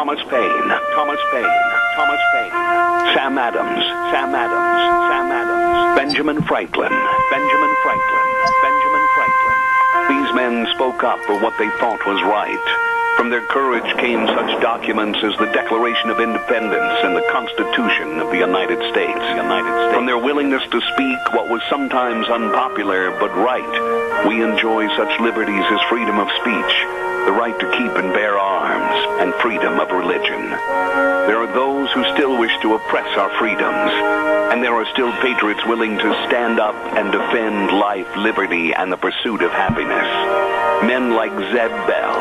Thomas Paine, Thomas Paine, Thomas Paine, Sam Adams, Sam Adams, Sam Adams, Benjamin Franklin, Benjamin Franklin, Benjamin Franklin. These men spoke up for what they thought was right. From their courage came such documents as the Declaration of Independence and the Constitution of the United States. From their willingness to speak what was sometimes unpopular but right, we enjoy such liberties as freedom of speech, the right to keep and bear arms, and freedom of religion. There are those who still wish to oppress our freedoms, and there are still patriots willing to stand up and defend life, liberty, and the pursuit of happiness. Men like Zeb Bell,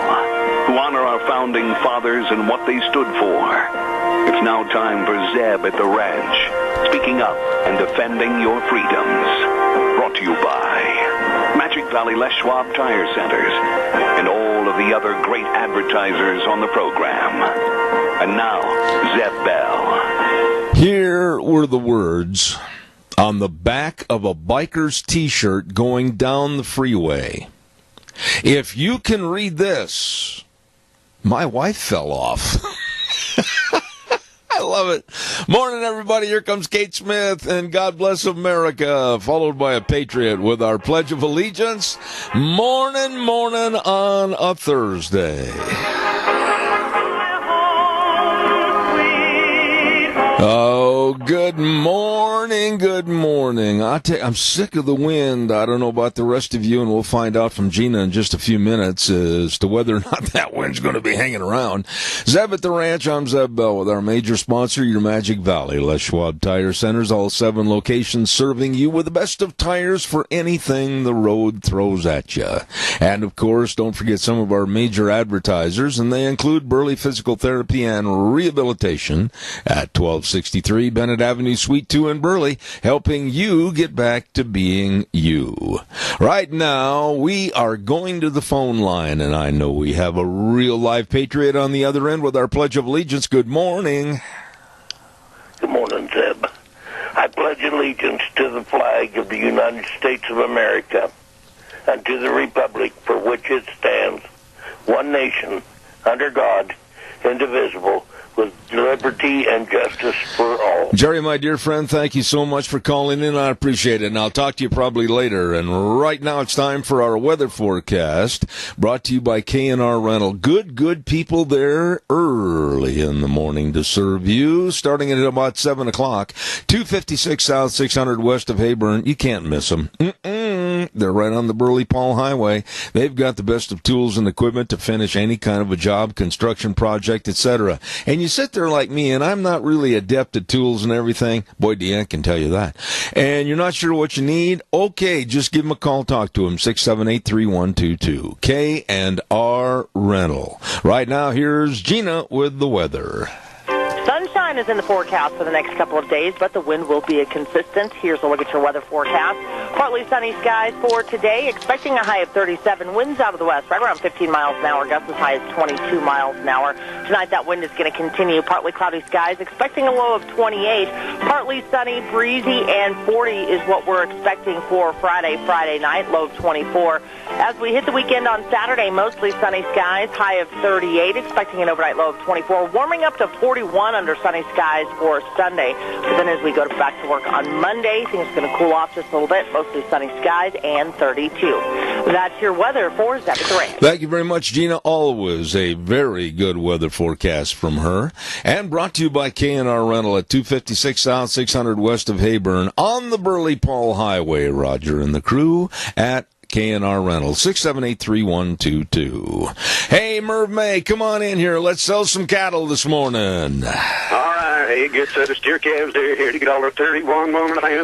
who honor our founding fathers and what they stood for. It's now time for Zeb at the Ranch, speaking up and defending your freedoms. Brought to you by Magic Valley Les Schwab Tire Centers and all of the other great advertisers on the program. And now, Zeb Bell. Here were the words on the back of a biker's T-shirt going down the freeway. If you can read this, my wife fell off. I love it. Morning, everybody. Here comes Kate Smith and God Bless America, followed by a Patriot with our Pledge of Allegiance. Morning on a Thursday. Oh, good morning, good morning. I'm sick of the wind. I don't know about the rest of you, and we'll find out from Gina in just a few minutes as to whether or not that wind's going to be hanging around. Zeb at the Ranch, I'm Zeb Bell with our major sponsor, your Magic Valley Les Schwab Tire Centers, all 7 locations serving you with the best of tires for anything the road throws at you. And, of course, don't forget some of our major advertisers, and they include Burley Physical Therapy and Rehabilitation at 1263 Bennett Avenue, Suite 2 in Burley, helping you get back to being you. Right now, we are going to the phone line, and I know we have a real live patriot on the other end with our Pledge of Allegiance. Good morning. Good morning, Zeb. I pledge allegiance to the flag of the United States of America and to the republic for which it stands, one nation, under God, indivisible, with liberty and justice for all. Jerry, my dear friend, thank you so much for calling in. I appreciate it, and I'll talk to you probably later. And right now it's time for our weather forecast, brought to you by K&R Rental. Good people there early in the morning to serve you, starting at about 7 o'clock. 256 South, 600 west of Hayburn. You can't miss them. They're right on the Burley-Paul Highway. They've got the best of tools and equipment to finish any kind of a job, construction project, etc. And you sit there like me, and I'm not really adept at tools and everything. Boy, Deanne can tell you that. And you're not sure what you need? Okay, just give them a call. Talk to them. 678-3122. K&R Rental. Right now, here's Gina with the weather. Sunshine is in the forecast for the next couple of days, but the wind will be consistent. Here's a look at your weather forecast. Partly sunny skies for today, expecting a high of 37. Winds out of the west, right around 15 miles an hour. Gusts as high as 22 miles an hour. Tonight, that wind is going to continue. Partly cloudy skies, expecting a low of 28. Partly sunny, breezy, and 40 is what we're expecting for Friday night, low of 24. As we hit the weekend on Saturday, mostly sunny skies, high of 38, expecting an overnight low of 24. Warming up to 41 under sunny skies for Sunday. But then as we go back to work on Monday, things are going to cool off just a little bit. Mostly sunny skies and 32. That's your weather for Zeb at the Ranch. Thank you very much, Gina. Always a very good weather forecast from her. And brought to you by K&R Rental at 256 South, 600 west of Hayburn on the Burley-Paul Highway. Roger and the crew at K&R Rental, 678-3122. Hey, Merv May, come on in here. Let's sell some cattle this morning. All right. Hey, good set of steer calves there. Here to get all 31,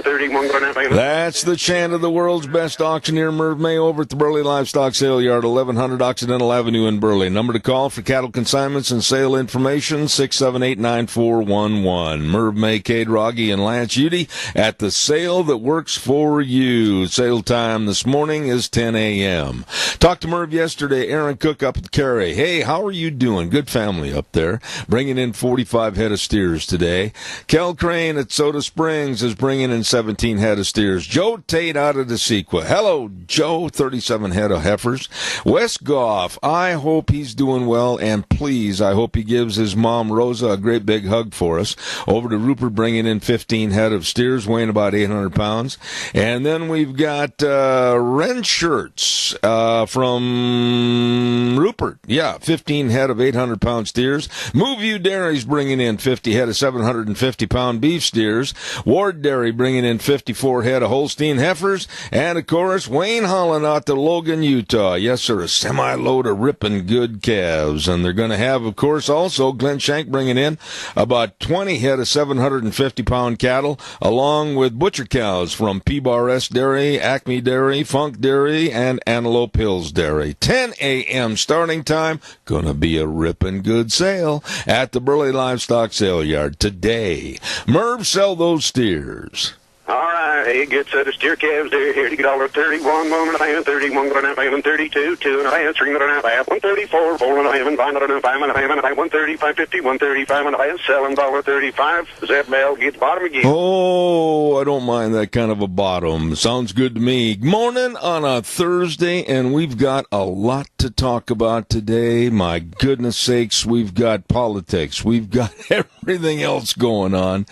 31 going. That's the chant of the world's best auctioneer, Merv May, over at the Burley Livestock Sale Yard, 1100 Occidental Avenue in Burley. Number to call for cattle consignments and sale information, 678-9411. Merv May, Cade Rogge, and Lance Udy at the sale that works for you. Sale time this morning is 10 a.m. Talked to Merv yesterday, Aaron Cook up at Cary. Hey, how are you doing? Good family up there. Bringing in 45 head of steers today. Kel Crane at Soda Springs is bringing in 17 head of steers. Joe Tate out of Desequa. Hello, Joe, 37 head of heifers. Wes Goff, I hope he's doing well, and please, I hope he gives his mom, Rosa, a great big hug for us. Over to Rupert, bringing in 15 head of steers, weighing about 800 pounds. And then we've got Ren Shirts from Rupert. Yeah, 15 head of 800-pound steers. Move You Dairy's bringing in 50 head of 750-pound beef steers. Ward Dairy bringing in 54 head of Holstein heifers. And, of course, Wayne Holland out to Logan, Utah. Yes, sir, a semi-load of ripping good calves. And they're going to have, of course, also Glenn Shank bringing in about 20 head of 750-pound cattle, along with butcher cows from P-Bar S Dairy, Acme Dairy, Funk Dairy, and Antelope Hills Dairy. 10 a.m. starting time. Gonna be a ripping good sale at the Burley Livestock Sale Yard today. Merv, sell those steers. All right, a good set of steer calves there, here to get $1.31, 1.5, 31, 1.5, 32, 2.5, 3.5, 134, 4.5, 5.5, 5.5, 130, 550, 135, 1.5, selling $1.35. Zeb Bell gets bottom again. Oh, I don't mind that kind of a bottom. Sounds good to me. Morning on a Thursday, and we've got a lot to talk about today. My goodness sakes, we've got politics. We've got everything else going on,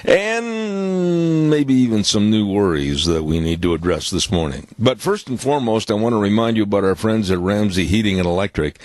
and maybe even some new worries that we need to address this morning. But first and foremost, I want to remind you about our friends at Ramsey Heating and Electric.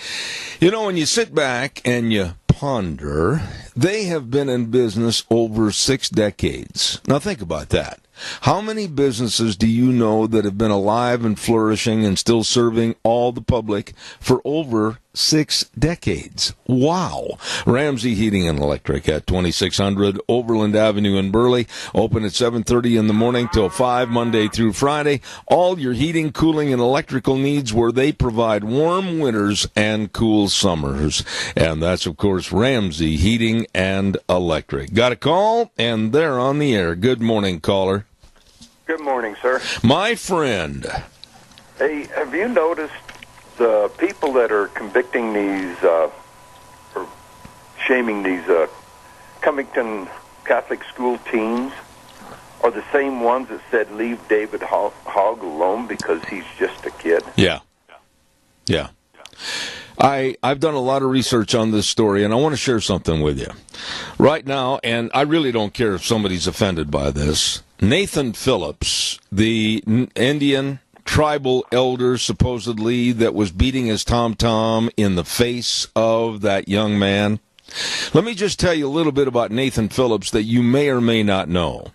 You know, when you sit back and you ponder, they have been in business over 6 decades. Now think about that. How many businesses do you know that have been alive and flourishing and still serving all the public for over 6 decades? Wow. Ramsey Heating and Electric at 2600 Overland Avenue in Burley. Open at 7:30 in the morning till 5 Monday through Friday. All your heating, cooling, and electrical needs where they provide warm winters and cool summers. And that's, of course, Ramsey Heating and Electric. Got a call? And they're on the air. Good morning, caller. Good morning, sir. My friend. Hey, have you noticed the people that are convicting these, or shaming these Covington Catholic school teens are the same ones that said leave David Hogg alone because he's just a kid? Yeah. I've done a lot of research on this story, and I want to share something with you. Right now, and I really don't care if somebody's offended by this, Nathan Phillips, the Indian tribal elder, supposedly, that was beating his tom-tom in the face of that young man. Let me just tell you a little bit about Nathan Phillips that you may or may not know.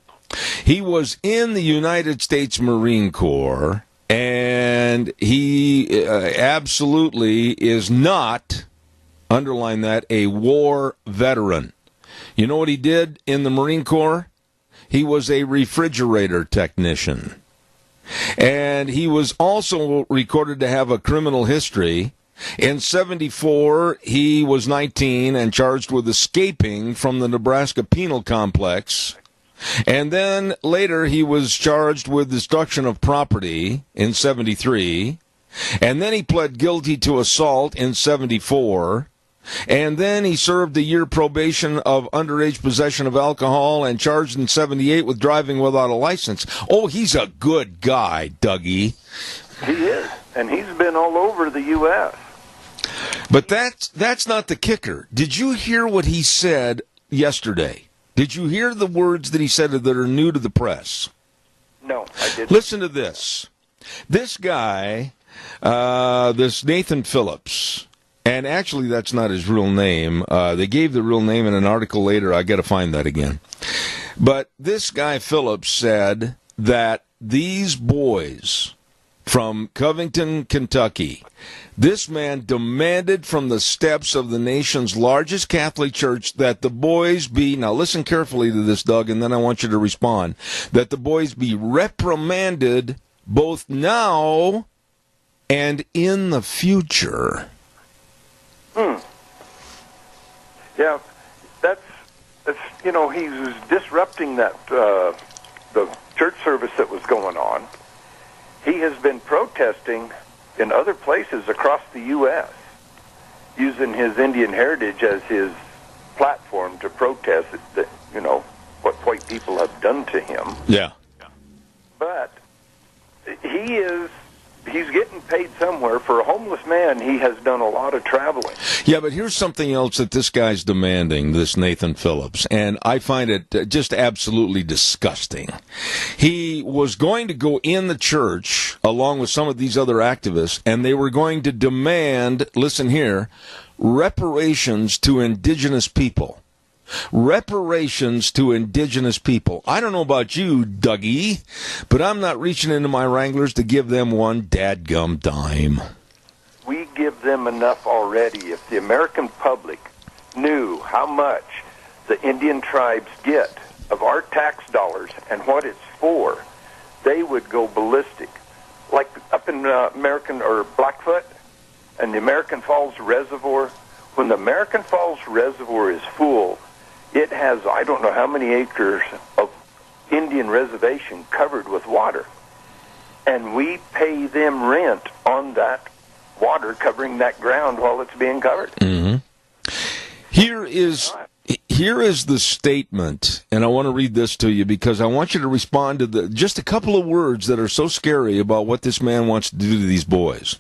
He was in the United States Marine Corps, and he absolutely is not, underline that, a war veteran. You know what he did in the Marine Corps? He was a refrigerator technician. And he was also recorded to have a criminal history. In 1974, he was 19 and charged with escaping from the Nebraska penal complex. And then later he was charged with destruction of property in 1973. And then he pled guilty to assault in 1974. And then he served a year probation of underage possession of alcohol and charged in 1978 with driving without a license. Oh, he's a good guy, Dougie. He is, and he's been all over the U.S. But that's not the kicker. Did you hear what he said yesterday? Did you hear the words that he said that are new to the press? No, I didn't. Listen to this. This guy, this Nathan Phillips, and actually that's not his real name. They gave the real name in an article later. I got to find that again. But this guy Phillips said that these boys from Covington, Kentucky, this man demanded from the steps of the nation's largest Catholic church that the boys be, now listen carefully to this, Doug, and then I want you to respond, that the boys be reprimanded both now and in the future. Yeah, that's he was disrupting that the church service that was going on. He has been protesting in other places across the U.S., using his Indian heritage as his platform to protest that, what white people have done to him. Yeah. But he's getting paid somewhere. For a homeless man, he has done a lot of traveling. Yeah, but here's something else that this guy's demanding, this Nathan Phillips, and I find it just absolutely disgusting. He was going to go in the church along with some of these other activists, and they were going to demand, listen here, reparations to indigenous people. Reparations to indigenous people. I don't know about you, Dougie, but I'm not reaching into my Wranglers to give them one dadgum dime. We give them enough already. If the American public knew how much the Indian tribes get of our tax dollars and what it's for, they would go ballistic. Like up in American or Blackfoot and the American Falls Reservoir, when the American Falls Reservoir is full, it has, I don't know how many acres of Indian reservation covered with water. And we pay them rent on that water covering that ground while it's being covered. Mm-hmm. Here is the statement, and I want to read this to you because I want you to respond to just a couple of words that are so scary about what this man wants to do to these boys.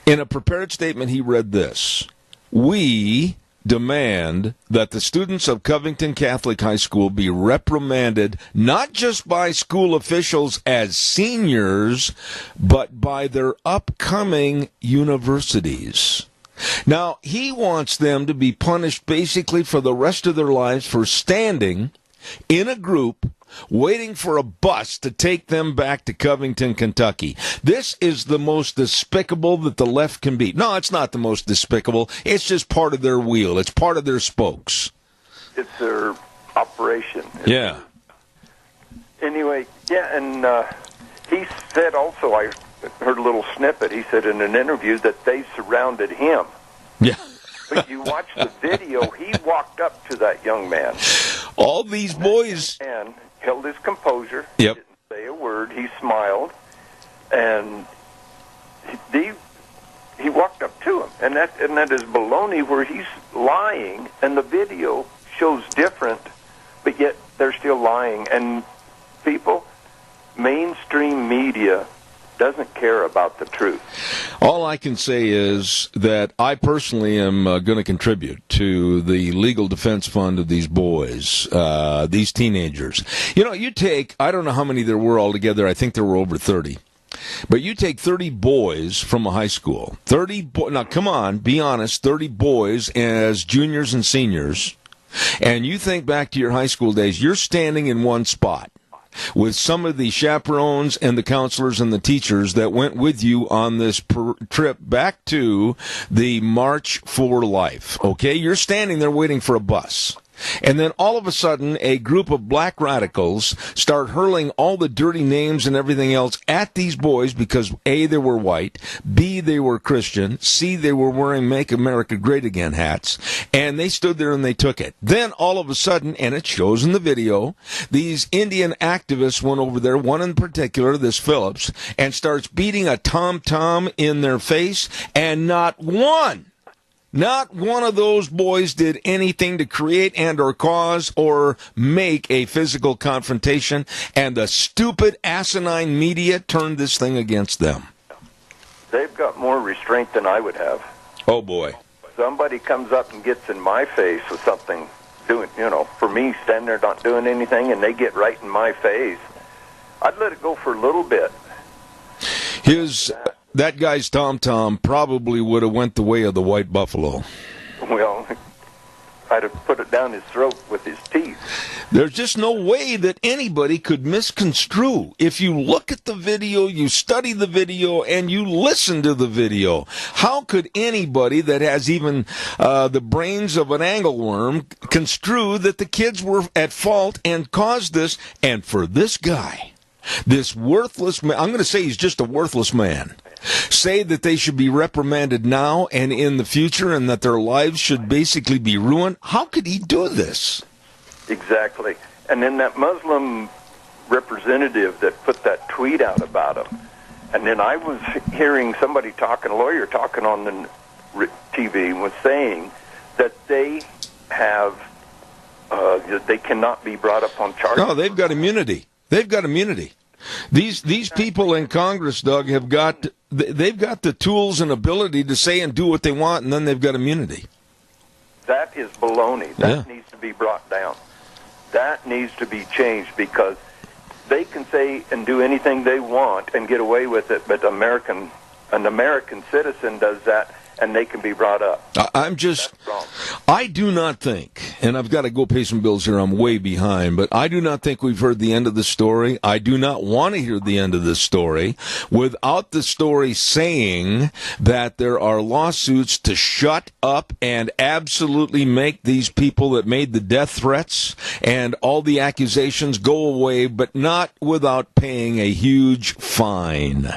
In a prepared statement, he read this: "We demand that the students of Covington Catholic High School be reprimanded not just by school officials as seniors, but by their upcoming universities." Now, he wants them to be punished basically for the rest of their lives for standing in a group waiting for a bus to take them back to Covington, Kentucky. This is the most despicable that the left can be. No, it's not the most despicable. It's just part of their wheel. It's part of their spokes. It's their operation. Yeah. Anyway, yeah, and he said also, I heard a little snippet, he said in an interview that they surrounded him. Yeah. But you watch the video, he walked up to that young man. All these boys... And held his composure. Yep. He didn't say a word. He smiled. And he walked up to him. And that is baloney where he's lying, and the video shows different, but yet they're still lying. And people, mainstream media doesn't care about the truth. All I can say is that I personally am going to contribute to the legal defense fund of these boys, these teenagers. You take, I don't know how many there were altogether, I think there were over 30. But you take 30 boys from a high school, now come on, be honest, 30 boys as juniors and seniors, and you think back to your high school days, you're standing in one spot with some of the chaperones and the counselors and the teachers that went with you on this trip back to the March for Life. Okay, you're standing there waiting for a bus. And then all of a sudden, a group of black radicals start hurling all the dirty names and everything else at these boys because A, they were white, B, they were Christian, C, they were wearing Make America Great Again hats, and they stood there and they took it. Then all of a sudden, and it shows in the video, these Indian activists went over there, one in particular, this Phillips, and starts beating a tom-tom in their face, and not one of those boys did anything to create and or cause or make a physical confrontation, and the stupid, asinine media turned this thing against them. They've got more restraint than I would have. Oh, boy. Somebody comes up and gets in my face with something, for me, standing there not doing anything, and they get right in my face, I'd let it go for a little bit. That guy's tom-tom probably would have went the way of the white buffalo. Well, I'd have put it down his throat with his teeth. There's just no way that anybody could misconstrue. If you look at the video, you study the video, and you listen to the video, how could anybody that has even the brains of an angleworm construe that the kids were at fault and caused this? And for this guy, this worthless man, I'm going to say he's just a worthless man, say that they should be reprimanded now and in the future and that their lives should basically be ruined. How could he do this? Exactly. And then that Muslim representative that put that tweet out about him. And then I was hearing a lawyer talking on the TV, was saying that they have they cannot be brought up on charges. No, they've got immunity. They've got immunity. These people in Congress, Doug, they've got the tools and ability to say and do what they want, and then they've got immunity. That is baloney. That needs to be brought down. That needs to be changed, because they can say and do anything they want and get away with it, but an American citizen does that, and they can be brought up. I do not think, and I've got to go pay some bills here, I'm way behind, but I do not think we've heard the end of the story. I do not want to hear the end of the story without the story saying that there are lawsuits to shut up and absolutely make these people that made the death threats and all the accusations go away, but not without paying a huge fine.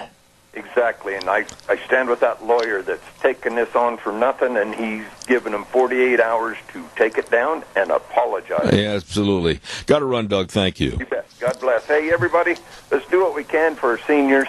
Exactly, and I stand with that lawyer that's taken this on for nothing, and he's given him 48 hours to take it down and apologize. Yeah, absolutely. Got to run, Doug. Thank you. You bet. God bless. Hey, everybody, let's do what we can for our seniors.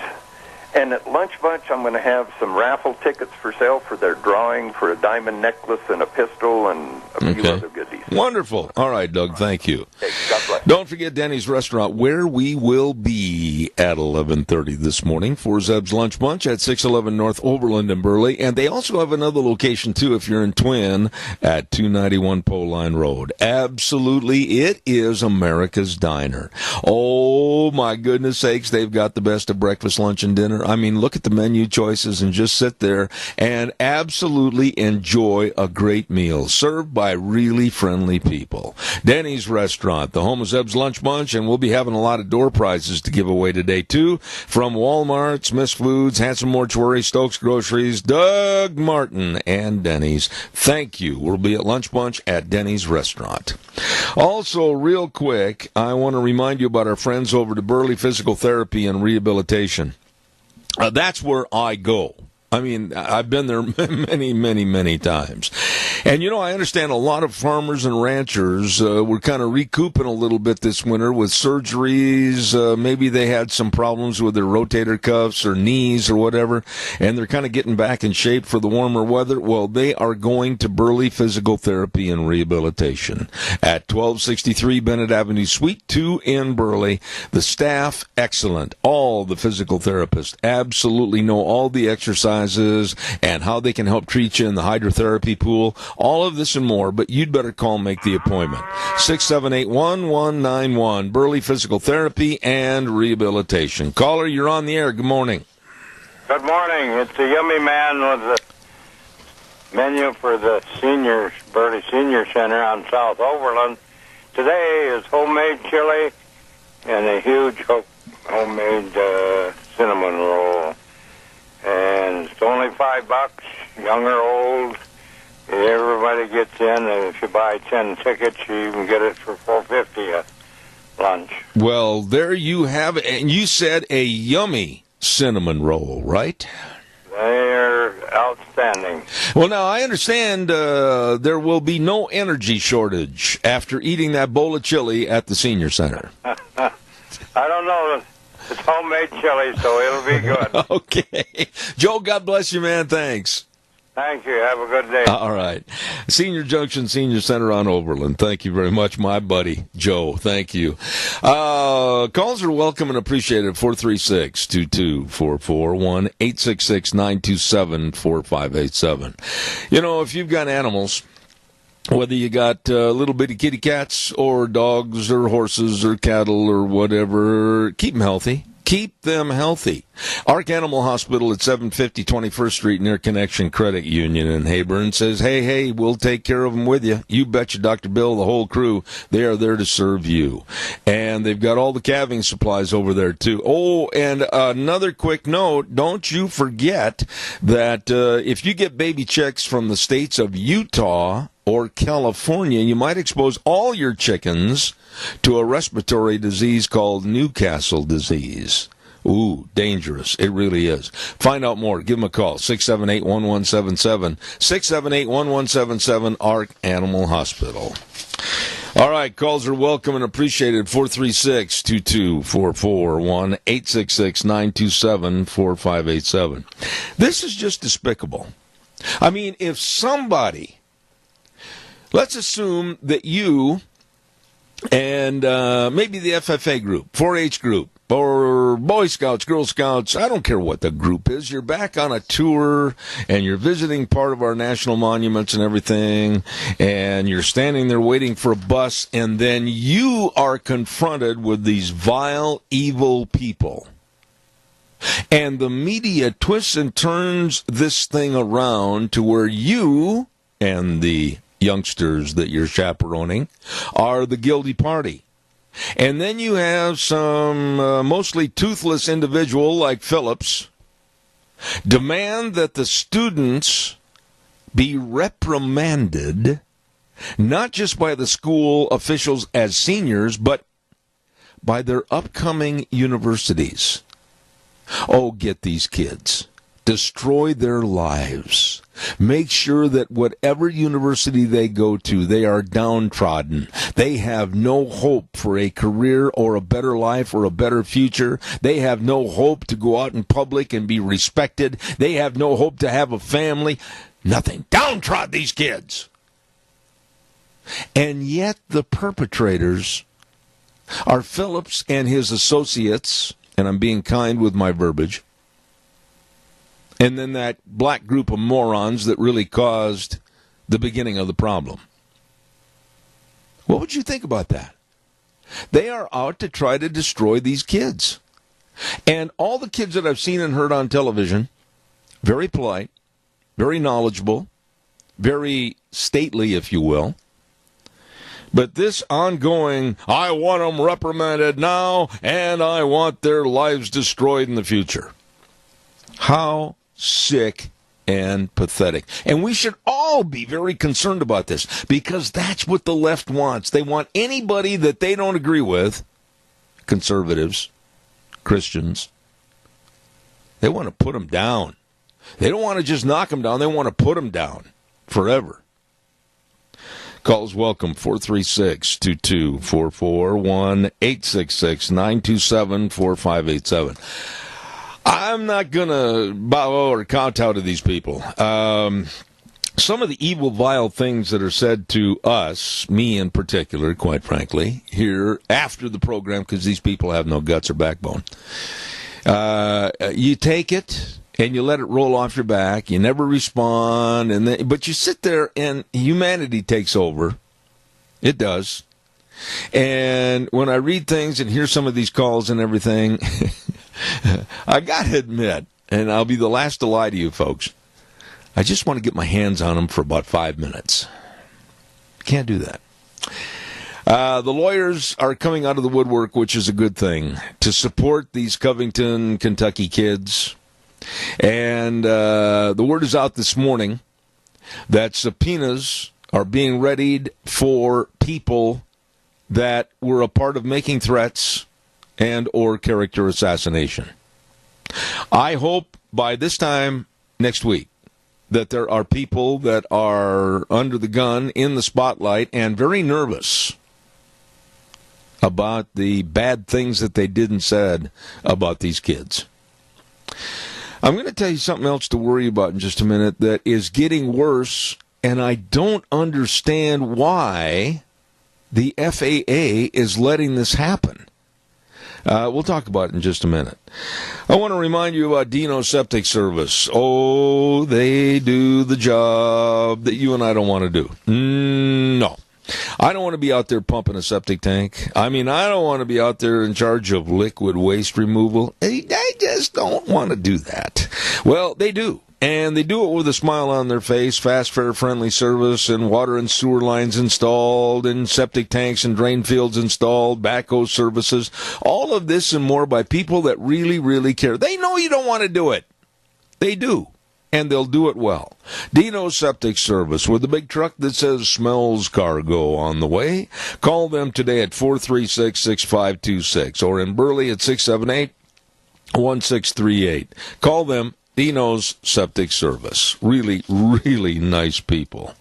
And at Lunch Bunch, I'm going to have some raffle tickets for sale for their drawing for a diamond necklace and a pistol and a few other goodies. Wonderful. All right, Doug, thank you. Okay, God bless. Don't forget Denny's Restaurant, where we will be at 11:30 this morning for Zeb's Lunch Bunch at 611 North Oberlin in Burley. And they also have another location, too, if you're in Twin, at 291 Pole Line Road. Absolutely, it is America's Diner. Oh, my goodness sakes, they've got the best of breakfast, lunch, and dinner. I mean, look at the menu choices and just sit there and absolutely enjoy a great meal served by really friendly people. Denny's Restaurant, the home of Zeb's Lunch Bunch, and we'll be having a lot of door prizes to give away today, too, from Walmart, Smith's Foods, Hanson Mortuary, Stokes Groceries, Doug Martin, and Denny's. Thank you. We'll be at Lunch Bunch at Denny's Restaurant. Also, real quick, I want to remind you about our friends over at Burley Physical Therapy and Rehabilitation. That's where I go. I mean, I've been there many, many, many times. And, you know, I understand a lot of farmers and ranchers were kind of recouping a little bit this winter with surgeries. Maybe they had some problems with their rotator cuffs or knees or whatever, and they're kind of getting back in shape for the warmer weather. Well, they are going to Burley Physical Therapy and Rehabilitation at 1263 Bennett Avenue, Suite 2 in Burley. The staff, excellent. All the physical therapists absolutely know all the exercises and how they can help treat you in the hydrotherapy pool. All of this and more, but you'd better call and make the appointment. 678-1191, Burley Physical Therapy and Rehabilitation. Caller, you're on the air. Good morning. Good morning. It's the Yummy Man with the menu for the Burley Senior Center on South Overland. Today is homemade chili and a huge homemade cinnamon roll. And it's only $5, young or old. Everybody gets in, and if you buy 10 tickets, you even get it for $4.50 at lunch. Well, there you have it. And you said a yummy cinnamon roll, right? They're outstanding. Well, now, I understand there will be no energy shortage after eating that bowl of chili at the senior center. I don't know. It's homemade chili, so it'll be good. Okay. Joe, God bless you, man. Thanks. Thank you. Have a good day. All right. Senior Junction Senior Center on Overland. Thank you very much, my buddy, Joe. Thank you. Calls are welcome and appreciated. 436-2244, 1-866-927-4587. You know, if you've got animals, whether you got little bitty kitty cats or dogs or horses or cattle or whatever, keep them healthy. Keep them healthy. Arc Animal Hospital at 750 21st Street near Connection Credit Union in Hayburn says, hey, we'll take care of them with you. You betcha, Dr. Bill, the whole crew, they are there to serve you. And they've got all the calving supplies over there, too. Oh, and another quick note, don't you forget that if you get baby chicks from the states of Utah or California, you might expose all your chickens to a respiratory disease called Newcastle disease. Ooh, dangerous. It really is. Find out more. Give them a call. 678-1177. 678-1177, Arc Animal Hospital. All right, calls are welcome and appreciated. 436-2244, 1-866-927-4587. This is just despicable. I mean, if somebody Let's assume that you and maybe the FFA group, 4-H group, or Boy Scouts, Girl Scouts, I don't care what the group is, you're back on a tour and you're visiting part of our national monuments and everything, and you're standing there waiting for a bus, and then you are confronted with these vile, evil people. And the media twists and turns this thing around to where you and the youngsters that you're chaperoning are the guilty party. And then you have some mostly toothless individual like Phillips demand that the students be reprimanded, not just by the school officials as seniors, but by their upcoming universities. Oh, get these kids. Destroy their lives. Make sure that whatever university they go to, they are downtrodden. They have no hope for a career or a better life or a better future. They have no hope to go out in public and be respected. They have no hope to have a family. Nothing. Downtrod these kids. And yet the perpetrators are Phillips and his associates, and I'm being kind with my verbiage, and then that black group of morons that really caused the beginning of the problem. What would you think about that? They are out to try to destroy these kids. And all the kids that I've seen and heard on television, very polite, very knowledgeable, very stately, if you will. But this ongoing, I want them reprimanded now, and I want their lives destroyed in the future. How sick and pathetic. And we should all be very concerned about this, because that's what the left wants. They want anybody that they don't agree with, conservatives, Christians, they want to put them down. They don't want to just knock them down. They want to put them down forever. Calls welcome, 436-2244, 1-866-927-4587. I'm not going to bow or kowtow to these people. Some of the evil, vile things that are said to us, me in particular, quite frankly, here after the program, because these people have no guts or backbone. You take it and you let it roll off your back. You never respond, but you sit there and humanity takes over. It does. And when I read things and hear some of these calls and everything, I got to admit, and I'll be the last to lie to you folks, I just want to get my hands on them for about 5 minutes. Can't do that. The lawyers are coming out of the woodwork, which is a good thing, to support these Covington, Kentucky kids. And the word is out this morning that subpoenas are being readied for people that were a part of making threats and or character assassination. I hope by this time next week that there are people that are under the gun, in the spotlight, and very nervous about the bad things that they did and said about these kids. I'm going to tell you something else to worry about in just a minute that is getting worse, and I don't understand why the FAA is letting this happen. We'll talk about it in just a minute. I want to remind you about Dino's Septic Service. Oh, they do the job that you and I don't want to do. No. I don't want to be out there pumping a septic tank. I mean, I don't want to be out there in charge of liquid waste removal. I just don't want to do that. Well, they do. And they do it with a smile on their face, fast, fair-friendly service, and water and sewer lines installed, and septic tanks and drain fields installed, backhoe services. All of this and more by people that really, really care. They know you don't want to do it. They do. And they'll do it well. Dino's Septic Service, with a big truck that says smells cargo on the way. Call them today at 436-6526, or in Burley at 678-1638. Call them, Dino's Septic Service. Really, really nice people.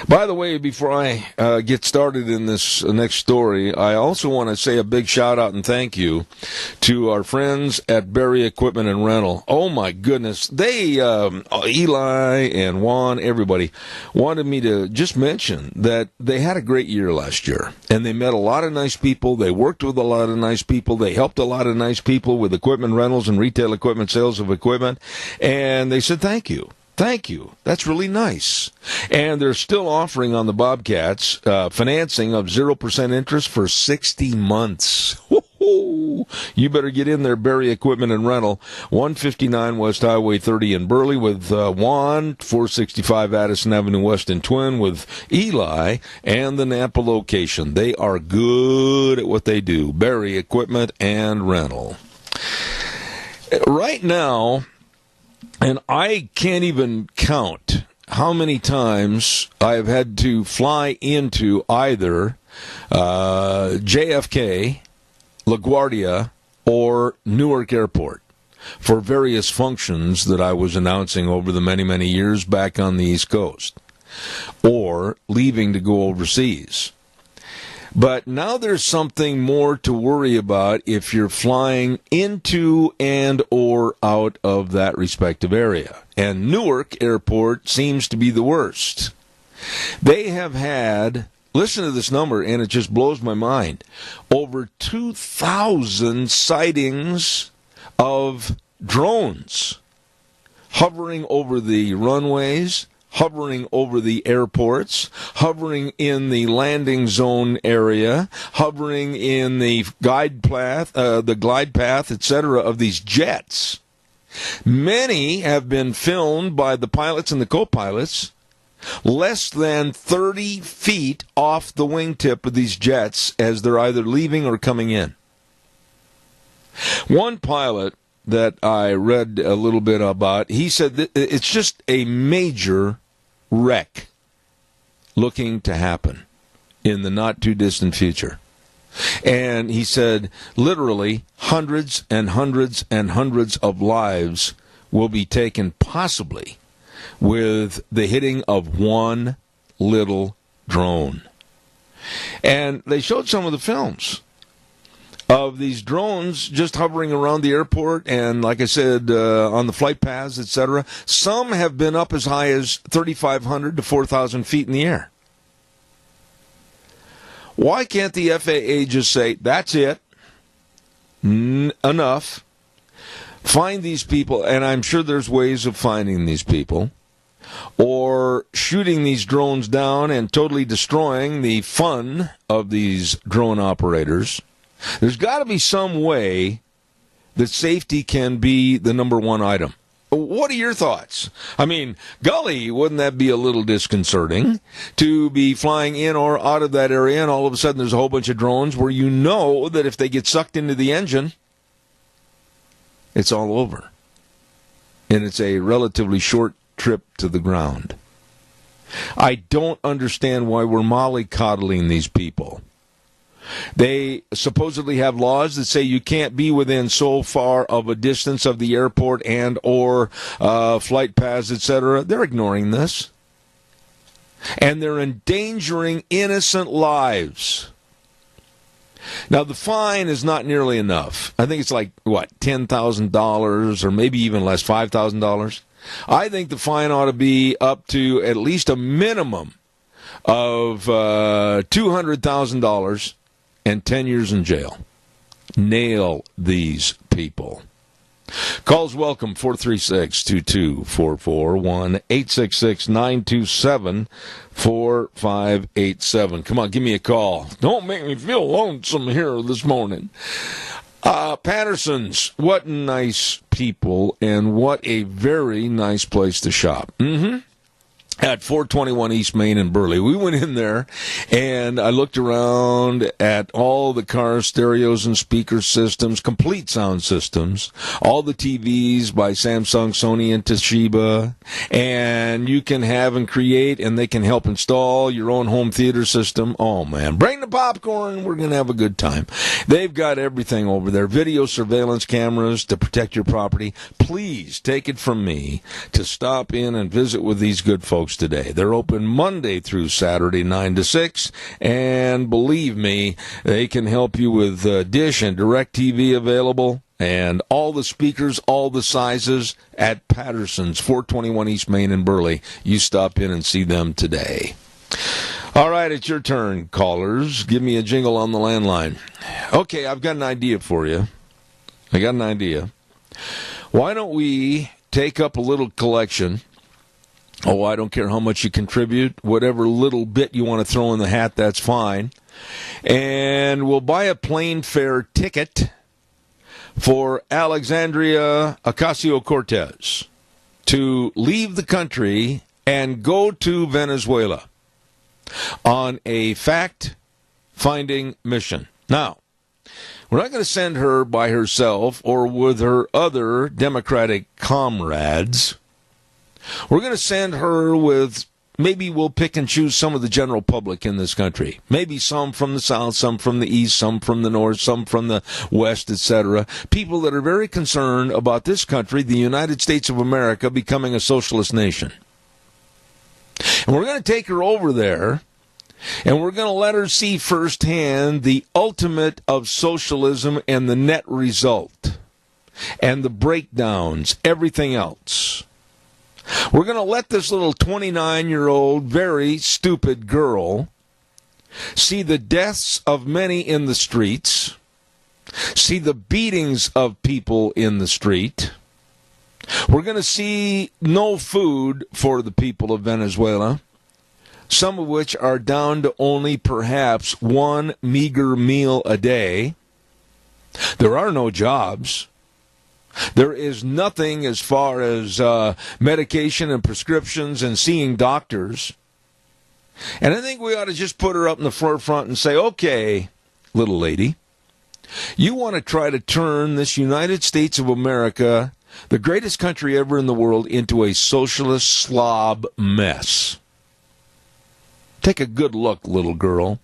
By the way, before I get started in this next story, I also want to say a big shout out and thank you to our friends at Berry Equipment and Rental. Oh my goodness. They, Eli and Juan, everybody wanted me to just mention that they had a great year last year and they met a lot of nice people. They worked with a lot of nice people. They helped a lot of nice people with equipment rentals and retail equipment, sales of equipment. And they said, thank you. Thank you. That's really nice. And they're still offering on the Bobcats financing of 0% interest for 60 months. Woo-hoo. You better get in there, Berry Equipment and Rental, 159 West Highway 30 in Burley with Juan, 465 Addison Avenue West in Twin with Eli, and the Napa location. They are good at what they do, Berry Equipment and Rental. Right now, and I can't even count how many times I have had to fly into either JFK, LaGuardia, or Newark Airport for various functions that I was announcing over the many, many years back on the East Coast, or leaving to go overseas. But now there's something more to worry about if you're flying into and or out of that respective area. And Newark Airport seems to be the worst. They have had, listen to this number, and it just blows my mind, over 2,000 sightings of drones hovering over the runways, hovering over the airports, hovering in the landing zone area, hovering in the glide path, etc. of these jets. Many have been filmed by the pilots and the co-pilots less than 30 feet off the wingtip of these jets as they're either leaving or coming in. One pilot that I read a little bit about, he said that it's just a major wreck looking to happen in the not-too-distant future. And he said, literally, hundreds and hundreds and hundreds of lives will be taken possibly with the hitting of one little drone. And they showed some of the films of these drones just hovering around the airport and, like I said, on the flight paths, etc. Some have been up as high as 3,500 to 4,000 feet in the air. Why can't the FAA just say, that's it, enough, find these people, and I'm sure there's ways of finding these people, or shooting these drones down and totally destroying the fun of these drone operators. There's got to be some way that safety can be the number one item. What are your thoughts? I mean, golly, wouldn't that be a little disconcerting to be flying in or out of that area and all of a sudden there's a whole bunch of drones where you know that if they get sucked into the engine, it's all over. And it's a relatively short trip to the ground. I don't understand why we're mollycoddling these people. They supposedly have laws that say you can't be within so far of a distance of the airport and or flight paths, etc. They're ignoring this. And they're endangering innocent lives. Now, the fine is not nearly enough. I think it's like, $10,000 or maybe even less, $5,000. I think the fine ought to be up to at least a minimum of $200,000 and 10 years in jail. Nail these people. Calls welcome, 436-2244, 1-866-927-4587. Come on, give me a call. Don't make me feel lonesome here this morning. Patterson's, what nice people and what a very nice place to shop. At 421 East Main in Burley. We went in there, and I looked around at all the car stereos and speaker systems, complete sound systems, all the TVs by Samsung, Sony, and Toshiba, and you can have and create, and they can help install your own home theater system. Oh, man. Bring the popcorn. We're going to have a good time. They've got everything over there. Video surveillance cameras to protect your property. Please take it from me to stop in and visit with these good folks. folks today. They're open Monday through Saturday, 9 to 6. And believe me, they can help you with Dish and DirecTV available. And all the speakers, all the sizes at Patterson's, 421 East Main in Burley. You stop in and see them today. All right, it's your turn, callers. Give me a jingle on the landline. Okay, I've got an idea for you. I got an idea. Why don't we take up a little collection? Oh, I don't care how much you contribute. Whatever little bit you want to throw in the hat, that's fine. And we'll buy a plane fare ticket for Alexandria Ocasio-Cortez to leave the country and go to Venezuela on a fact-finding mission. Now, we're not going to send her by herself or with her other Democratic comrades. We're going to send her with, maybe we'll pick and choose some of the general public in this country. Maybe some from the south, some from the east, some from the north, some from the west, etc. People that are very concerned about this country, the United States of America, becoming a socialist nation. And we're going to take her over there, and we're going to let her see firsthand the ultimate of socialism and the net result, and the breakdowns, everything else. We're going to let this little 29-year-old, very stupid girl see the deaths of many in the streets, see the beatings of people in the street. We're going to see no food for the people of Venezuela, some of which are down to only perhaps one meager meal a day. There are no jobs. There is nothing as far as medication and prescriptions and seeing doctors. And I think we ought to just put her up in the forefront and say, okay, little lady, you want to try to turn this United States of America, the greatest country ever in the world, into a socialist slob mess. Take a good look, little girl.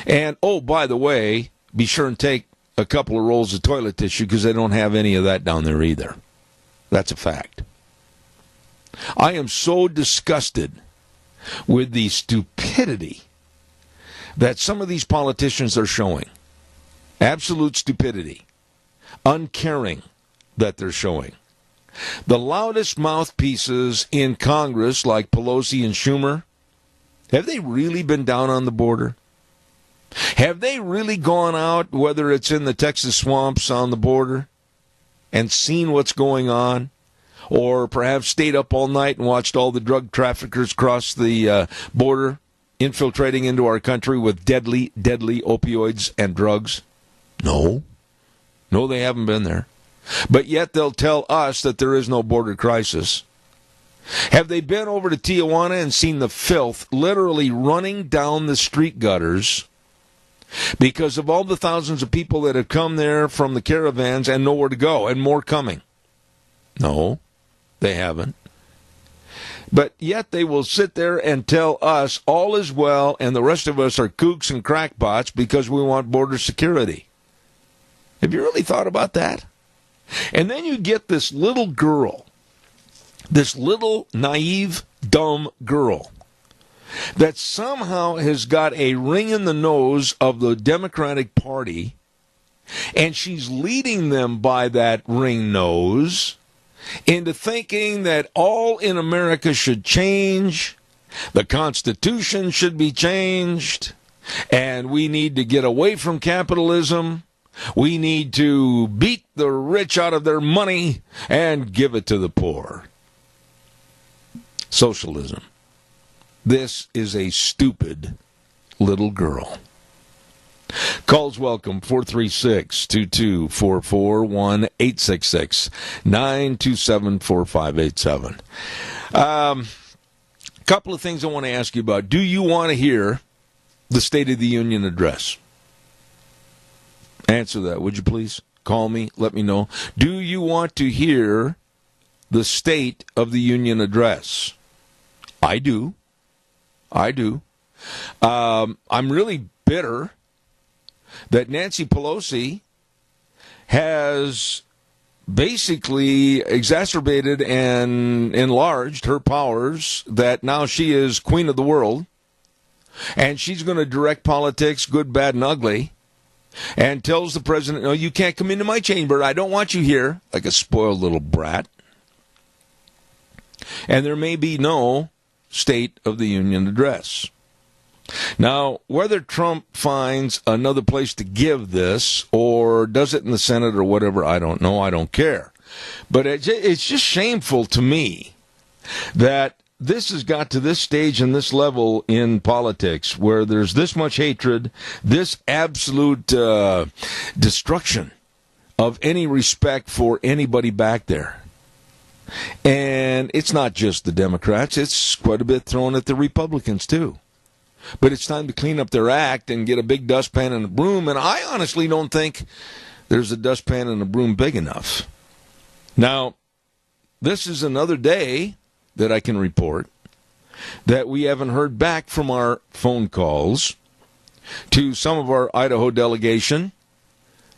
And, oh, by the way, be sure and take a couple of rolls of toilet tissue because they don't have any of that down there either. That's a fact. I am so disgusted with the stupidity that some of these politicians are showing. Absolute stupidity. Uncaring that they're showing. The loudest mouthpieces in Congress, like Pelosi and Schumer, have they really been down on the border? Have they really gone out, whether it's in the Texas swamps on the border, and seen what's going on? Or perhaps stayed up all night and watched all the drug traffickers cross the border, infiltrating into our country with deadly, deadly opioids and drugs? No. No, they haven't been there. But yet they'll tell us that there is no border crisis. Have they been over to Tijuana and seen the filth literally running down the street gutters because of all the thousands of people that have come there from the caravans and nowhere to go, and more coming? No, they haven't. But yet they will sit there and tell us all is well and the rest of us are kooks and crackpots because we want border security. Have you really thought about that? And then you get this little girl, this little naive, dumb girl, that somehow has got a ring in the nose of the Democratic Party, and she's leading them by that ring nose into thinking that all in America should change, the Constitution should be changed, and we need to get away from capitalism. We need to beat the rich out of their money and give it to the poor. Socialism. This is a stupid little girl. Calls welcome, 436-2244, 1-866-927-4587. Couple of things I want to ask you about. Do you want to hear the State of the Union address? Answer that, would you please? Call me, let me know. Do you want to hear the State of the Union address? I do. I do. I'm really bitter that Nancy Pelosi has basically exacerbated and enlarged her powers, that now she is queen of the world, and she's going to direct politics, good, bad, and ugly, and tells the president, no, you can't come into my chamber. I don't want you here, like a spoiled little brat. And there may be no State of the Union address. Now, whether Trump finds another place to give this or does it in the Senate or whatever, I don't know. I don't care. But it's just shameful to me that this has got to this stage and this level in politics where there's this much hatred, this absolute destruction of any respect for anybody back there. And it's not just the Democrats. It's quite a bit thrown at the Republicans, too. But it's time to clean up their act and get a big dustpan and a broom, and I honestly don't think there's a dustpan and a broom big enough. Now, this is another day that I can report that we haven't heard back from our phone calls to some of our Idaho delegation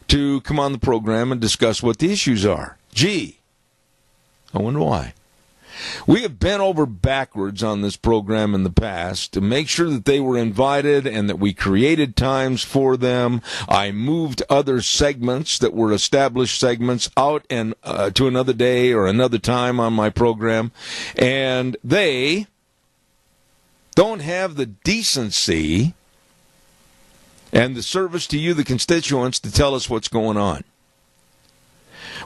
to come on the program and discuss what the issues are. Gee, I wonder why. We have bent over backwards on this program in the past to make sure that they were invited and that we created times for them. I moved other segments that were established segments out and to another day or another time on my program, and they don't have the decency and the service to you, the constituents, to tell us what's going on.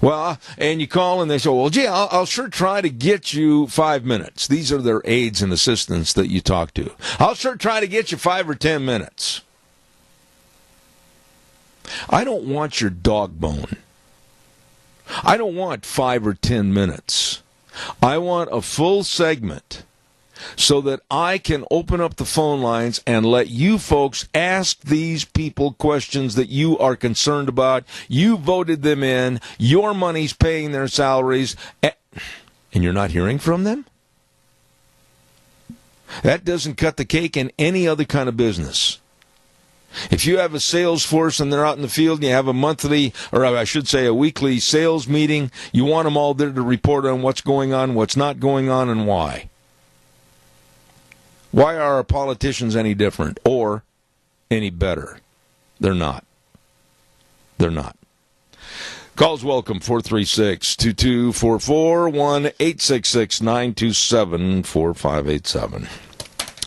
Well, and you call and they say, well, gee, I'll sure try to get you 5 minutes. These are their aides and assistants that you talk to. I'll sure try to get you 5 or 10 minutes. I don't want your dog bone. I don't want 5 or 10 minutes. I want a full segment so that I can open up the phone lines and let you folks ask these people questions that you are concerned about. You voted them in. Your money's paying their salaries. And you're not hearing from them? That doesn't cut the cake in any other kind of business. If you have a sales force and they're out in the field and you have a monthly, or I should say a weekly sales meeting, you want them all there to report on what's going on, what's not going on, and why. Why are our politicians any different or any better? They're not. They're not. Calls welcome, 436-2244, 1-866-927-4587.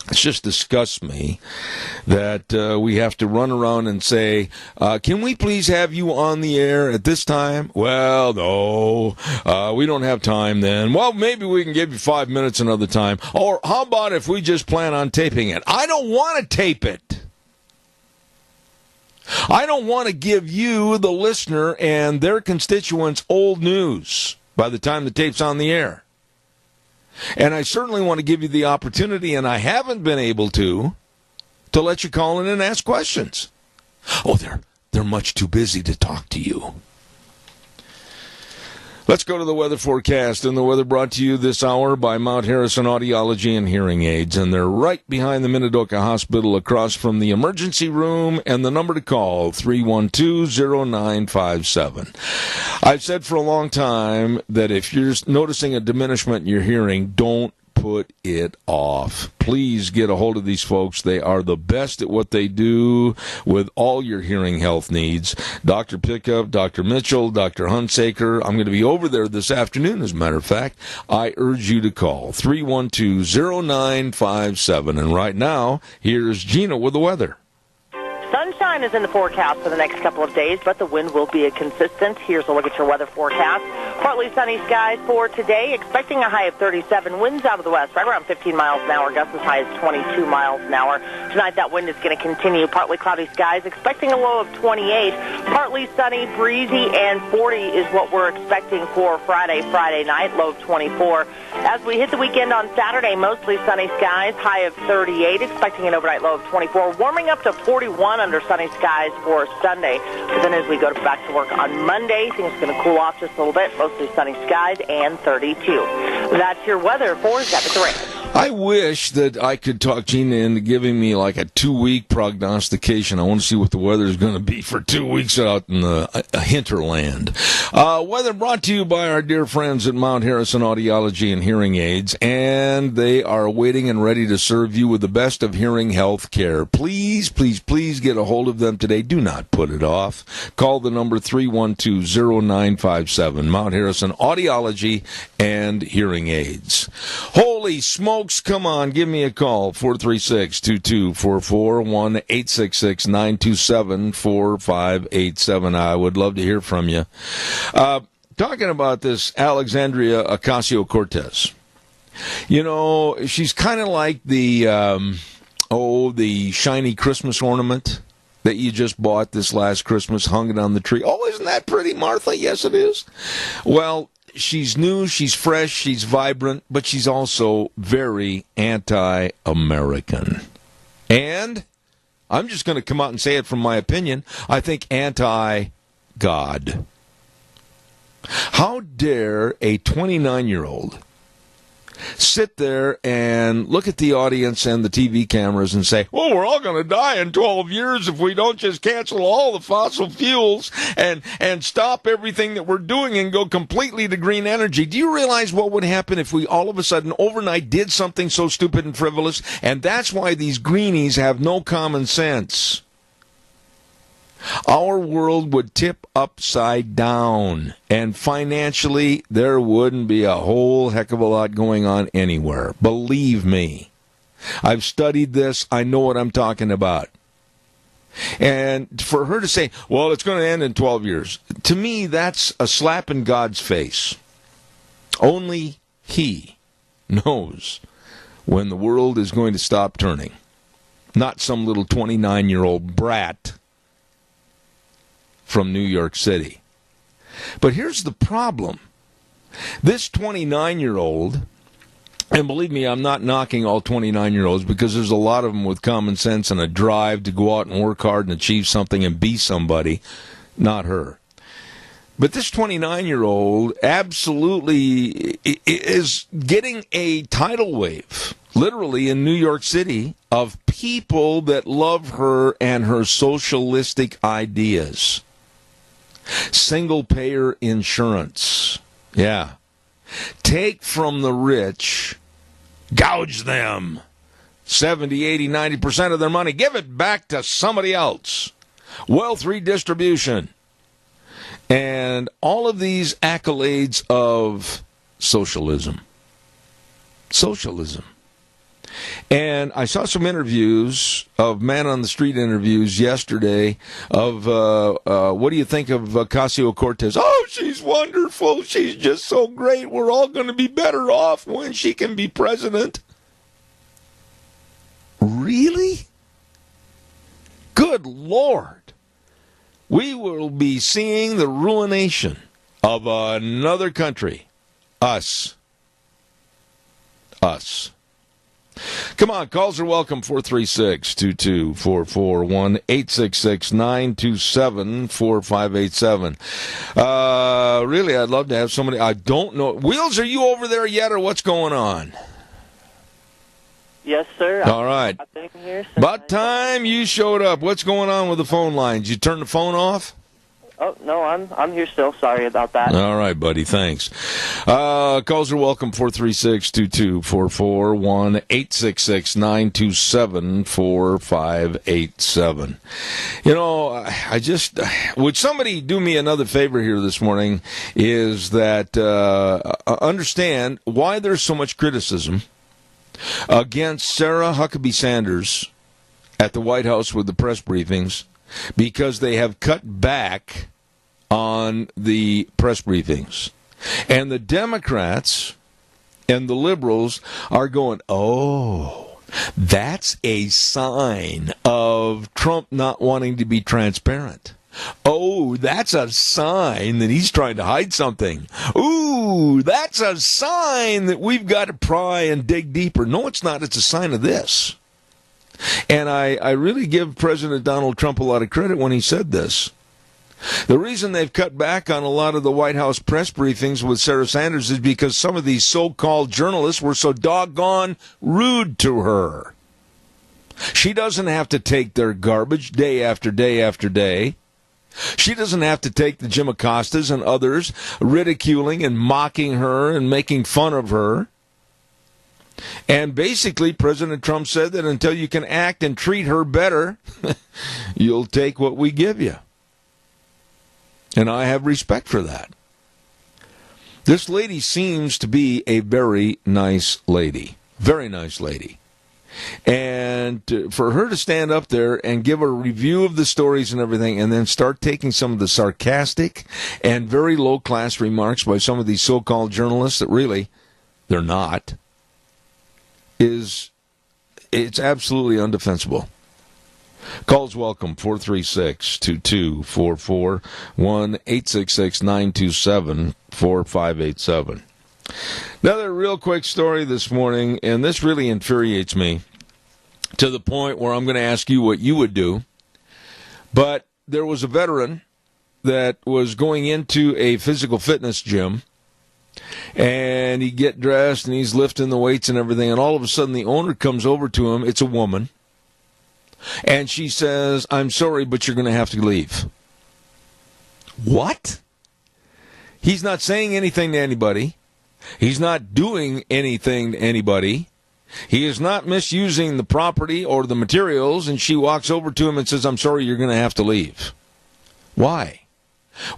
It's just disgusts me that we have to run around and say, can we please have you on the air at this time? Well, no, we don't have time then. Well, maybe we can give you 5 minutes another time. Or how about if we just plan on taping it? I don't want to tape it. I don't want to give you, the listener, and their constituents old news by the time the tape's on the air. And I certainly want to give you the opportunity, and I haven't been able to let you call in and ask questions. Oh, they're much too busy to talk to you. Let's go to the weather forecast, and the weather brought to you this hour by Mount Harrison Audiology and Hearing Aids, and they're right behind the Minidoka Hospital across from the emergency room, and the number to call, 312-0957. I've said for a long time that if you're noticing a diminishment in your hearing, don't put it off. Please get a hold of these folks. They are the best at what they do with all your hearing health needs. Dr. Pickup, Dr. Mitchell, Dr. Hunsaker. I'm going to be over there this afternoon, as a matter of fact. I urge you to call 312-0957. And right now, here's Gina with the weather. Sunshine is in the forecast for the next couple of days, but the wind will be consistent. Here's a look at your weather forecast. Partly sunny skies for today, expecting a high of 37. Winds out of the west, right around 15 miles an hour, gusts as high as 22 miles an hour. Tonight, that wind is going to continue. Partly cloudy skies, expecting a low of 28. Partly sunny, breezy, and 40 is what we're expecting for Friday night, low of 24. As we hit the weekend on Saturday, mostly sunny skies, high of 38, expecting an overnight low of 24, warming up to 41 under sunny skies for Sunday. But then as we go back to work on Monday, things are going to cool off just a little bit, mostly sunny skies and 32. That's your weather for Zeb at the Ranch. I wish that I could talk Gina into giving me like a 2-week prognostication. I want to see what the weather is going to be for 2 weeks out in the hinterland. Weather brought to you by our dear friends at Mount Harrison Audiology and Hearing Aids, and they are waiting and ready to serve you with the best of hearing health care. Please, please, please get a hold of them today. Do not put it off. Call the number 312-0957. Mount Harrison Audiology and Hearing Aids. Holy smokes, come on, give me a call, 436-2244, 1-866-927-4587. I would love to hear from you. Talking about this Alexandria Ocasio-Cortez. You know, she's kind of like the shiny Christmas ornament that you just bought this last Christmas, hung it on the tree. Oh, isn't that pretty, Martha? Yes, it is. Well, she's new, she's fresh, she's vibrant, but she's also very anti-American. And I'm just going to come out and say it from my opinion. I think anti-God. How dare a 29-year-old sit there and look at the audience and the TV cameras and say, oh, we're all going to die in 12 years if we don't just cancel all the fossil fuels and stop everything that we're doing and go completely to green energy. Do you realize what would happen if we all of a sudden overnight did something so stupid and frivolous? And that's why these greenies have no common sense. Our world would tip upside down, and financially, there wouldn't be a whole heck of a lot going on anywhere. Believe me. I've studied this. I know what I'm talking about. And for her to say, well, it's going to end in 12 years, to me, that's a slap in God's face. Only He knows when the world is going to stop turning. Not some little 29-year-old brat from New York City. But here's the problem. This 29-year-old, and believe me, I'm not knocking all 29-year-olds because there's a lot of them with common sense and a drive to go out and work hard and achieve something and be somebody. Not her. But this 29-year-old absolutely is getting a tidal wave, literally in New York City, of people that love her and her socialistic ideas. Single-payer insurance. Yeah. Take from the rich, gouge them. 70, 80, 90% of their money. Give it back to somebody else. Wealth redistribution. And all of these accolades of socialism. Socialism. And I saw some interviews of man-on-the-street interviews yesterday of, what do you think of Ocasio-Cortez? Oh, she's wonderful. She's just so great. We're all going to be better off when she can be president. Really? Good Lord. We will be seeing the ruination of another country. Us. Come on, calls are welcome, 436-2244, 1-866-927-4587. Really, I'd love to have somebody, I don't know. Wheels, are you over there yet, or what's going on? Yes, sir. All right. About time you showed up. What's going on with the phone lines? You turned the phone off? Oh, no, I'm here still. Sorry about that. All right, buddy. Thanks. Calls are welcome, 436-2244, 1-866-927-4587. You know, would somebody do me another favor here this morning is that understand why there's so much criticism against Sarah Huckabee Sanders at the White House with the press briefings, because they have cut back on the press briefings. And the Democrats and the liberals are going, oh, that's a sign of Trump not wanting to be transparent. Oh, that's a sign that he's trying to hide something. Ooh, that's a sign that we've got to pry and dig deeper. No, it's not. It's a sign of this. And I really give President Donald Trump a lot of credit when he said this. The reason they've cut back on a lot of the White House press briefings with Sarah Sanders is because some of these so-called journalists were so doggone rude to her. She doesn't have to take their garbage day after day after day. She doesn't have to take the Jim Acostas and others ridiculing and mocking her and making fun of her. And basically, President Trump said that until you can act and treat her better, you'll take what we give you. And I have respect for that. This lady seems to be a very nice lady. Very nice lady. And for her to stand up there and give a review of the stories and everything and then start taking some of the sarcastic and very low-class remarks by some of these so-called journalists that really they're not, it's absolutely undefensible. Calls welcome, 436-2244, 1-866-927-4587. Another real quick story this morning, and this really infuriates me to the point where I'm going to ask you what you would do. But there was a veteran that was going into a physical fitness gym, and he'd get dressed, and he's lifting the weights and everything, and all of a sudden the owner comes over to him. It's a woman. And she says, "I'm sorry, but you're going to have to leave." What? He's not saying anything to anybody. He's not doing anything to anybody. He is not misusing the property or the materials, and she walks over to him and says, "I'm sorry, you're going to have to leave." Why?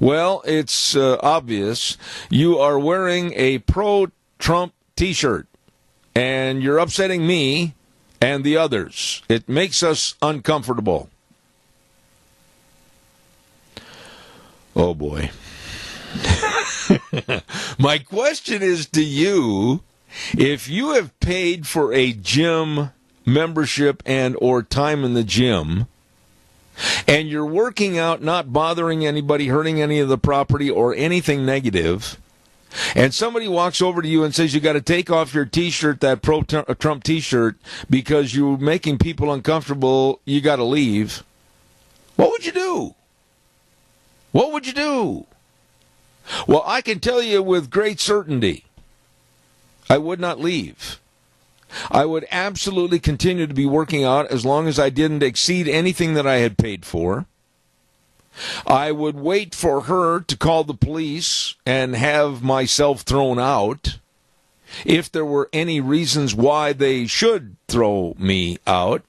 Well, it's obvious. You are wearing a pro-Trump T-shirt, and you're upsetting me and the others. It makes us uncomfortable. Oh, boy. My question is to you, if you have paid for a gym membership and or time in the gym, and you're working out, not bothering anybody, hurting any of the property or anything negative, and somebody walks over to you and says you got to take off your T-shirt, that pro-Trump T-shirt, because you're making people uncomfortable, you got to leave, what would you do? What would you do? Well, I can tell you with great certainty, I would not leave. I would absolutely continue to be working out as long as I didn't exceed anything that I had paid for. I would wait for her to call the police and have myself thrown out if there were any reasons why they should throw me out.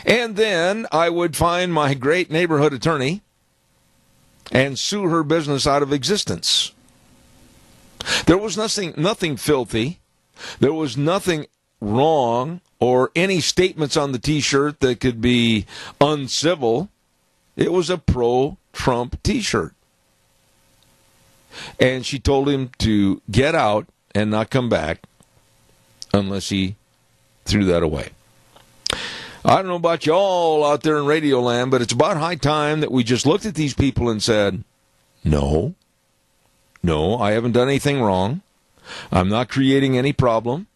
And then I would find my great neighborhood attorney and sue her business out of existence. There was nothing filthy. There was nothing wrong or any statements on the T-shirt that could be uncivil. It was a pro-Trump T-shirt. And she told him to get out and not come back unless he threw that away. I don't know about you all out there in Radio Land, but it's about high time that we just looked at these people and said, no, I haven't done anything wrong. I'm not creating any problem.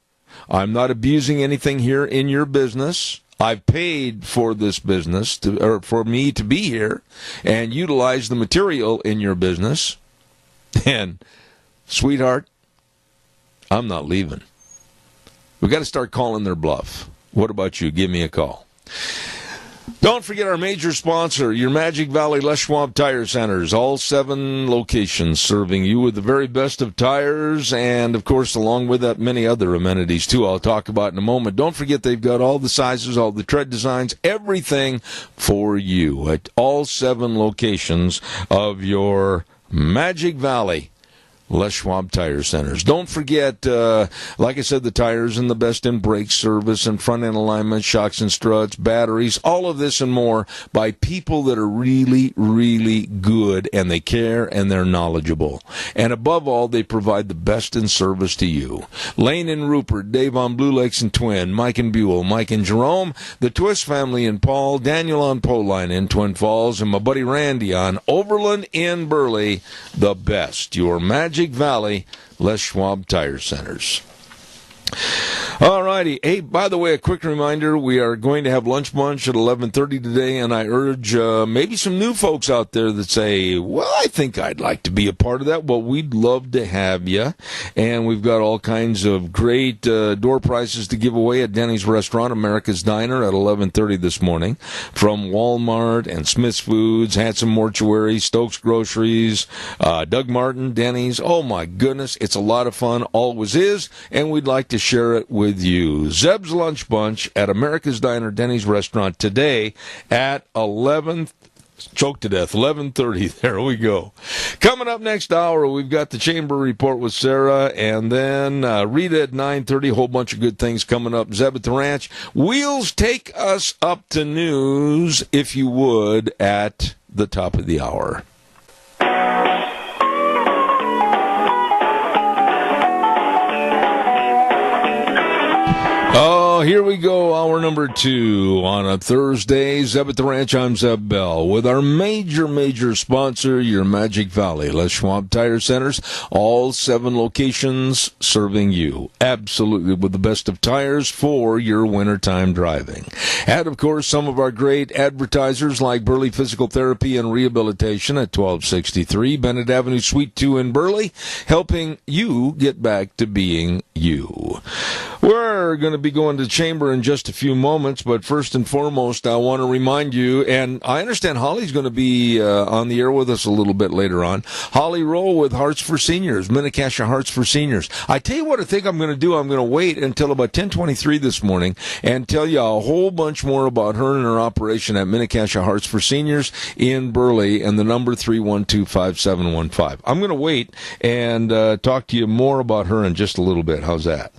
I'm not abusing anything here in your business. I've paid for this business, or for me to be here and utilize the material in your business. And, sweetheart, I'm not leaving. We've got to start calling their bluff. What about you? Give me a call. Don't forget our major sponsor, your Magic Valley Les Schwab Tire Centers. All 7 locations serving you with the very best of tires and, of course, along with that, many other amenities, too, I'll talk about in a moment. Don't forget they've got all the sizes, all the tread designs, everything for you at all 7 locations of your Magic Valley Les Schwab Tire Centers. Don't forget, like I said, the tires and the best in brake service and front-end alignment, shocks and struts, batteries, all of this and more by people that are really, really good, and they care and they're knowledgeable. And above all, they provide the best in service to you. Lane and Rupert, Dave on Blue Lakes and Twin, Mike and Buell, Mike and Jerome, the Twist family in Paul, Daniel on Poline in Twin Falls, and my buddy Randy on Overland in Burley. The best, your Magic Valley Les Schwab Tire Centers. All righty. Hey, by the way, a quick reminder, we are going to have Lunch Bunch at 11:30 today, and I urge maybe some new folks out there that say, well, I think I'd like to be a part of that. Well, we'd love to have you, and we've got all kinds of great door prizes to give away at Denny's Restaurant, America's Diner, at 11:30 this morning, from Walmart and Smith's Foods, Hanson Mortuary, Stokes Groceries, Doug Martin, Denny's. Oh, my goodness, it's a lot of fun, always is, and we'd like to share it with you. Zeb's Lunch Bunch at America's Diner, Denny's Restaurant today at 11:30. There we go. Coming up next hour, we've got the Chamber Report with Sarah, and then Rita at 9:30. A whole bunch of good things coming up. Zeb at the Ranch. Wheels, take us up to news, if you would, at the top of the hour. Oh, here we go, hour number 2 on a Thursday. Zeb at the Ranch, I'm Zeb Bell, with our major sponsor, your Magic Valley, Les Schwab Tire Centers, all 7 locations serving you, absolutely, with the best of tires for your wintertime driving. And, of course, some of our great advertisers like Burley Physical Therapy and Rehabilitation at 1263 Bennett Avenue, Suite 2 in Burley, helping you get back to being you. We're going to be going to Chamber in just a few moments, but first and foremost, I want to remind you, and I understand Holly's going to be on the air with us a little bit later on. Holly Rowe with Hearts for Seniors, Minnecasia Hearts for Seniors. I tell you what I think I'm going to do. I'm going to wait until about 10:23 this morning and tell you a whole bunch more about her and her operation at Minnecasia Hearts for Seniors in Burley, and the number 312-5715. I'm going to wait and talk to you more about her in just a little bit. How's that?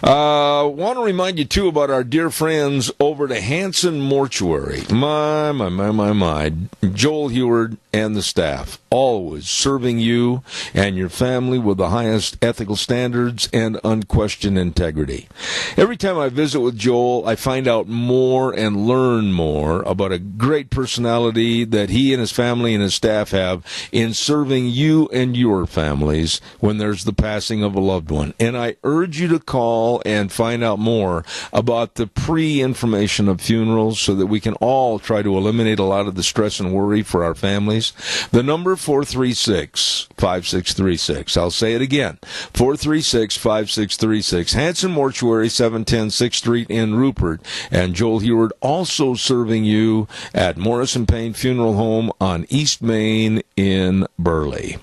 Want to remind you, too, about our dear friends over to Hanson Mortuary. My. Joel Heward and the staff, always serving you and your family with the highest ethical standards and unquestioned integrity. Every time I visit with Joel, I find out more and learn more about a great personality that he and his family and his staff have in serving you and your families when there's the passing of a loved one. And I urge you to call and find out more about the pre-information of funerals so that we can all try to eliminate a lot of the stress and worry for our families. The number 436-5636. I'll say it again. 436-5636. Hanson Mortuary, 710 6th Street in Rupert. And Joel Heward also serving you at Morrison Payne Funeral Home on East Main in Burley.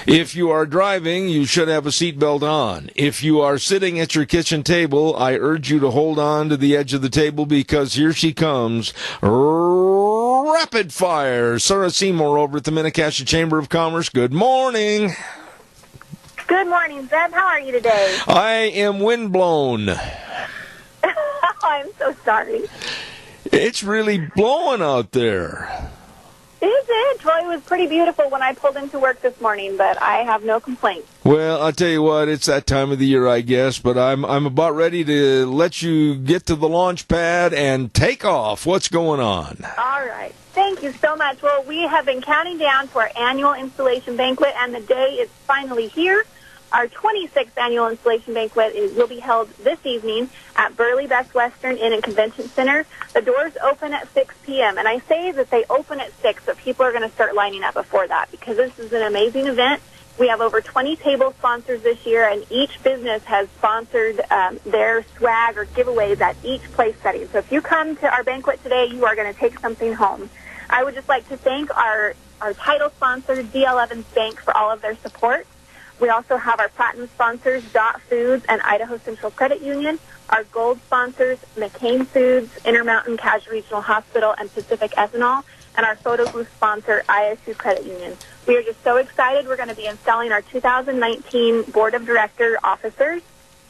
If you are driving, you should have a seatbelt on. If you are sitting at your kitchen table, I urge you to hold on to the edge of the table because here she comes. Rapid fire. Sarah Seymour over at the Minnecasia Chamber of Commerce. Good morning. Good morning, Zeb. How are you today? I am windblown. I'm so sorry. It's really blowing out there. Is it? Well, it was pretty beautiful when I pulled into work this morning, but I have no complaints. Well, I'll tell you what, it's that time of the year, I guess, but I'm about ready to let you get to the launch pad and take off. What's going on? All right. Thank you so much. Well, we have been counting down to our annual installation banquet, and the day is finally here. Our 26th annual installation banquet will be held this evening at Burley Best Western Inn and Convention Center. The doors open at 6 p.m., and I say that they open at 6, but people are going to start lining up before that because this is an amazing event. We have over 20 table sponsors this year, and each business has sponsored their swag or giveaways at each place setting. So if you come to our banquet today, you are going to take something home. I would just like to thank our title sponsor, D.L. Evans Bank, for all of their support. We also have our platinum sponsors, Dot Foods and Idaho Central Credit Union, our gold sponsors, McCain Foods, Intermountain Cash Regional Hospital, and Pacific Ethanol, and our photo booth sponsor, ISU Credit Union. We are just so excited. We're going to be installing our 2019 Board of Director officers,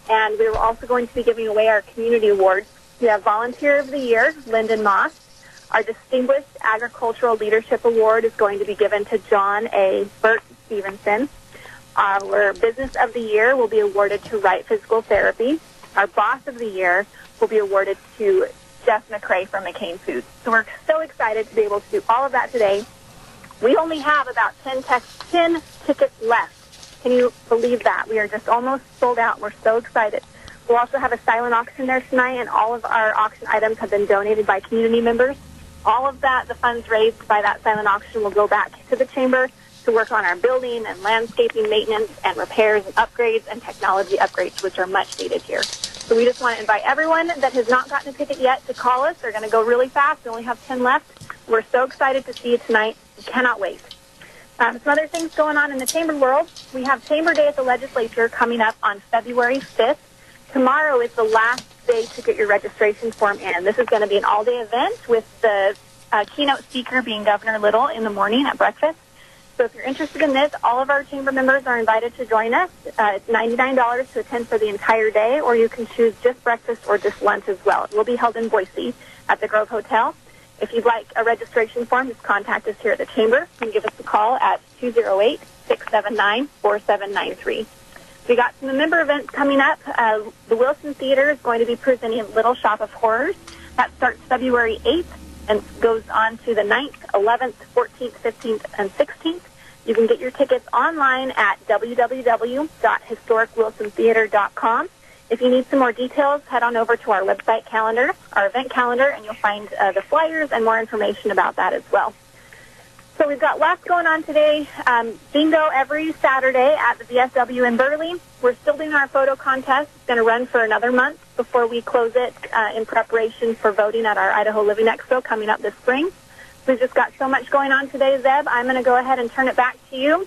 and we are also going to be giving away our community awards. We have Volunteer of the Year, Lyndon Moss. Our Distinguished Agricultural Leadership Award is going to be given to John A. Burt Stevenson. Our Business of the Year will be awarded to Wright Physical Therapy. Our Boss of the Year will be awarded to Jeff McCrae from McCain Foods. So we're so excited to be able to do all of that today. We only have about 10 tickets left. Can you believe that? We are just almost sold out. We're so excited. We'll also have a silent auction there tonight, and all of our auction items have been donated by community members. All of that, the funds raised by that silent auction, will go back to the chamber to work on our building and landscaping maintenance and repairs and upgrades and technology upgrades, which are much needed here. So we just want to invite everyone that has not gotten a ticket yet to call us. They're going to go really fast. We only have 10 left. We're so excited to see you tonight. We cannot wait. Some other things going on in the chamber world. We have Chamber Day at the Legislature coming up on February 5th. Tomorrow is the last day to get your registration form in. This is going to be an all-day event with the keynote speaker being Governor Little in the morning at breakfast. So if you're interested in this, all of our chamber members are invited to join us. It's $99 to attend for the entire day, or you can choose just breakfast or just lunch as well. It will be held in Boise at the Grove Hotel. If you'd like a registration form, just contact us here at the chamber. You can give us a call at 208-679-4793. We got some member events coming up. The Wilson Theater is going to be presenting Little Shop of Horrors. That starts February 8th and goes on to the 9th, 11th, 14th, 15th, and 16th. You can get your tickets online at www.historicwilsontheater.com. If you need some more details, head on over to our website calendar, our event calendar, and you'll find the flyers and more information about that as well. So we've got lots going on today. Bingo every Saturday at the VSW in Burley. We're still doing our photo contest. It's going to run for another month before we close it in preparation for voting at our Idaho Living Expo coming up this spring. We've just got so much going on today, Zeb. I'm going to go ahead and turn it back to you.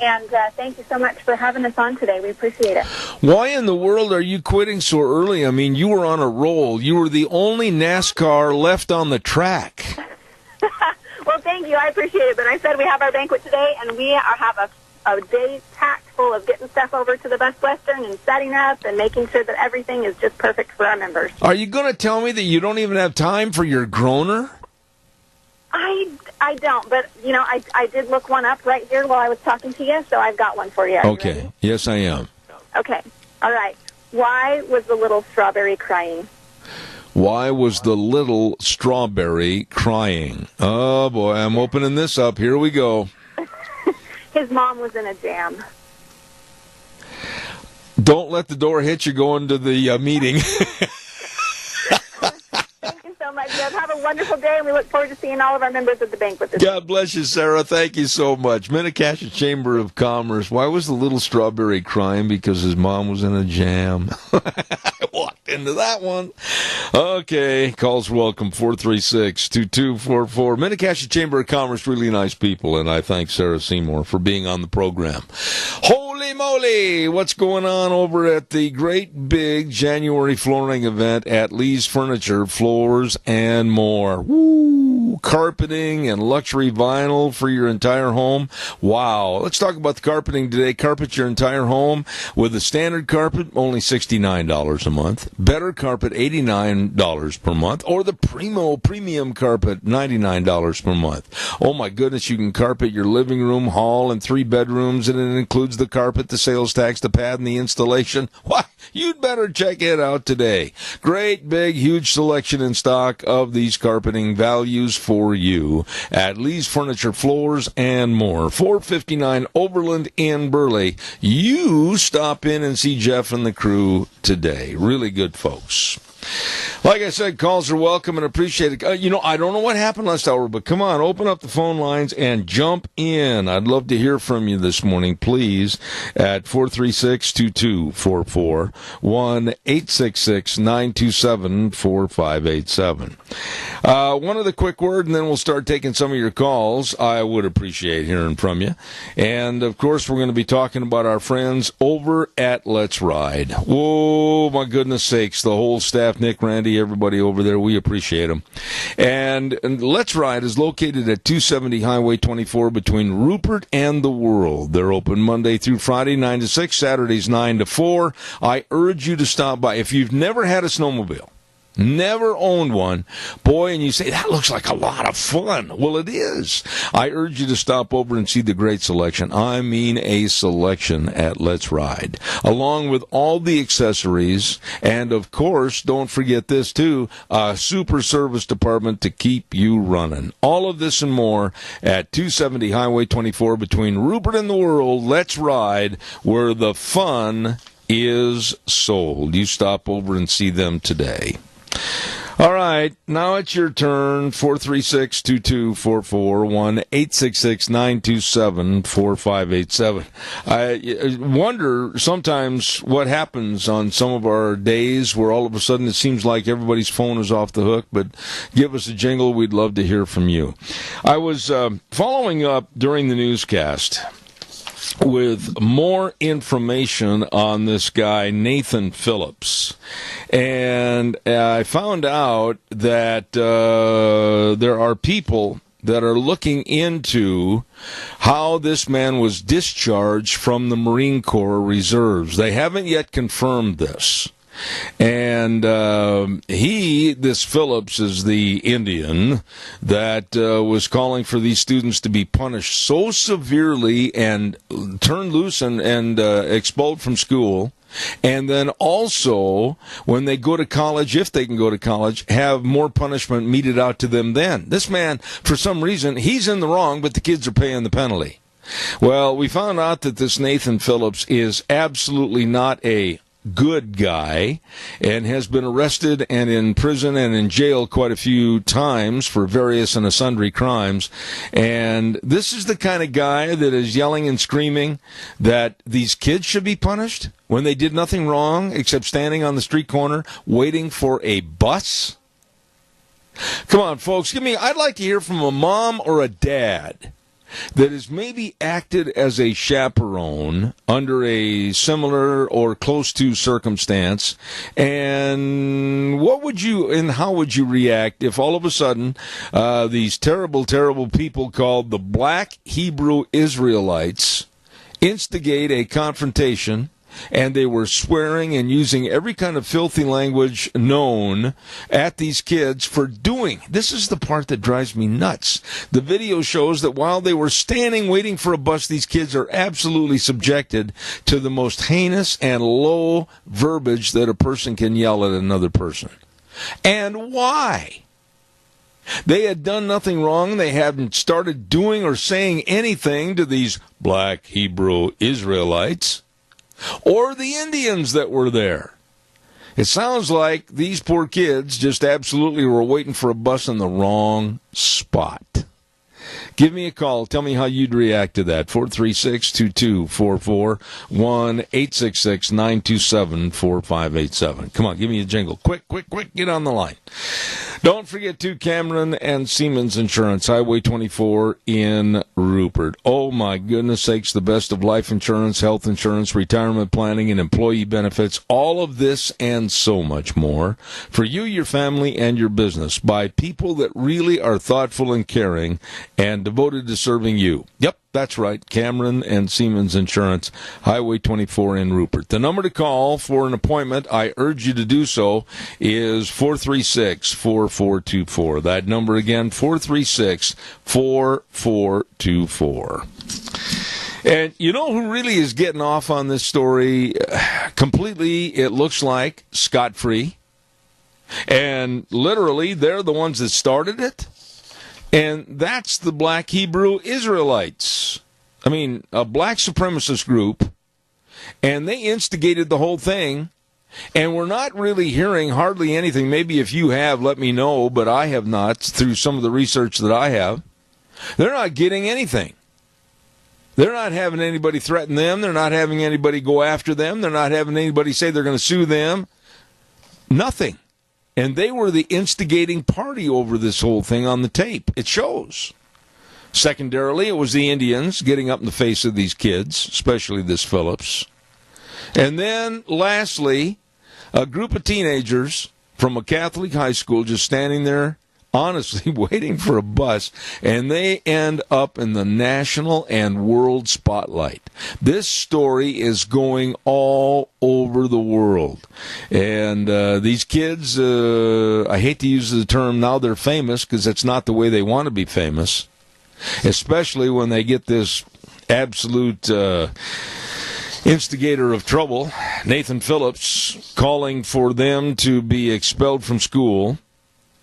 And thank you so much for having us on today. We appreciate it. Why in the world are you quitting so early? I mean, you were on a roll. You were the only NASCAR left on the track. Well, thank you. I appreciate it. But I said we have our banquet today, and we have a day packed full of getting stuff over to the Best Western and setting up and making sure that everything is just perfect for our members. Are you going to tell me that you don't even have time for your groaner? I don't, but, you know, I did look one up right here while I was talking to you, so I've got one for you. Okay. Yes, I am. Okay. All right. Why was the little strawberry crying? Why was the little strawberry crying? Oh, boy, I'm opening this up. Here we go. His mom was in a jam. Don't let the door hit you going to the meeting. Thank you so much, Deb. Have a wonderful day, and we look forward to seeing all of our members at the banquet this God bless you, Sarah. Thank you so much. Minnecacha Chamber of Commerce. Why was the little strawberry crying? Because his mom was in a jam. I walked into that one. Okay, calls welcome, 436-2244. Minnecacha Chamber of Commerce, really nice people, and I thank Sarah Seymour for being on the program. Holy moly! What's going on over at the great big January flooring event at Lee's Furniture, Floors and More? Woo! Carpeting and luxury vinyl for your entire home. Wow. Let's talk about the carpeting today. Carpet your entire home with a standard carpet, only $69 a month. Better carpet, $89 per month. Or the Primo Premium carpet, $99 per month. Oh my goodness, you can carpet your living room, hall, and 3 bedrooms, and it includes the carpet, the sales tax, the pad, and the installation. Why, you'd better check it out today. Great, big, huge selection in stock of these carpeting values for you at Lee's Furniture, Floors and More. 459 Overland in Burley. You stop in and see Jeff and the crew today. Really good folks. Like I said, calls are welcome and appreciated. I don't know what happened last hour, but come on, open up the phone lines and jump in. I'd love to hear from you this morning, please, at 436-2244, 1-866-927-4587. One other quick word, and then we'll start taking some of your calls. I would appreciate hearing from you. And, of course, we're going to be talking about our friends over at Let's Ride. Whoa, my goodness sakes, the whole staff, Nick, Randy, everybody over there, we appreciate them. And Let's Ride is located at 270 Highway 24 between Rupert and the World. They're open Monday through Friday, 9 to 6, Saturdays, 9 to 4. I urge you to stop by. If you've never had a snowmobile, never owned one, boy, and you say, that looks like a lot of fun. Well, it is. I urge you to stop over and see the great selection. I mean a selection at Let's Ride, along with all the accessories. And, of course, don't forget this, too, a super service department to keep you running. All of this and more at 270 Highway 24 between Rupert and the World. Let's Ride, where the fun is sold. You stop over and see them today. All right, now it's your turn. 436-2244, 1-866-927-4587. I wonder sometimes what happens on some of our days where all of a sudden it seems like everybody's phone is off the hook, but give us a jingle. We'd love to hear from you. I was following up during the newscast with more information on this guy, Nathan Phillips. And I found out that there are people that are looking into how this man was discharged from the Marine Corps Reserves. They haven't yet confirmed this. And this Phillips is the Indian that was calling for these students to be punished so severely and turned loose and expelled from school. And then also, when they go to college, if they can go to college, have more punishment meted out to them then. This man, for some reason, he's in the wrong, but the kids are paying the penalty. Well, we found out that this Nathan Phillips is absolutely not a good guy and has been arrested and in prison and in jail quite a few times for various and sundry crimes. And this is the kind of guy that is yelling and screaming that these kids should be punished when they did nothing wrong except standing on the street corner waiting for a bus. Come on, folks, I'd like to hear from a mom or a dad that has maybe acted as a chaperone under a similar or close to circumstance, and how would you react if all of a sudden these terrible, terrible people called the Black Hebrew Israelites instigate a confrontation, and they were swearing and using every kind of filthy language known at these kids for doing. This is the part that drives me nuts. The video shows that while they were standing waiting for a bus, these kids are absolutely subjected to the most heinous and low verbiage that a person can yell at another person. And why? They had done nothing wrong. They hadn't started doing or saying anything to these Black Hebrew Israelites or the Indians that were there. It sounds like these poor kids just absolutely were waiting for a bus in the wrong spot. Give me a call. Tell me how you'd react to that. 436-2244, 1-866-927-4587. Come on, give me a jingle. Quick, get on the line. Don't forget to Cameron and Siemens Insurance, Highway 24 in Rupert. Oh, my goodness sakes, the best of life insurance, health insurance, retirement planning, and employee benefits. All of this and so much more for you, your family, and your business by people that really are thoughtful and caring and devoted to serving you. Yep, that's right, Cameron and Siemens Insurance, Highway 24 in Rupert. The number to call for an appointment, I urge you to do so, is 436-4424. That number again, 436-4424. And you know who really is getting off on this story completely, it looks like, scot-free? And literally, they're the ones that started it. And that's the Black Hebrew Israelites. I mean, a black supremacist group. And they instigated the whole thing. And we're not really hearing hardly anything. Maybe if you have, let me know. But I have not, through some of the research that I have. They're not getting anything. They're not having anybody threaten them. They're not having anybody go after them. They're not having anybody say they're going to sue them. Nothing. And they were the instigating party over this whole thing on the tape. It shows. Secondarily, it was the Indians getting up in the face of these kids, especially this Phillips. And then, lastly, a group of teenagers from a Catholic high school just standing there, honestly, waiting for a bus, and they end up in the national and world spotlight. This story is going all over the world. And these kids, I hate to use the term now they're famous, because that's not the way they want to be famous, especially when they get this absolute instigator of trouble, Nathan Phillips, calling for them to be expelled from school.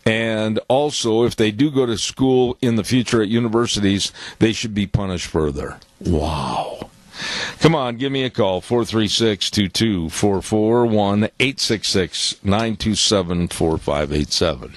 And also, if they do go to school in the future at universities, they should be punished further. Wow. Come on, give me a call, 436-2244, 1-866-927-4587.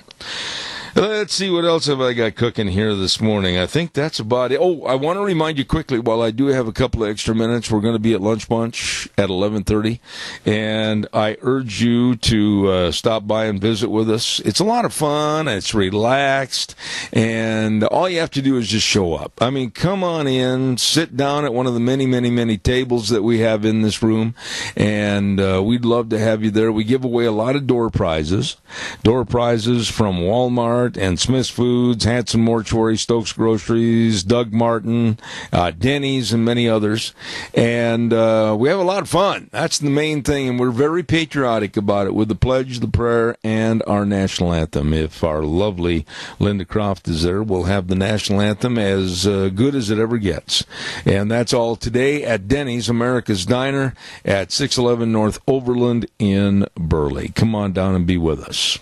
Let's see, what else have I got cooking here this morning? I think that's about it. Oh, I want to remind you quickly, while I do have a couple of extra minutes, we're going to be at Lunch Bunch at 11:30, and I urge you to stop by and visit with us. It's a lot of fun, it's relaxed, and all you have to do is just show up. I mean, come on in, sit down at one of the many, many, many tables that we have in this room, and we'd love to have you there. We give away a lot of door prizes from Walmart and Smith's Foods, Hanson Mortuary, Stokes Groceries, Doug Martin, Denny's, and many others. And we have a lot of fun. That's the main thing, and we're very patriotic about it with the pledge, the prayer, and our national anthem. If our lovely Linda Croft is there, we'll have the national anthem as good as it ever gets. And that's all today at Denny's, America's Diner, at 611 North Overland in Burley. Come on down and be with us.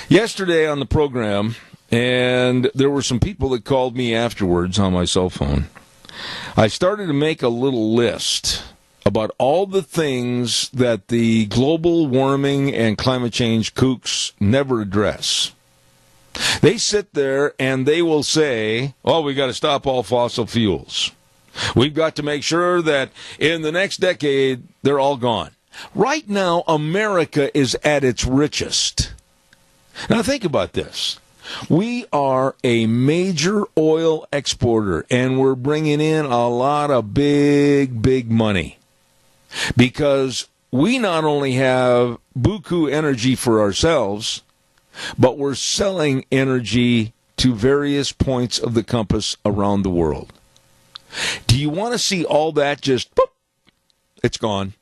Yesterday on the program, and there were some people that called me afterwards on my cell phone, I started to make a little list about all the things that the global warming and climate change kooks never address. They sit there and they will say, oh, we got to stop all fossil fuels. We've got to make sure that in the next decade, they're all gone. Right now, America is at its richest. Now think about this. We are a major oil exporter, and we're bringing in a lot of big, big money because we not only have buku energy for ourselves, but we're selling energy to various points of the compass around the world. Do you want to see all that just, boop, it's gone?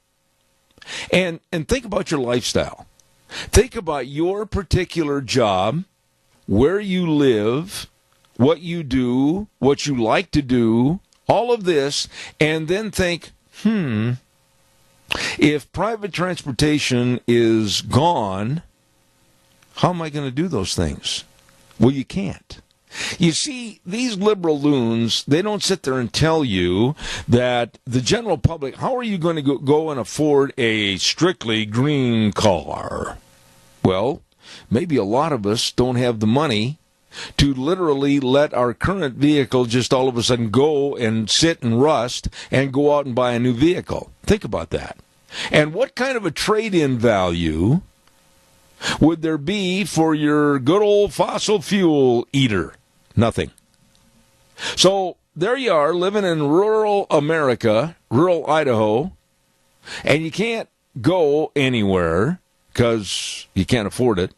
And think about your lifestyle. Think about your particular job, where you live, what you do, what you like to do, all of this, and then think, if private transportation is gone, how am I going to do those things? Well, you can't. You see, these liberal loons, they don't sit there and tell you that the general public, how are you going to go and afford a strictly green car? Well, maybe a lot of us don't have the money to literally let our current vehicle just all of a sudden go and sit and rust and go out and buy a new vehicle. Think about that. And what kind of a trade-in value would there be for your good old fossil fuel eater? Nothing. So there you are living in rural America, rural Idaho, and you can't go anywhere because you can't afford it.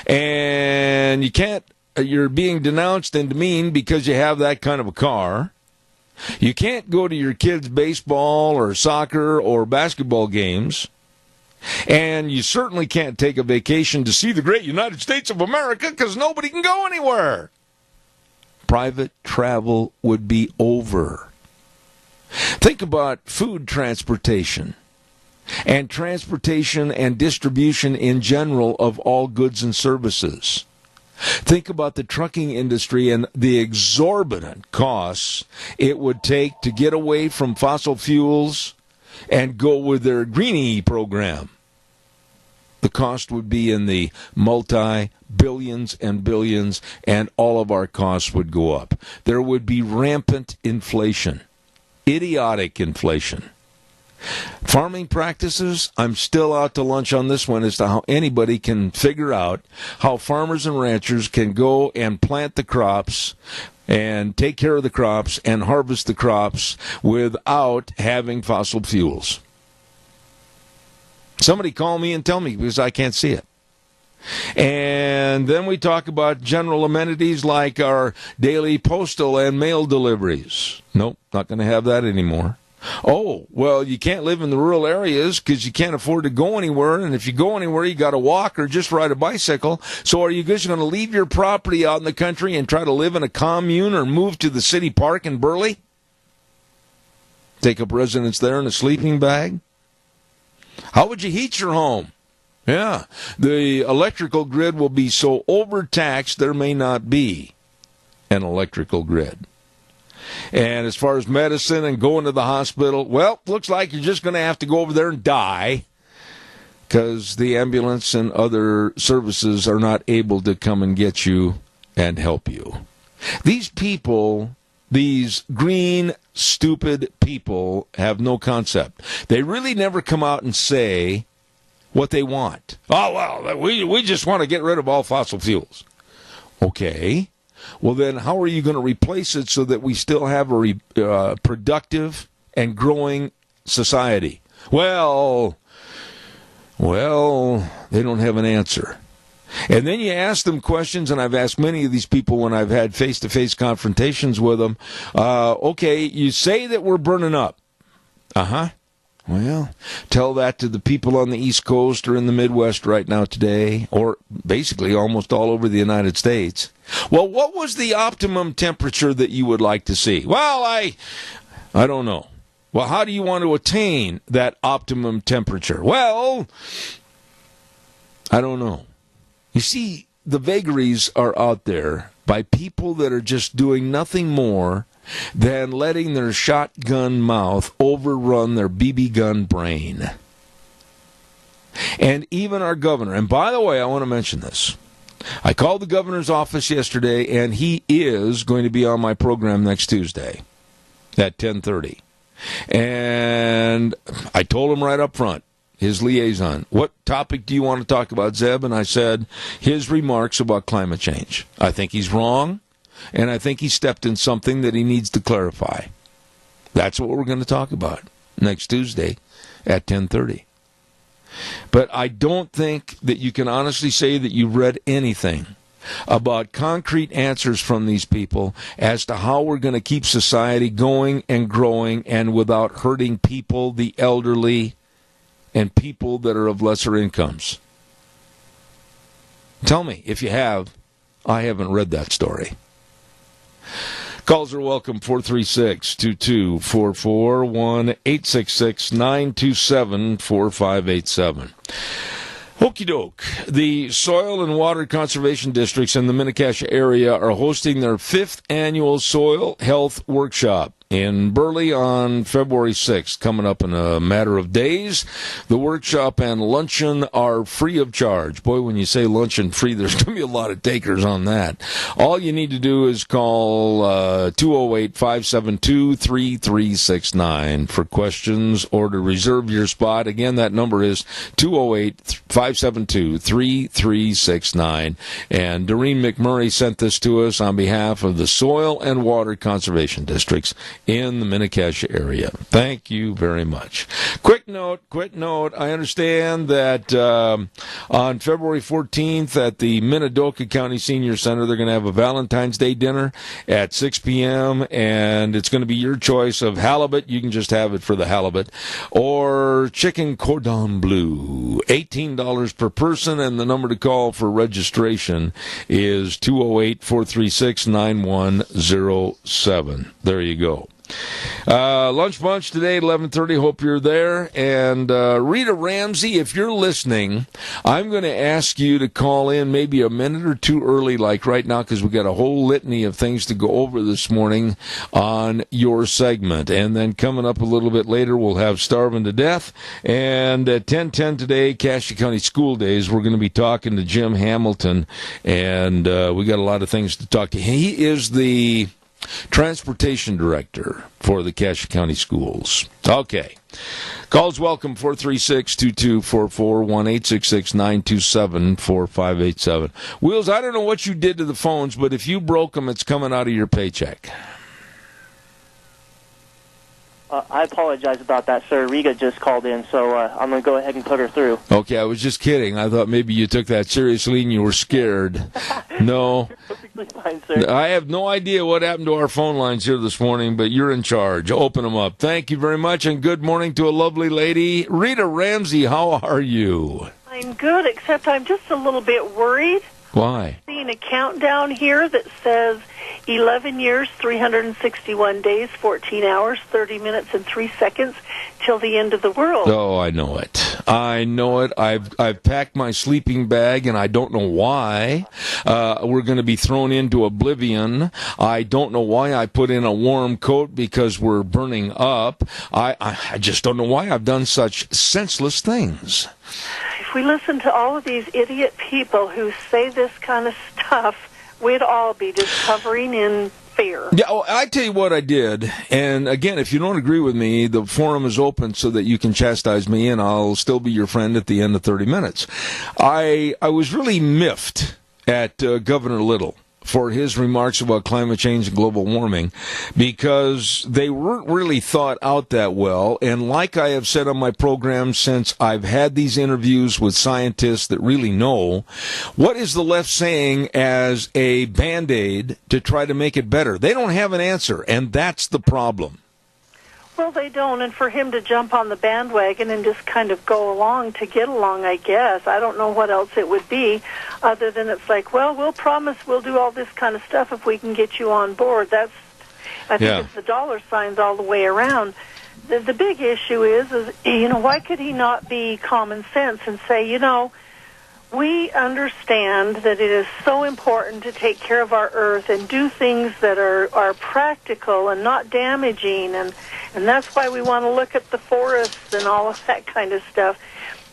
And you're being denounced and demeaned because you have that kind of a car. You can't go to your kids' baseball or soccer or basketball games. And you certainly can't take a vacation to see the great United States of America because nobody can go anywhere. Private travel would be over. Think about food transportation and transportation and distribution in general of all goods and services. Think about the trucking industry and the exorbitant costs it would take to get away from fossil fuels and go with their Greenie program. The cost would be in the multi-billions and billions, and all of our costs would go up. There would be rampant inflation, idiotic inflation. Farming practices, I'm still out to lunch on this one as to how anybody can figure out how farmers and ranchers can go and plant the crops and take care of the crops and harvest the crops without having fossil fuels. Somebody call me and tell me because I can't see it. And then we talk about general amenities like our daily postal and mail deliveries. Nope, not going to have that anymore. Oh, well, you can't live in the rural areas because you can't afford to go anywhere. And if you go anywhere, you got to walk or just ride a bicycle. So are you just going to leave your property out in the country and try to live in a commune or move to the city park in Burley? Take up residence there in a sleeping bag? How would you heat your home? Yeah, the electrical grid will be so overtaxed there may not be an electrical grid. And as far as medicine and going to the hospital, well, looks like you're just going to have to go over there and die because the ambulance and other services are not able to come and get you and help you. These people, these green, stupid people, have no concept. They really never come out and say what they want. Oh, well, we just want to get rid of all fossil fuels. Okay. Well, then how are you going to replace it so that we still have a productive and growing society? Well, they don't have an answer. And then you ask them questions, and I've asked many of these people when I've had face-to-face confrontations with them. Okay, you say that we're burning up. Uh-huh. Well, tell that to the people on the East Coast or in the Midwest right now today, or basically almost all over the United States. Well, what was the optimum temperature that you would like to see? Well, I don't know. Well, how do you want to attain that optimum temperature? Well, I don't know. You see, the vagaries are out there by people that are just doing nothing more than letting their shotgun mouth overrun their BB gun brain. And even our governor, and by the way, I want to mention this. I called the governor's office yesterday, and he is going to be on my program next Tuesday at 10:30. And I told him right up front, his liaison, what topic do you want to talk about, Zeb? And I said, his remarks about climate change. I think he's wrong, and I think he stepped in something that he needs to clarify. That's what we're going to talk about next Tuesday at 10:30. But I don't think that you can honestly say that you've read anything about concrete answers from these people as to how we're going to keep society going and growing and without hurting people, the elderly, and people that are of lesser incomes. Tell me if you have. I haven't read that story. Calls are welcome, 436-2244, 1-866-927-4587. Okie doke. The Soil and Water Conservation Districts in the Mini-Cassia area are hosting their 5th annual Soil Health Workshop in Burley on February 6th, coming up in a matter of days. The workshop and luncheon are free of charge. Boy, when you say luncheon free, there's going to be a lot of takers on that. All you need to do is call 208-572-3369 for questions or to reserve your spot. Again, that number is 208-572-3369. And Doreen McMurray sent this to us on behalf of the Soil and Water Conservation Districts in the Mini-Cassia area. Thank you very much. Quick note. I understand that on February 14th at the Minidoka County Senior Center, they're going to have a Valentine's Day dinner at 6 p.m., and it's going to be your choice of halibut. You can just have it for the halibut. Or chicken cordon bleu. $18 per person, and the number to call for registration is 208-436-9107. There you go. Lunch bunch today, 11:30. Hope you're there. And Rita Ramsey, if you're listening, I'm going to ask you to call in maybe a minute or two early, like right now, because we got a whole litany of things to go over this morning on your segment. And then coming up a little bit later, we'll have Starving to Death. And at 10:10 today, Cassia County School Days, we're going to be talking to Jim Hamilton. And we got a lot of things to talk to. He is the Transportation Director for the Cassia County Schools. Okay. Calls welcome, 436-2244, 1-866-927-4587. Wheels, I don't know what you did to the phones, but if you broke them, it's coming out of your paycheck. I apologize about that, sir. Riga just called in, so I'm going to go ahead and put her through. Okay, I was just kidding. I thought maybe you took that seriously and you were scared. No. You're perfectly fine, sir. I have no idea what happened to our phone lines here this morning, but you're in charge. Open them up. Thank you very much, and good morning to a lovely lady. Rita Ramsey, how are you? I'm good, except I'm just a little bit worried. Why? Seeing a countdown here that says 11 years, 361 days, 14 hours, 30 minutes, and 3 seconds till the end of the world. Oh, I know it. I know it. I've packed my sleeping bag, and I don't know why. We're going to be thrown into oblivion. I don't know why I put in a warm coat because we're burning up. I just don't know why I've done such senseless things. If we listen to all of these idiot people who say this kind of stuff, we'd all be just hovering in fear. Yeah, I tell you what I did, and again, if you don't agree with me, the forum is open so that you can chastise me, and I'll still be your friend at the end of 30 minutes. I was really miffed at Governor Little for his remarks about climate change and global warming, because they weren't really thought out that well. And like I have said on my program since I've had these interviews with scientists that really know, what is the left saying as a Band-Aid to try to make it better? They don't have an answer, and that's the problem. Well, they don't, and for him to jump on the bandwagon and just kind of go along to get along, I guess. I don't know what else it would be, other than it's like, well, we'll promise we'll do all this kind of stuff if we can get you on board. I think it's the dollar signs all the way around. The big issue is, why could he not be common sense and say, we understand that it is so important to take care of our earth and do things that are practical and not damaging, and that's why we want to look at the forests and all of that kind of stuff.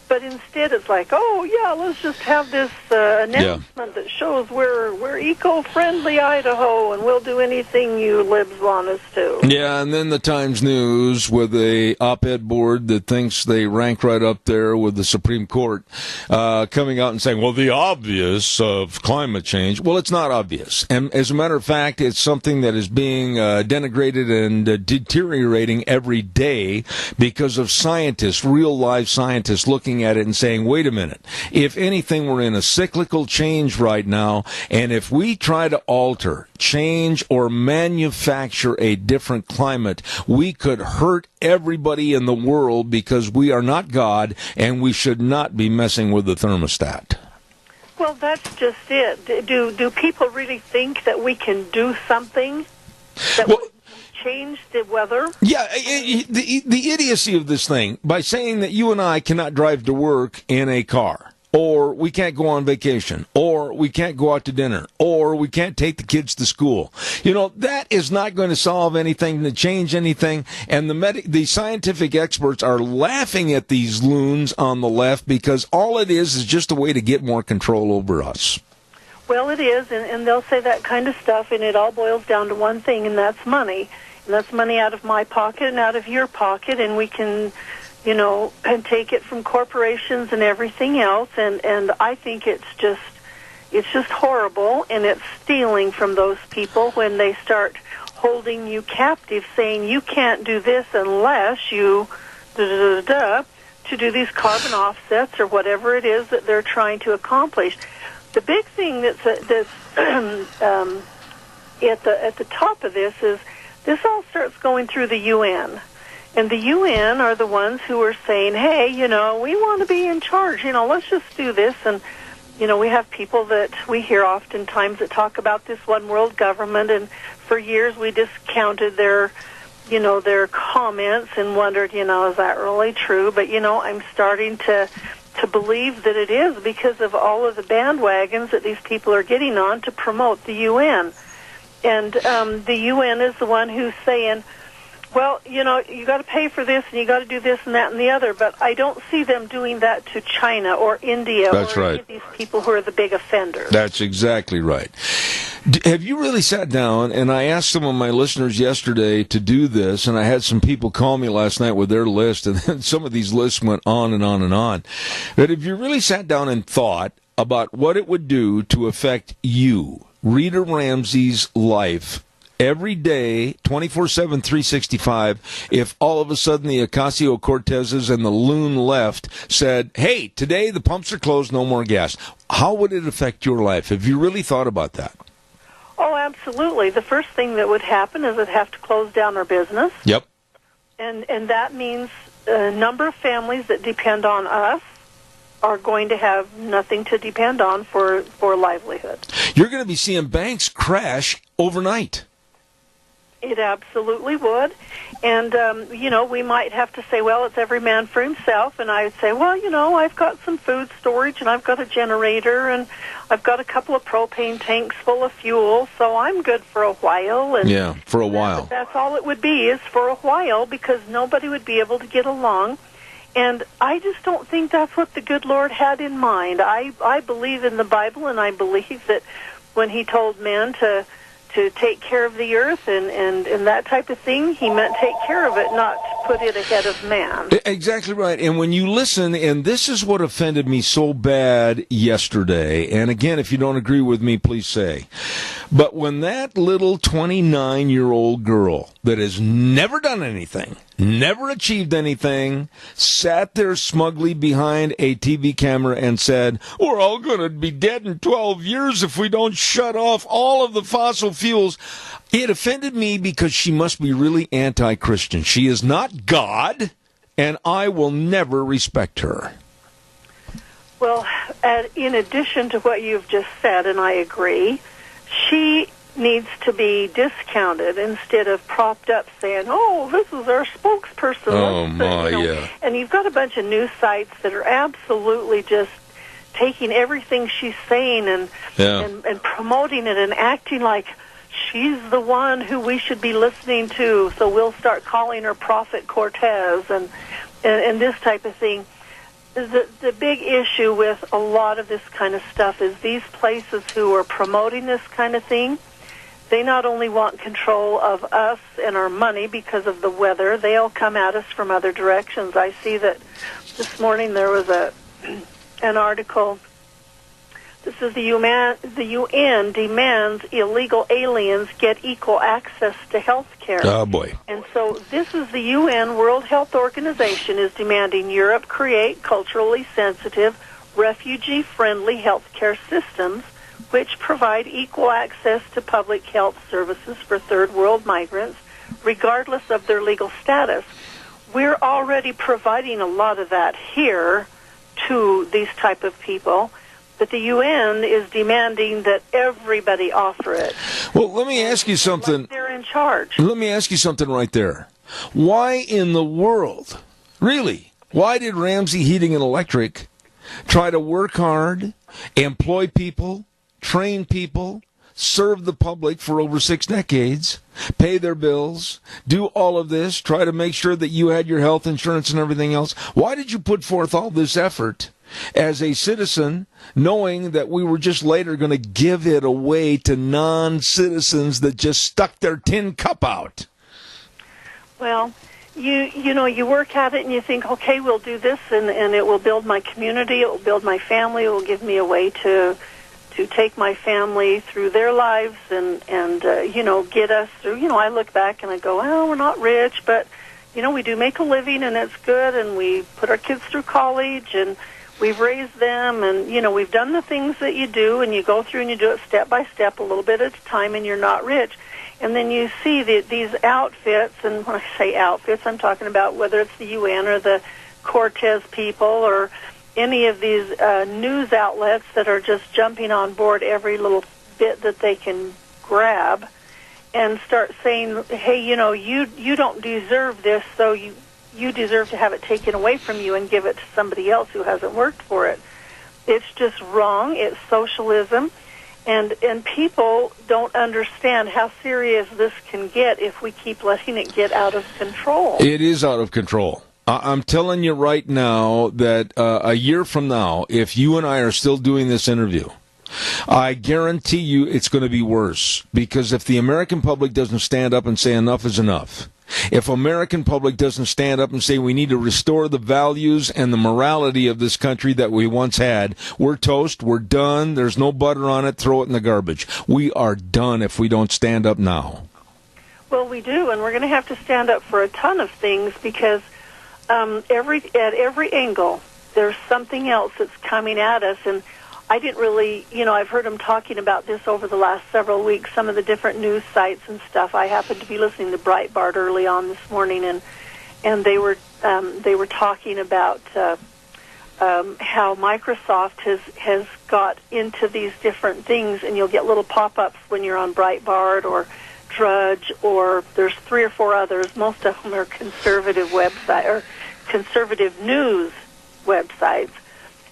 But instead it's like, let's just have this announcement that shows we're eco-friendly Idaho, and we'll do anything you libs want us to. Yeah, and then the Times News with a op-ed board that thinks they rank right up there with the Supreme Court, coming out and saying, well, the obvious of climate change. Well, it's not obvious. And as a matter of fact, it's something that is being denigrated and deteriorating every day because of scientists, real live scientists, looking at it and saying, wait a minute, if anything, we're in a cyclical change right now, and if we try to alter, change, or manufacture a different climate, we could hurt everybody in the world because we are not God, and we should not be messing with the thermostat. Well, that's just it. Do people really think that we can do something that would change the weather? Yeah, the idiocy of this thing, by saying that you and I cannot drive to work in a car, or we can't go on vacation, or we can't go out to dinner, or we can't take the kids to school. That is not going to solve anything, to change anything, and the scientific experts are laughing at these loons on the left because all it is just a way to get more control over us. Well, it is, and they'll say that kind of stuff, and it all boils down to one thing, and that's money. And that's money out of my pocket and out of your pocket, and we can, and take it from corporations and everything else. And I think it's just horrible, and it's stealing from those people when they start holding you captive, saying you can't do this unless you to do these carbon offsets or whatever it is that they're trying to accomplish. The big thing that's at the top of this is, this all starts going through the UN. And the UN are the ones who are saying, hey, we want to be in charge. Let's just do this. And, we have people that we hear oftentimes that talk about this one world government. And for years we discounted their comments and wondered, is that really true? But, I'm starting to believe that it is because of all of the bandwagons that these people are getting on to promote the UN. And the UN is the one who's saying, well, you got to pay for this, and you got to do this and that and the other. But I don't see them doing that to China or India any of these people who are the big offenders. That's exactly right. Have you really sat down, and I asked some of my listeners yesterday to do this, and I had some people call me last night with their list, and then some of these lists went on and on and on. But have you really sat down and thought about what it would do to affect you, Rita Ramsey's life, every day, 24/7, 365, if all of a sudden the Ocasio-Cortezes and the loon left said, hey, today the pumps are closed, no more gas? How would it affect your life? Have you really thought about that? Oh, absolutely. The first thing that would happen is they'd have to close down our business. Yep. And that means a number of families that depend on us are going to have nothing to depend on for livelihood. You're going to be seeing banks crash overnight. It absolutely would. And, we might have to say, well, it's every man for himself. And I would say, well, I've got some food storage and I've got a generator and I've got a couple of propane tanks full of fuel, so I'm good for a while. And yeah, for a while. That's all it would be, is for a while, because nobody would be able to get along. And I just don't think that's what the good Lord had in mind. I believe in the Bible, and I believe that when he told men to take care of the earth and that type of thing, he meant take care of it, not put it ahead of man. Exactly right. And when you listen, and this is what offended me so bad yesterday, and again, if you don't agree with me, please say, but when that little 29-year-old girl that has never done anything, never achieved anything, sat there smugly behind a TV camera and said, we're all going to be dead in 12 years if we don't shut off all of the fossil fuels. It offended me because she must be really anti-Christian. She is not God, and I will never respect her. Well, in addition to what you've just said, and I agree, she needs to be discounted instead of propped up saying, oh, this is our spokesperson. Oh, my, yeah. And you've got a bunch of news sites that are absolutely just taking everything she's saying and promoting it and acting like she's the one who we should be listening to, so we'll start calling her Prophet Cortez and this type of thing. The big issue with a lot of this kind of stuff is these places who are promoting this kind of thing, they not only want control of us and our money because of the weather, they'll come at us from other directions. I see that this morning there was an article. This is the UN demands illegal aliens get equal access to health care. Oh, boy. And so this is the UN World Health Organization is demanding Europe create culturally sensitive, refugee-friendly health care systems which provide equal access to public health services for third world migrants, regardless of their legal status. We're already providing a lot of that here to these type of people, but the UN is demanding that everybody offer it. Well, let me ask you something. Like they're in charge. Let me ask you something right there. Why in the world, really, why did Ramsey Heating and Electric try to work hard, employ people, train people, serve the public for over 6 decades, pay their bills, do all of this, try to make sure that you had your health insurance and everything else? Why did you put forth all this effort as a citizen, knowing that we were just later going to give it away to non-citizens that just stuck their tin cup out? Well, you work at it and you think, okay, we'll do this and it will build my community, it will build my family, it will give me a way to take my family through their lives and get us through. I look back and I go, well, we're not rich, but, we do make a living and it's good, and we put our kids through college and we've raised them, and, we've done the things that you do, and you go through and you do it step by step, a little bit at a time, and you're not rich. And then you see these outfits, and when I say outfits, I'm talking about whether it's the UN or the Cortez people or any of these news outlets that are just jumping on board every little bit that they can grab and start saying, hey, you don't deserve this, so you deserve to have it taken away from you and give it to somebody else who hasn't worked for it. It's just wrong. It's socialism. And people don't understand how serious this can get if we keep letting it get out of control. It is out of control. I'm telling you right now that a year from now, if you and I are still doing this interview, I guarantee you it's going to be worse. Because if the American public doesn't stand up and say enough is enough, if American public doesn't stand up and say we need to restore the values and the morality of this country that we once had, we're toast, we're done, there's no butter on it, throw it in the garbage. We are done if we don't stand up now. Well, we do, and we're going to have to stand up for a ton of things because at every angle there's something else that's coming at us. And I didn't really, I've heard them talking about this over the last several weeks, some of the different news sites and stuff. I happened to be listening to Breitbart early on this morning, and they were talking about how Microsoft has got into these different things, and you'll get little pop-ups when you're on Breitbart or Drudge, or there's 3 or 4 others. Most of them are conservative website or conservative news websites.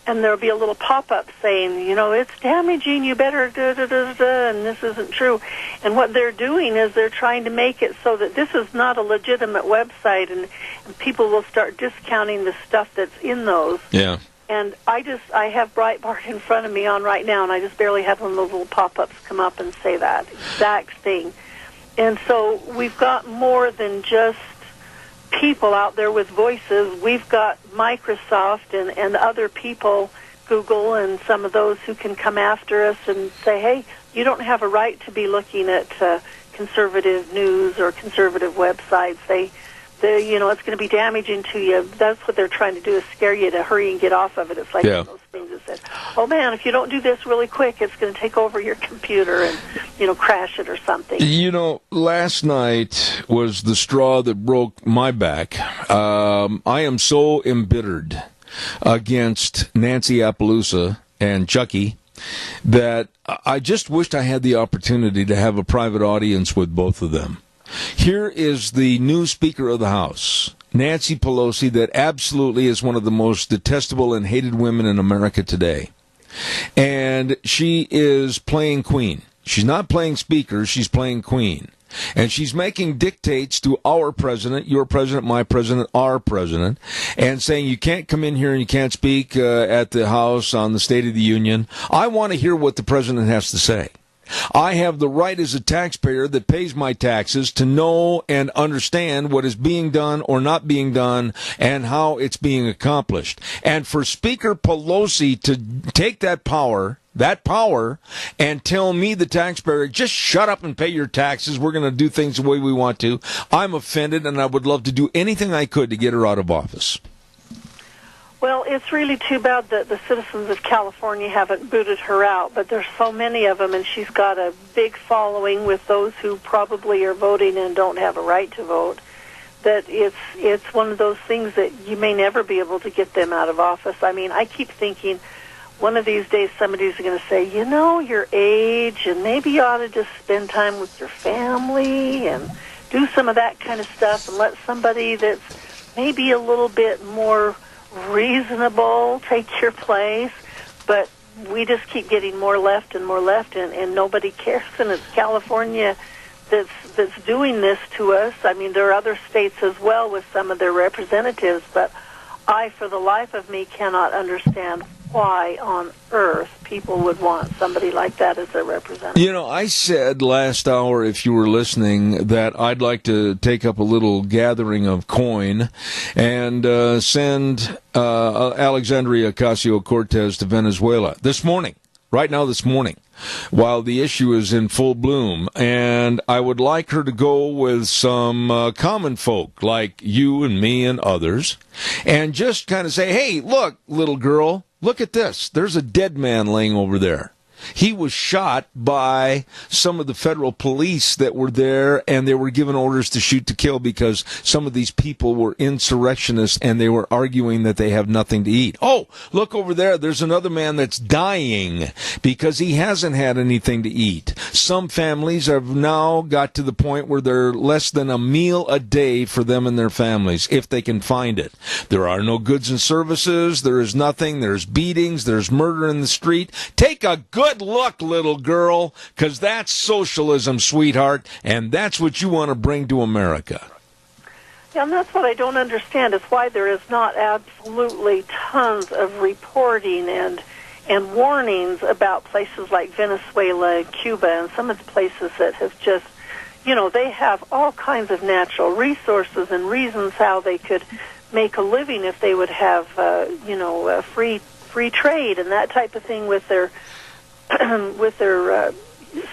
And there'll be a little pop-up saying, you know, it's damaging, you better da-da-da-da, and this isn't true. And what they're doing is they're trying to make it so that this is not a legitimate website, and people will start discounting the stuff that's in those. Yeah. And I have Breitbart in front of me on right now, and I just barely had one of those little pop-ups come up and say that exact thing. And so we've got more than just people out there with voices. We've got Microsoft and other people, Google and some of those who can come after us and say, hey, you don't have a right to be looking at conservative news or conservative websites. They you know, it's going to be damaging to you. That's what they're trying to do, is scare you to hurry and get off of it. It's like one of those things that said, oh, man, if you don't do this really quick, it's going to take over your computer and, you know, crash it or something. You know, last night was the straw that broke my back. I am so embittered against Nancy Appaloosa and Chucky that I just wished I had the opportunity to have a private audience with both of them. Here is the new Speaker of the House, Nancy Pelosi, that absolutely is one of the most detestable and hated women in America today. And she is playing queen. She's not playing speaker, she's playing queen. And she's making dictates to our president, your president, my president, our president, and saying you can't come in here and you can't speak at the House on the State of the Union. I want to hear what the president has to say. I have the right as a taxpayer that pays my taxes to know and understand what is being done or not being done and how it's being accomplished. And for Speaker Pelosi to take that power, and tell me, the taxpayer, just shut up and pay your taxes, we're going to do things the way we want to, I'm offended, and I would love to do anything I could to get her out of office. Well, it's really too bad that the citizens of California haven't booted her out, but there's so many of them, and she's got a big following with those who probably are voting and don't have a right to vote, that it's one of those things that you may never be able to get them out of office. I mean, I keep thinking one of these days somebody's going to say, you know, your age, and maybe you ought to just spend time with your family and do some of that kind of stuff and let somebody that's maybe a little bit more reasonable take your place. But we just keep getting more left, and nobody cares. And it's California that's doing this to us. I mean, there are other states as well with some of their representatives, but I, for the life of me, cannot understand why on earth people would want somebody like that as their representative. You know, I said last hour, if you were listening, that I'd like to take up a little gathering of coin and send Alexandria Ocasio-Cortez to Venezuela this morning. Right now, this morning, while the issue is in full bloom. And I would like her to go with some common folk like you and me and others and just kind of say, hey, look, little girl, look at this. There's a dead man laying over there. He was shot by some of the federal police that were there, and they were given orders to shoot to kill because some of these people were insurrectionists and they were arguing that they have nothing to eat. Oh, look over there. There's another man that's dying because he hasn't had anything to eat. Some families have now got to the point where they're less than a meal a day for them and their families, if they can find it. There are no goods and services. There is nothing. There's beatings. There's murder in the street. Take a good look, little girl, because that's socialism, sweetheart, and that's what you want to bring to America. Yeah, and that's what I don't understand, is why there is not absolutely tons of reporting and warnings about places like Venezuela and Cuba and some of the places that have just, you know, they have all kinds of natural resources and reasons how they could make a living if they would have, free trade and that type of thing with their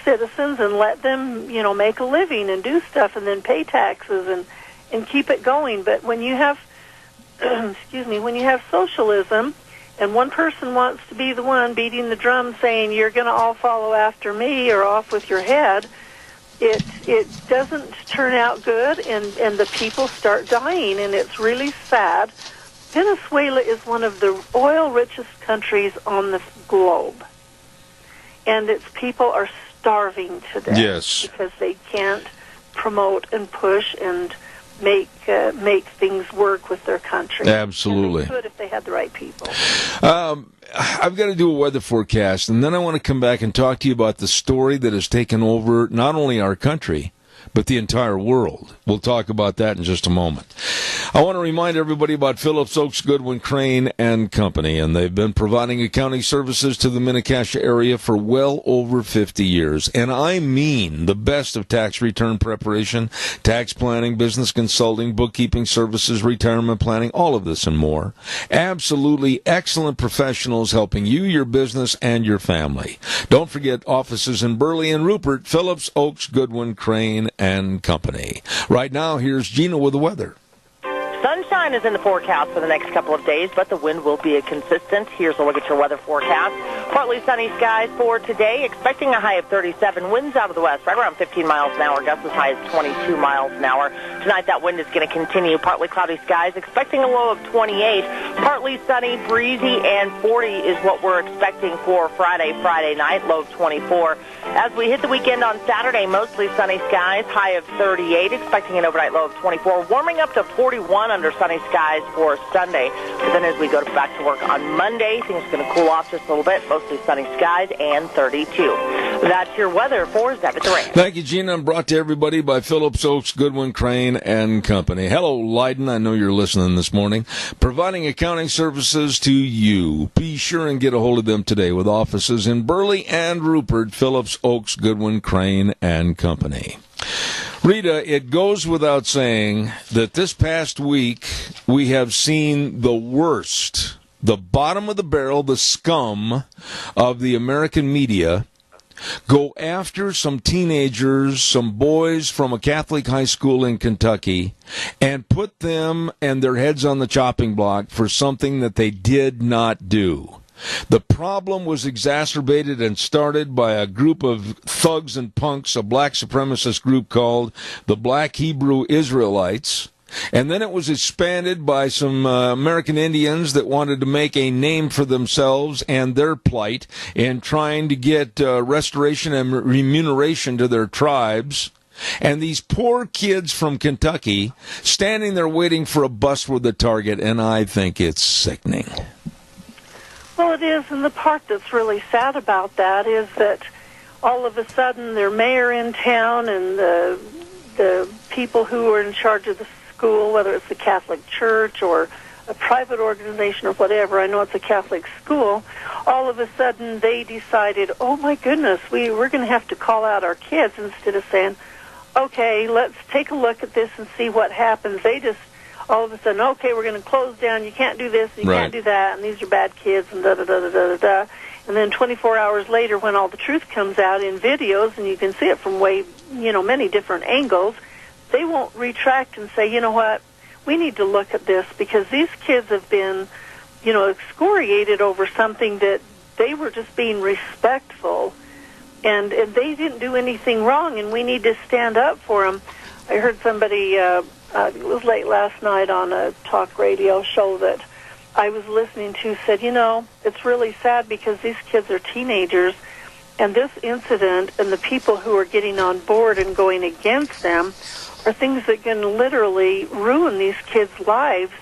citizens, and let them, you know, make a living and do stuff and then pay taxes and keep it going. But when you have, when you have socialism and one person wants to be the one beating the drum saying you're going to all follow after me or off with your head, it doesn't turn out good, and the people start dying, and it's really sad. Venezuela is one of the oil richest countries on the globe, and its people are starving to death. Yes. Because they can't promote and push and make things work with their country. Absolutely. And they could if they had the right people. I've got to do a weather forecast, and then I want to come back and talk to you about the story that has taken over not only our country, but the entire world. We'll talk about that in just a moment. I want to remind everybody about Phillips, Oaks, Goodwin, Crane and Company, and they've been providing accounting services to the Mini-Cassia area for well over 50 years. And I mean the best of tax return preparation, tax planning, business consulting, bookkeeping services, retirement planning, all of this and more. Absolutely excellent professionals helping you, your business, and your family. Don't forget offices in Burley and Rupert, Phillips, Oaks, Goodwin, Crane and Company. Right now, here's Gina with the weather. Sunshine is in the forecast for the next couple of days, but the wind will be consistent. Here's a look at your weather forecast. Partly sunny skies for today, expecting a high of 37. Winds out of the west, right around 15 miles an hour, gusts as high as 22 miles an hour. Tonight, that wind is going to continue. Partly cloudy skies, expecting a low of 28. Partly sunny, breezy, and 40 is what we're expecting for Friday night, low of 24. As we hit the weekend on Saturday, mostly sunny skies, high of 38, expecting an overnight low of 24, warming up to 41 under sunny skies for Sunday. But then as we go back to work on Monday, things are going to cool off just a little bit, mostly sunny skies and 32. That's your weather for Zebit the Rain. Thank you, Gina. I'm brought to everybody by Phillips, Oaks, Goodwin, Crane and Company. Hello, Leiden. I know you're listening this morning. Providing accounting services to you. Be sure and get a hold of them today with offices in Burley and Rupert, Phillips, Oaks, Goodwin, Crane and Company. Rita, it goes without saying that this past week we have seen the worst, the bottom of the barrel, the scum of the American media go after some teenagers, some boys from a Catholic high school in Kentucky, and put them and their heads on the chopping block for something that they did not do. The problem was exacerbated and started by a group of thugs and punks, a black supremacist group called the Black Hebrew Israelites. And then it was expanded by some American Indians that wanted to make a name for themselves and their plight in trying to get restoration and remuneration to their tribes. And these poor kids from Kentucky standing there waiting for a bus with a target, and I think it's sickening. Well, it is, and the part that's really sad about that is that all of a sudden their mayor in town and the people who are in charge of the school, whether it's the Catholic Church or a private organization or whatever, I know it's a Catholic school, all of a sudden they decided, oh my goodness, we're going to have to call out our kids instead of saying, okay, let's take a look at this and see what happens. They just all of a sudden, okay, we're going to close down, you can't do this, you can't do that, and these are bad kids, and da-da-da-da-da-da. And then 24 hours later, when all the truth comes out in videos, and you can see it from many different angles, they won't retract and say, you know what, we need to look at this, because these kids have been, excoriated over something that they were just being respectful, and they didn't do anything wrong, and we need to stand up for them. I heard somebody... it was late last night on a talk radio show that I was listening to said, it's really sad because these kids are teenagers, and this incident and the people who are getting on board and going against them are things that can literally ruin these kids' lives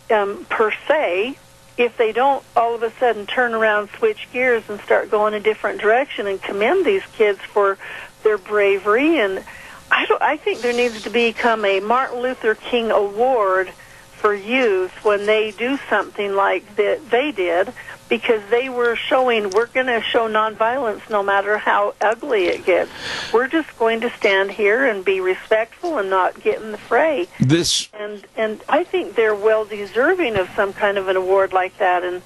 per se if they don't all of a sudden turn around, switch gears, and start going a different direction and commend these kids for their bravery. And I think there needs to become a Martin Luther King Award for youth when they do something like that they did, because they were showing, we're going to show nonviolence no matter how ugly it gets. We're just going to stand here and be respectful and not get in the fray. And I think they're well deserving of some kind of an award like that. And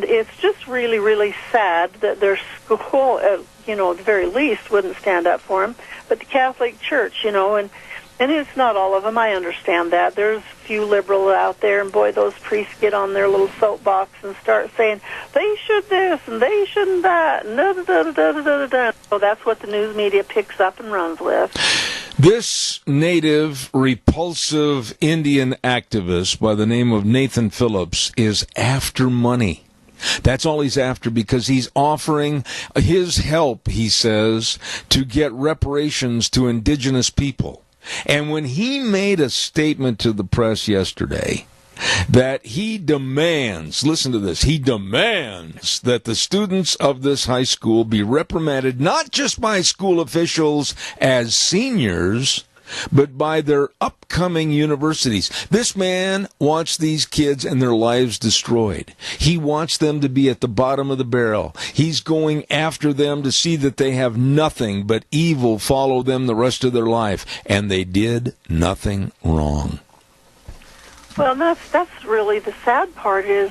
it's just really, really sad that their school, at the very least, wouldn't stand up for them. But the Catholic Church, and it's not all of them, I understand that. There's a few liberals out there, and boy, those priests get on their little soapbox and start saying, they should this, and they shouldn't that, and da-da-da-da-da-da-da-da. So that's what the news media picks up and runs with. This native, repulsive Indian activist by the name of Nathan Phillips is after money. That's all he's after, because he's offering his help, he says, to get reparations to indigenous people. And when he made a statement to the press yesterday that he demands, listen to this, he demands that the students of this high school be reprimanded not just by school officials as seniors, but by their upcoming universities. This man wants these kids and their lives destroyed. He wants them to be at the bottom of the barrel. He's going after them to see that they have nothing but evil follow them the rest of their life. And they did nothing wrong. Well, that's really the sad part is,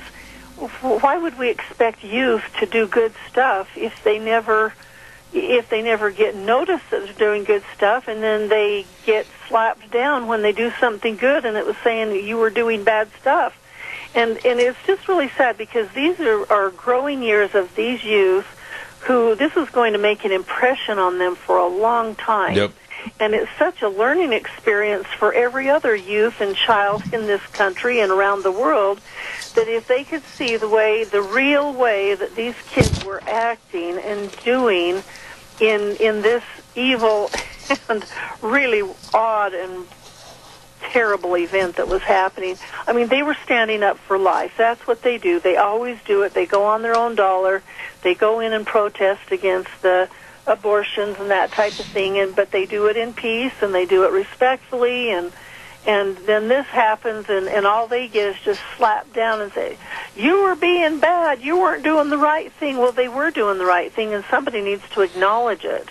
why would we expect youth to do good stuff if they never get noticed that they're doing good stuff, and then they get slapped down when they do something good, and it was saying that you were doing bad stuff. And it's just really sad, because these are growing years of these youth who this is going to make an impression on them for a long time. Yep. And it's such a learning experience for every other youth and child in this country and around the world, that if they could see the real way that these kids were acting and doing in this evil and really odd and terrible event that was happening. I mean, they were standing up for life. That's what they do. They always do it. They go on their own dollar. They go in and protest against the abortions and that type of thing, but they do it in peace, and they do it respectfully, and then this happens, and all they get is just slapped down and say, you were being bad, you weren't doing the right thing. Well, they were doing the right thing, and somebody needs to acknowledge it.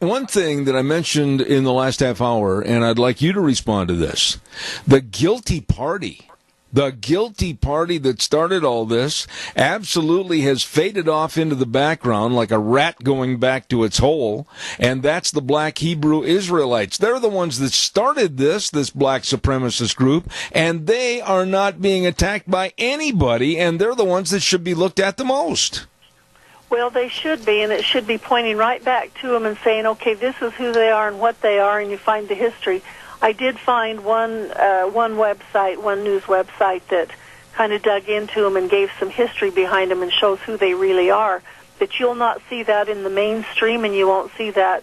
One thing that I mentioned in the last half hour, and I'd like you to respond to this, the guilty party. The guilty party that started all this absolutely has faded off into the background like a rat going back to its hole, and that's the black Hebrew Israelites. They're the ones that started this black supremacist group, and they are not being attacked by anybody, and they're the ones that should be looked at the most. Well, they should be, and it should be pointing right back to them and saying, okay, this is who they are and what they are, and you find the history. I did find one news website that kind of dug into them and gave some history behind them and shows who they really are. But you'll not see that in the mainstream, and you won't see that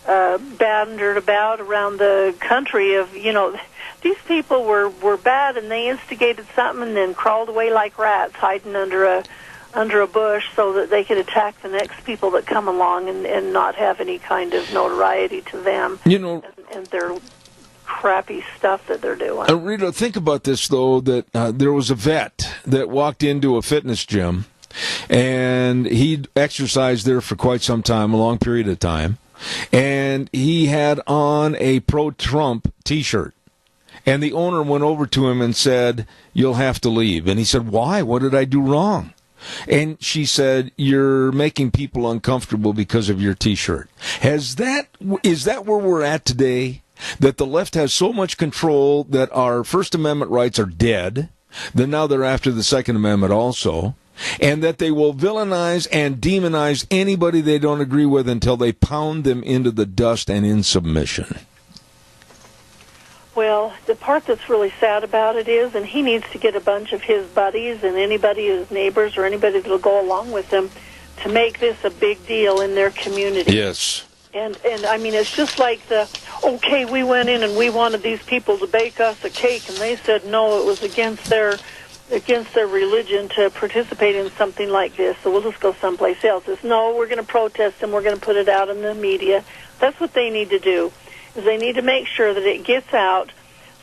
bandied about around the country of, these people were bad and they instigated something and then crawled away like rats hiding under a bush so that they could attack the next people that come along and not have any kind of notoriety to them. And their crappy stuff that they're doing. Rita, think about this, though, that there was a vet that walked into a fitness gym, and he exercised there for quite some time, a long period of time, and he had on a pro-Trump T-shirt. And the owner went over to him and said, "You'll have to leave." And he said, "Why? What did I do wrong?" And she said, "You're making people uncomfortable because of your T-shirt." Is that where we're at today? That the left has so much control that our First Amendment rights are dead, that now they're after the Second Amendment also, and that they will villainize and demonize anybody they don't agree with until they pound them into the dust and in submission. Well, the part that's really sad about it is, and he needs to get a bunch of his buddies and anybody, his neighbors or anybody that will go along with him to make this a big deal in their community. Yes. And I mean, it's just like okay, we went in and we wanted these people to bake us a cake, and they said no, it was against their religion to participate in something like this, so we'll just go someplace else. It's no, we're going to protest and we're going to put it out in the media. That's what they need to do, is they need to make sure that it gets out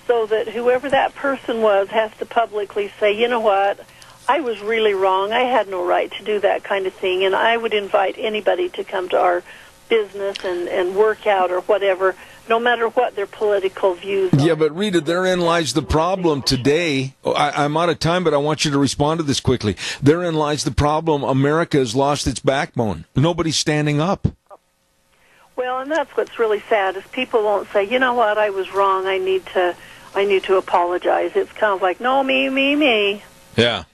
so that whoever that person was has to publicly say, you know what, I was really wrong. I had no right to do that kind of thing, and I would invite anybody to come to our business and work out or whatever, no matter what their political views are. Yeah, but Rita, therein lies the problem today. I'm out of time, but I want you to respond to this quickly. Therein lies the problem. America has lost its backbone. Nobody's standing up. Well, and that's what's really sad, is people won't say, you know what, I was wrong, I need to apologize. It's kind of like, no, me. Yeah.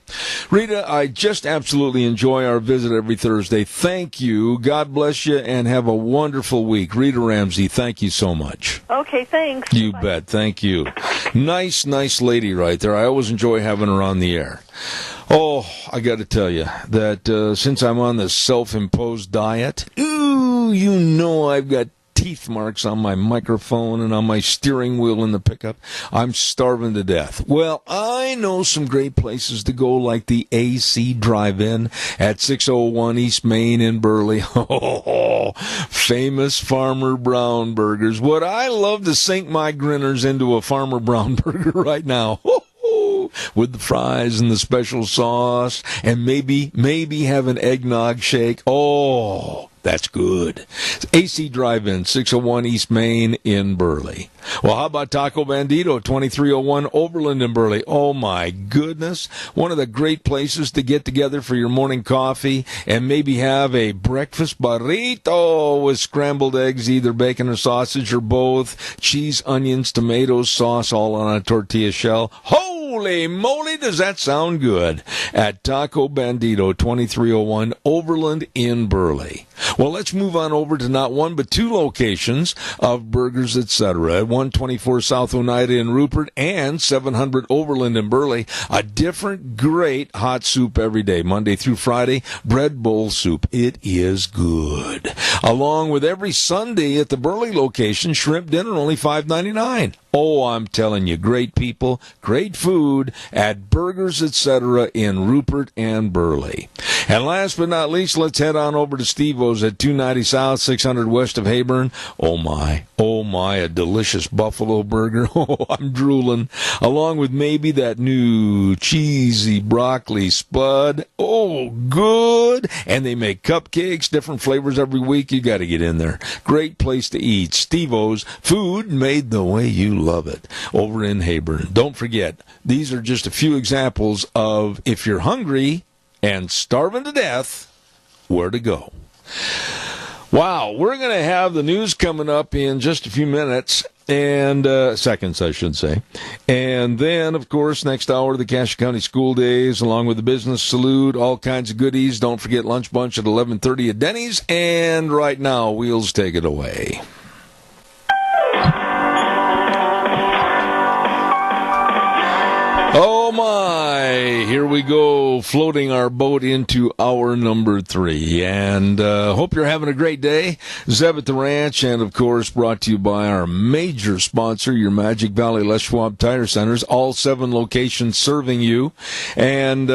Rita, I just absolutely enjoy our visit every Thursday. Thank you. God bless you, and have a wonderful week. Rita Ramsey, thank you so much. Okay, thanks. You Bye. bet. Thank you. Nice lady right there. I always enjoy having her on the air. Oh, I got to tell you that since I'm on this self-imposed diet, you know I've got teeth marks on my microphone and on my steering wheel in the pickup. I'm starving to death. Well, I know some great places to go, like the AC Drive-In at 601 East Main in Burley. Oh, famous Farmer Brown burgers. Would I love to sink my grinners into a Farmer Brown burger right now? With the fries and the special sauce, and maybe have an eggnog shake. Oh, that's good. AC Drive-In, 601 East Main in Burley. Well, how about Taco Bandito, 2301 Overland in Burley? Oh, my goodness. One of the great places to get together for your morning coffee and maybe have a breakfast burrito with scrambled eggs, either bacon or sausage or both, cheese, onions, tomatoes, sauce, all on a tortilla shell. Holy moly, does that sound good? At Taco Bandito, 2301 Overland in Burley. Well, let's move on over to not one but two locations of Burgers Etc. At 124 South Oneida in Rupert and 700 Overland in Burley. A different great hot soup every day, Monday through Friday. Bread bowl soup. It is good. Along with every Sunday at the Burley location, shrimp dinner only $5.99. Oh, I'm telling you, great people, great food at Burgers Etc. in Rupert and Burley. And last but not least, let's head on over to Steve-O's at 290 South, 600 west of Hayburn. Oh my, a delicious buffalo burger. Oh, I'm drooling. Along with maybe that new cheesy broccoli spud. Oh, good. And they make cupcakes, different flavors every week. You got to get in there. Great place to eat. Steve-O's, food made the way you love it, over in Hayburn. Don't forget, these are just a few examples of, if you're hungry and starving to death, where to go. Wow, we're going to have the news coming up in just a few minutes, and seconds, I should say. And then, of course, next hour, the Cache County School Days, along with the Business Salute, all kinds of goodies. Don't forget Lunch Bunch at 11:30 at Denny's. And right now, Wheels, take it away. Oh my, here we go, floating our boat into hour number 3. And hope you're having a great day. Zeb at the Ranch, and of course brought to you by our major sponsor, your Magic Valley Les Schwab Tire Centers. All 7 locations serving you, and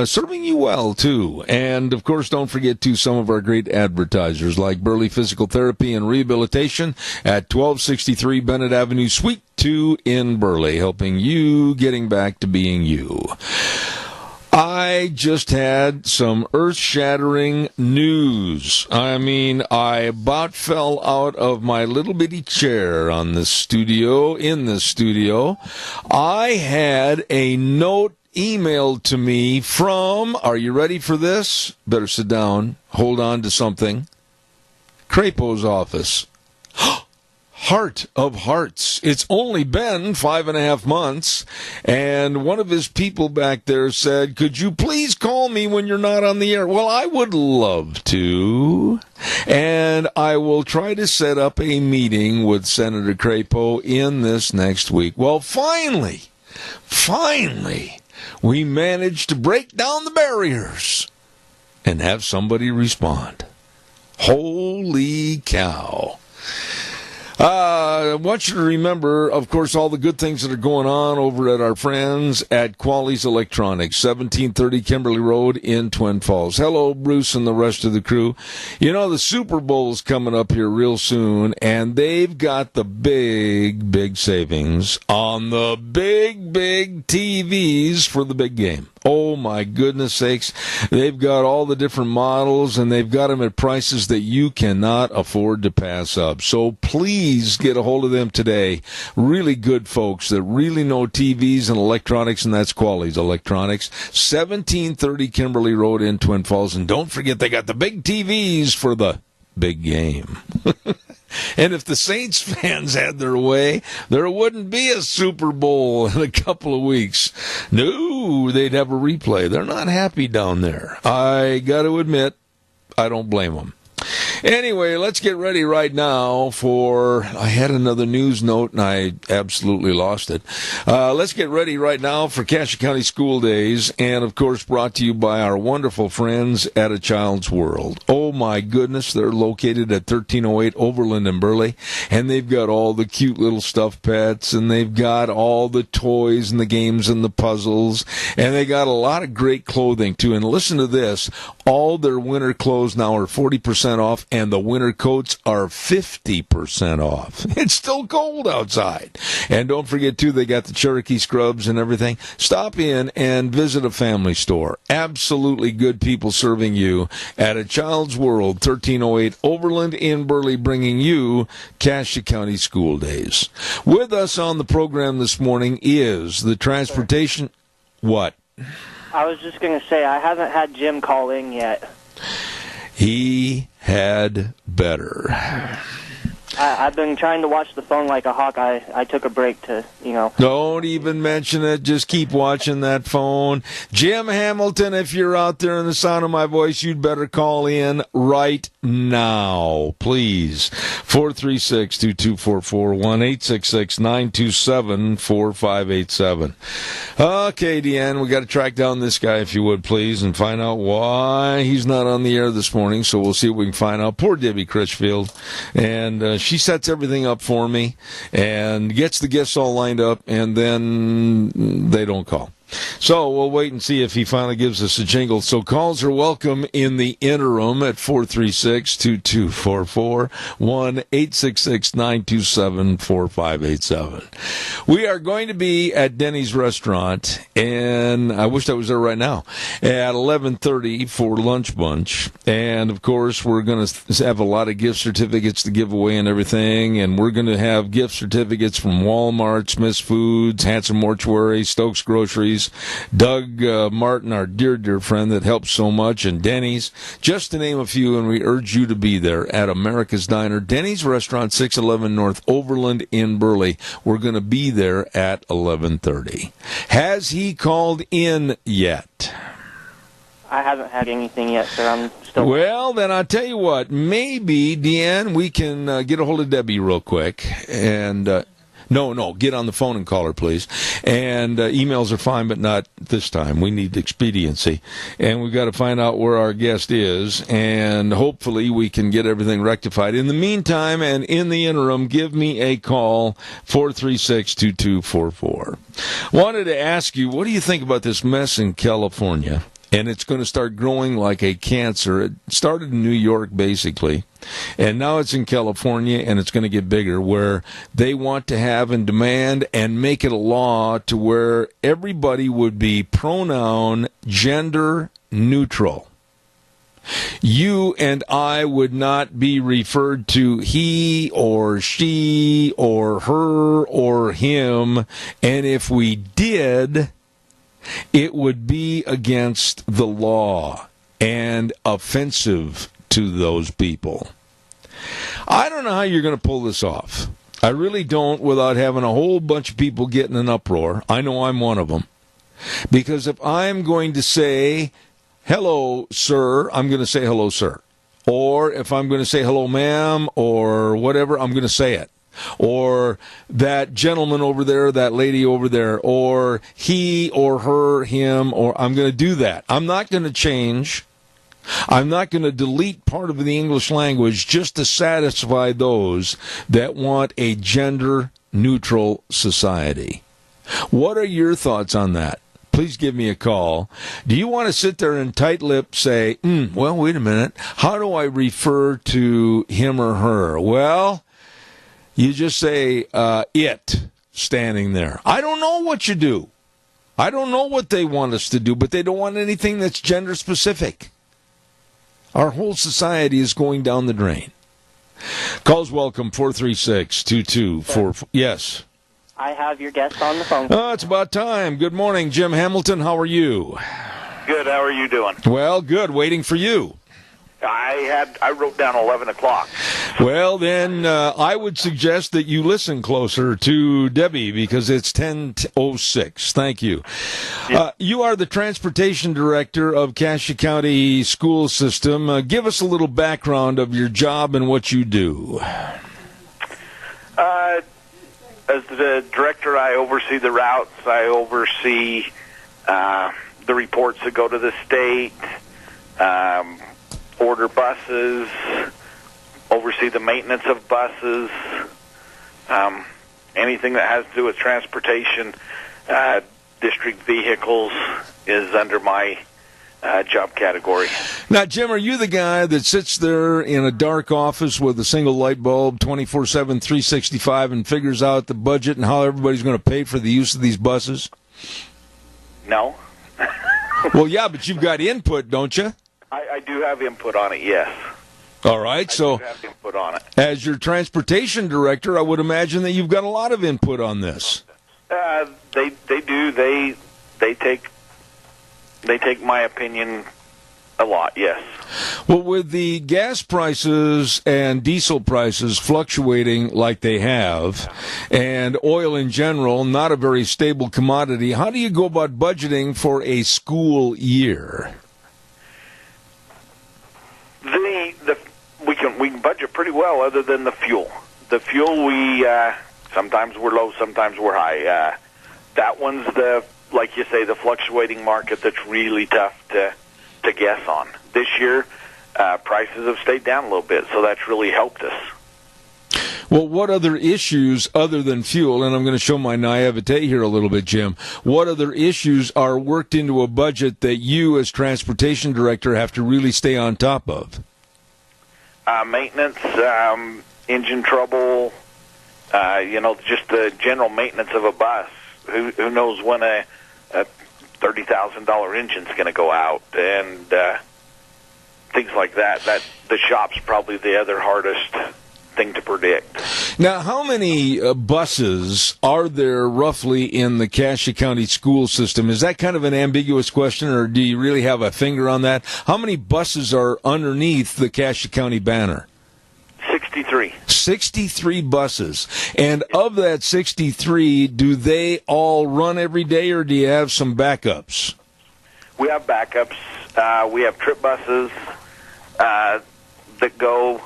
serving you well too. And of course, don't forget to some of our great advertisers like Burley Physical Therapy and Rehabilitation at 1263 Bennett Avenue, Suite 2 in Burley, helping you getting back to being you. I just had some earth-shattering news. I mean, I about fell out of my little bitty chair in this studio. I had a note emailed to me from, are you ready for this? Better sit down, hold on to something. Crapo's office. Heart of Hearts. It's only been 5.5 months, and one of his people back there said, could you please call me when you're not on the air? Well, I would love to, and I will try to set up a meeting with Senator Crapo in this next week. Well, finally, we managed to break down the barriers and have somebody respond. Holy cow. I want you to remember, of course, all the good things that are going on over at our friends at Quali's Electronics, 1730 Kimberly Road in Twin Falls. Hello, Bruce and the rest of the crew. You know, the Super Bowl's coming up here real soon, and they've got the big savings on the big TVs for the big game. Oh, my goodness sakes. They've got all the different models, and they've got them at prices that you cannot afford to pass up. So please get a hold of them today. Really good folks that really know TVs and electronics, and that's Quali's Electronics. 1730 Kimberly Road in Twin Falls. And don't forget, they got the big TVs for the big game. And if the Saints fans had their way, there wouldn't be a Super Bowl in a couple of weeks. No, they'd have a replay. They're not happy down there. I got to admit, I don't blame them. Anyway, let's get ready right now for, I had another news note and I absolutely lost it. Let's get ready right now for Cassia County School Days, and of course brought to you by our wonderful friends at A Child's World. Oh my goodness, they're located at 1308 Overland in Burley, and they've got all the cute little stuffed pets, and they've got all the toys and the games and the puzzles, and they got a lot of great clothing too. And listen to this, all their winter clothes now are 40% off, and the winter coats are 50% off. It's still cold outside. And don't forget too, they got the Cherokee scrubs and everything. Stop in and visit a family store. Absolutely good people serving you at A Child's World, 1308 Overland in Burley, bringing you Cassia County School Days. With us on the program this morning is the transportation... What? I was just going to say, I haven't had Jim call in yet. He had better. I've been trying to watch the phone like a hawk. I took a break to, Don't even mention it. Just keep watching that phone. Jim Hamilton, if you're out there in the sound of my voice, you'd better call in right now, please. 436-2244, 1-866-927-4587. Okay, Deanne, we got to track down this guy, if you would, please, and find out why he's not on the air this morning, so we'll see what we can find out. Poor Debbie Critchfield. And she sets everything up for me and gets the guests all lined up, and then they don't call. So we'll wait and see if he finally gives us a jingle. So calls are welcome in the interim at 436-2244, 1-866-927-4587. We are going to be at Denny's Restaurant, and I wish I was there right now, at 11:30 for lunch bunch. And, of course, we're going to have a lot of gift certificates to give away and everything, and we're going to have gift certificates from Walmart, Smith's Foods, Hanson Mortuary, Stokes Groceries, Doug Martin, our dear, dear friend that helps so much, and Denny's, just to name a few, and we urge you to be there at America's Diner, Denny's Restaurant, 611 North Overland in Burley. We're going to be there at 11:30. Has he called in yet? I haven't had anything yet, sir. I'm still... Well, then I'll tell you what, maybe, Deanne, we can get a hold of Debbie real quick, and... No, get on the phone and call her, please. And emails are fine, but not this time. We need expediency. And we've got to find out where our guest is, and hopefully we can get everything rectified. In the meantime, and in the interim, give me a call, 436-2244. Wanted to ask you, what do you think about this mess in California? And it's going to start growing like a cancer. It started in New York, basically, and now it's in California, and it's going to get bigger, where they want to have and demand and make it a law to where everybody would be pronoun gender neutral. You and I would not be referred to he or she or her or him, and if we did, it would be against the law and offensive to those people. I don't know how you're going to pull this off. I really don't, without having a whole bunch of people getting an uproar. I know I'm one of them. Because if I'm going to say, hello, sir, I'm going to say hello, sir. Or if I'm going to say hello, ma'am, or whatever, I'm going to say it. Or that gentleman over there, that lady over there, or he or her, him, or I'm going to do that. I'm not going to change. I'm not going to delete part of the English language just to satisfy those that want a gender-neutral society. What are your thoughts on that? Please give me a call. Do you want to sit there and tight-lipped say, well, wait a minute, how do I refer to him or her? Well, you just say, it, standing there. I don't know what you do. I don't know what they want us to do, but they don't want anything that's gender-specific. Our whole society is going down the drain. Calls welcome, 436-2244. Yes. I have your guest on the phone. Oh, it's about time. Good morning, Jim Hamilton. How are you? Good. How are you doing? Well, good. Waiting for you. I wrote down 11 o'clock. Well, then I would suggest that you listen closer to Debbie because it's 10:06. Thank you. Yeah. You are the transportation director of Cassia County School System. Give us a little background of your job and what you do. As the director, I oversee the routes. I oversee the reports that go to the state, order buses, oversee the maintenance of buses, anything that has to do with transportation, district vehicles is under my job category. Now, Jim, are you the guy that sits there in a dark office with a single light bulb 24/7, 365 and figures out the budget and how everybody's going to pay for the use of these buses? No. Well, yeah, but you've got input, don't you? I do have input on it, yes. All right, so I do have input on it. as your transportation director, I would imagine that you've got a lot of input on this. They do. They take my opinion a lot, yes. Well, with the gas prices and diesel prices fluctuating like they have, and oil in general not a very stable commodity, how do you go about budgeting for a school year? We can budget pretty well, other than the fuel. The fuel, we sometimes we're low, sometimes we're high. That one's like you say, the fluctuating market that's really tough to guess on. This year, prices have stayed down a little bit, so that's really helped us. Well, what other issues other than fuel, and I'm going to show my naivete here a little bit, Jim, what other issues are worked into a budget that you as transportation director have to really stay on top of? Maintenance, engine trouble, just the general maintenance of a bus. Who knows when a $30,000 engine's going to go out, and things like that. That the shop's probably the other hardest thing to predict. Now, how many buses are there roughly in the Cassia County school system? Is that kind of an ambiguous question, or do you really have a finger on that? How many buses are underneath the Cassia County banner? 63. 63 buses. And of that 63, do they all run every day, or do you have some backups? We have backups. We have trip buses that go,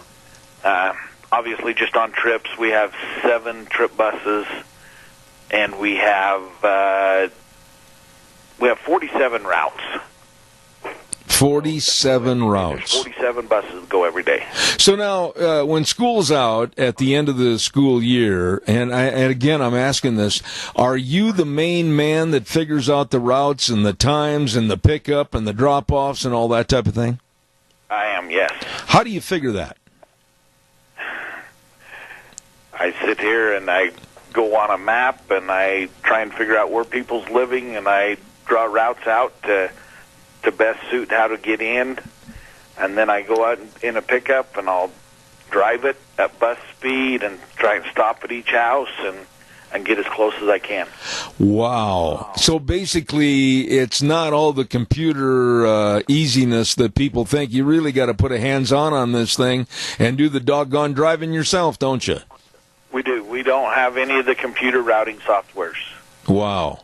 obviously, just on trips. We have 7 trip buses, and we have 47 routes. 47 routes. 47 buses go every day. So now, when school's out at the end of the school year, and again, I'm asking this, are you the main man that figures out the routes and the times and the pickup and the drop-offs and all that type of thing? I am, yes. How do you figure that? I sit here and I go on a map and I try and figure out where people's living, and I draw routes out to best suit how to get in, and then I go out in a pickup and I'll drive it at bus speed and try and stop at each house and get as close as I can. Wow. So basically, it's not all the computer easiness that people think. You really got to put a hands-on this thing and do the doggone driving yourself, don't you? We do. We don't have any of the computer routing softwares. Wow.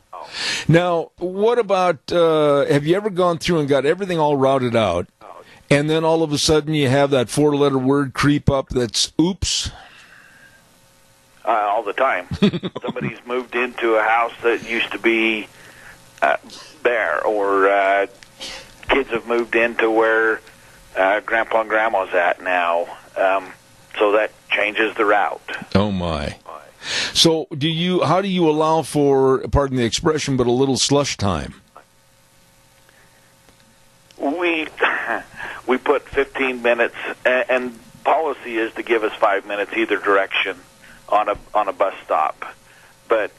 Now, what about, have you ever gone through and got everything all routed out, and then all of a sudden you have that 4-letter word creep up that's oops? All the time. Somebody's moved into a house that used to be there, or kids have moved into where Grandpa and Grandma's at now, so that changes the route. Oh, my. So how do you allow for, pardon the expression, but a little slush time? We put 15 minutes, and policy is to give us 5 minutes either direction on a bus stop. But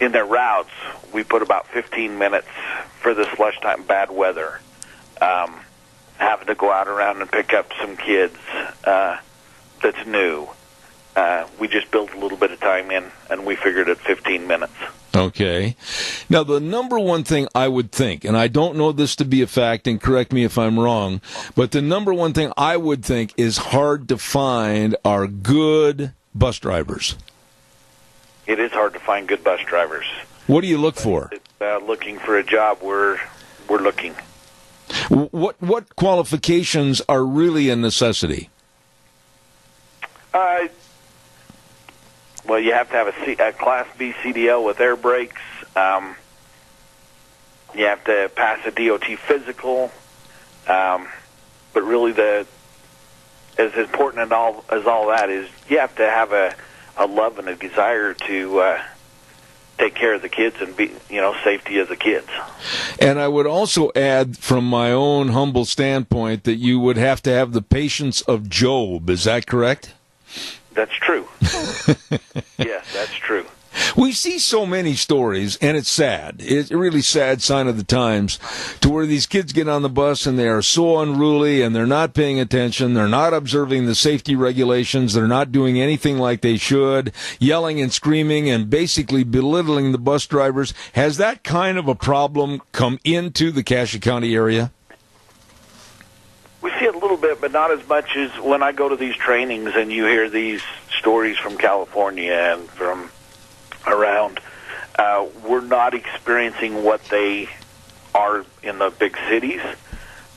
in their routes, we put about 15 minutes for the slush time, bad weather, having to go out around and pick up some kids that's new. We just built a little bit of time in, and we figured at 15 minutes. Okay. Now, the number one thing I would think, and I don't know this to be a fact, and correct me if I'm wrong, but the number one thing I would think is hard to find are good bus drivers. It is hard to find good bus drivers. What do you look for? Looking for a job, we're looking. What qualifications are really a necessity? Well, you have to have a Class B CDL with air brakes. You have to pass a DOT physical. But really, as important as all that is, you have to have a love and a desire to take care of the kids and be, safety of the kids. And I would also add, from my own humble standpoint, that you would have to have the patience of Job. Is that correct? That's true. Yes, that's true. We see so many stories, and it's sad. It's a really sad sign of the times, to where these kids get on the bus and they are so unruly and they're not paying attention. They're not observing the safety regulations. They're not doing anything like they should, yelling and screaming and basically belittling the bus drivers. Has that kind of a problem come into the Cassia County area? We see it a little bit, but not as much as when I go to these trainings and you hear these stories from California and from around. We're not experiencing what they are in the big cities.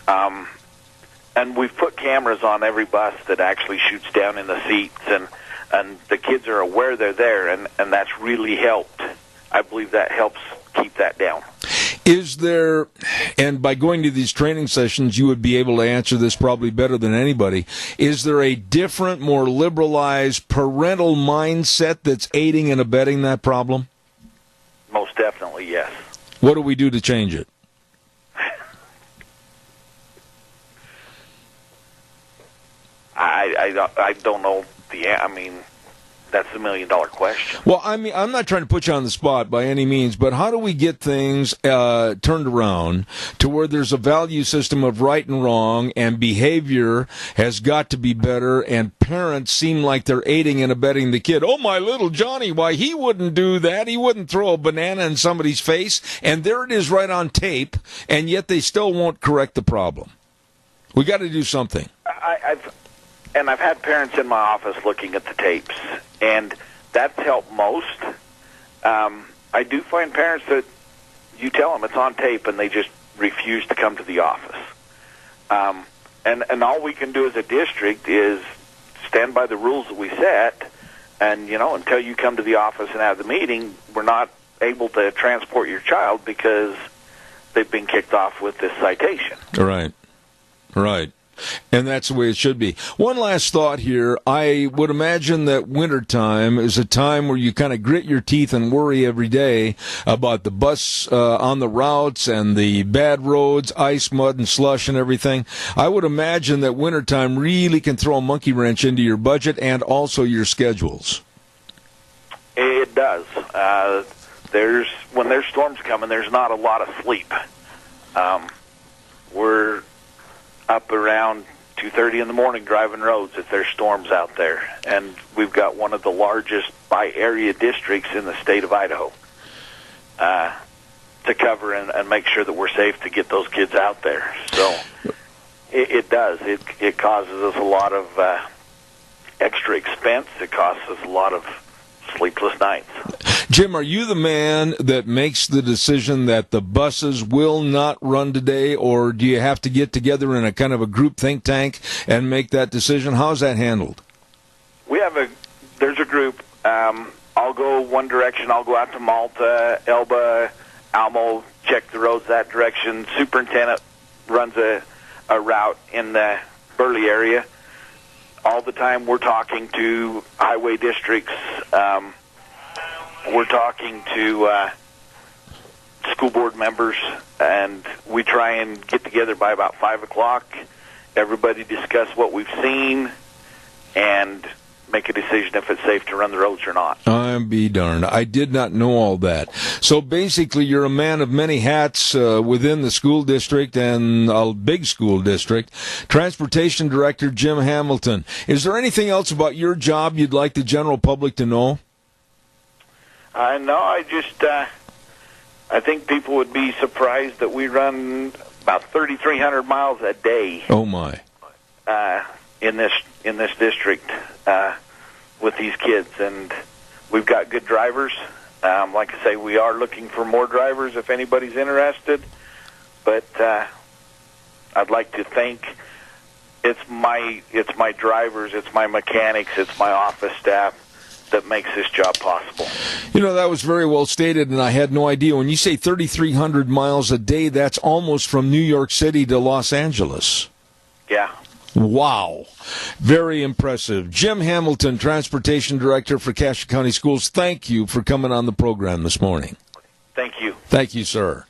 And we've put cameras on every bus that actually shoots down in the seats, and the kids are aware they're there, and that's really helped. I believe that helps keep that down. Is there, and by going to these training sessions, you would be able to answer this probably better than anybody, is there a different, more liberalized parental mindset that's aiding and abetting that problem? Most definitely, yes. What do we do to change it? I don't know that's the $1 million question. Well, I'm not trying to put you on the spot by any means, but how do we get things turned around to where there's a value system of right and wrong, and behavior has got to be better, and parents seem like they're aiding and abetting the kid? Oh, my little Johnny, why, he wouldn't do that. He wouldn't throw a banana in somebody's face, and there it is right on tape, and yet they still won't correct the problem. We got to do something. I've had parents in my office looking at the tapes, and that's helped most. I do find parents that you tell them it's on tape, and they just refuse to come to the office. And all we can do as a district is stand by the rules that we set, and, until you come to the office and have the meeting, we're not able to transport your child because they've been kicked off with this citation. Right. And that's the way it should be. One last thought here. I would imagine that wintertime is a time where you kind of grit your teeth and worry every day about the bus on the routes and the bad roads, ice, mud, and slush and everything. I would imagine that wintertime really can throw a monkey wrench into your budget and also your schedules. It does. When there's storms coming, there's not a lot of sleep. We're up around 2:30 in the morning driving roads if there's storms out there. And we've got one of the largest by area districts in the state of Idaho to cover and make sure that we're safe to get those kids out there. So it does. It causes us a lot of extra expense. It costs us a lot of sleepless nights. Jim, are you the man that makes the decision that the buses will not run today, or do you have to get together in a kind of a group think tank and make that decision? How's that handled? There's a group. I'll go one direction. I'll go out to Malta, Elba, Almo, check the roads that direction. Superintendent runs a route in the Burley area. All the time we're talking to highway districts. We're talking to school board members, and we try and get together by about 5 o'clock. Everybody discuss what we've seen and make a decision if it's safe to run the roads or not. I'm be darned. I did not know all that. So basically, you're a man of many hats within the school district and a big school district. Transportation Director Jim Hamilton. Is there anything else about your job you'd like the general public to know? I know. I think people would be surprised that we run about 3,300 miles a day. Oh my! In this district with these kids, and we've got good drivers. Like I say, we are looking for more drivers if anybody's interested. But I'd like to thank it's my drivers, it's my mechanics, it's my office staff that makes this job possible. You know, that was very well stated, and I had no idea. When you say 3,300 miles a day, that's almost from New York City to Los Angeles. Yeah. Wow. Very impressive. Jim Hamilton, Transportation Director for Cassia County Schools, thank you for coming on the program this morning. Thank you. Thank you, sir.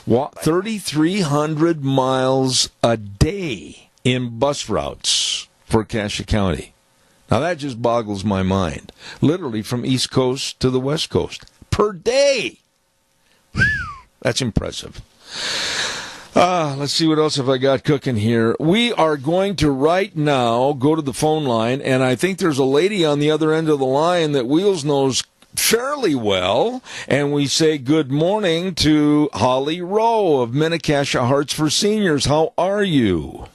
3,300 miles a day in bus routes for Cassia County. Now, that just boggles my mind. Literally from East Coast to the West Coast per day. That's impressive. Let's see what else have I got cooking here. We are going to right now go to the phone line, and I think there's a lady on the other end of the line that Wheels knows fairly well, and we say good morning to Holly Rowe of Minnecasia Hearts for Seniors. How are you?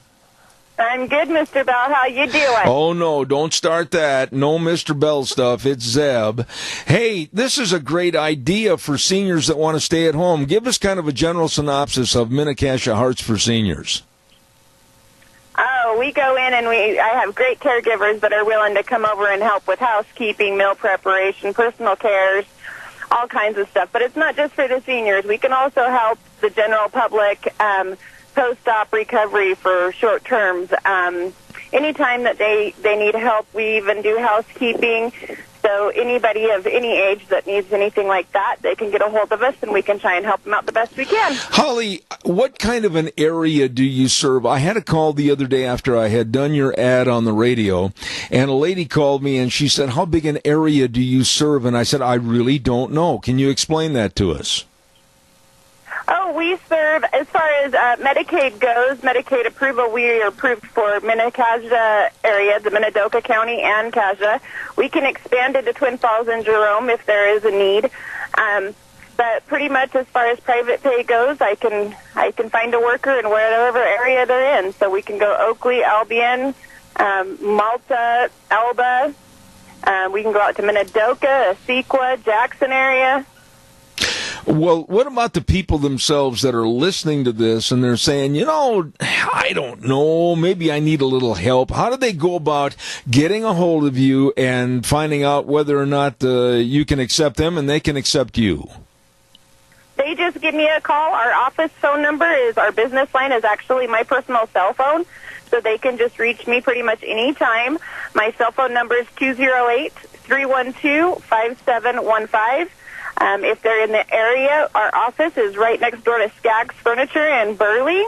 I'm good, Mr. Bell. How you doing? Oh, no, don't start that. No Mr. Bell stuff. It's Zeb. Hey, this is a great idea for seniors that want to stay at home. Give us kind of a general synopsis of Minnecasia Hearts for Seniors. Oh, we go in and I have great caregivers that are willing to come over and help with housekeeping, meal preparation, personal cares, all kinds of stuff. But it's not just for the seniors. We can also help the general public post-op recovery for short terms. Anytime that they need help, we even do housekeeping. So anybody of any age that needs anything like that, they can get a hold of us, and we can try and help them out the best we can. Holly, what kind of an area do you serve? I had a call the other day after I had done your ad on the radio, and a lady called me, and she said, how big an area do you serve? And I said, I really don't know. Can you explain that to us? Oh, we serve, as far as Medicaid goes, Medicaid approval, we are approved for Minnecasia area, the Minidoka County and Cassia. We can expand it to Twin Falls and Jerome if there is a need. But pretty much as far as private pay goes, I can find a worker in whatever area they're in. So we can go Oakley, Albion, Malta, Elba. We can go out to Minidoka, Sequa, Jackson area. Well, what about the people themselves that are listening to this and they're saying, you know, I don't know, maybe I need a little help. How do they go about getting a hold of you and finding out whether or not you can accept them and they can accept you? They just give me a call. Our office phone number is, our business line is actually my personal cell phone, so they can just reach me pretty much any time. My cell phone number is 208-312-5715. If they're in the area, our office is right next door to Skaggs Furniture in Burley.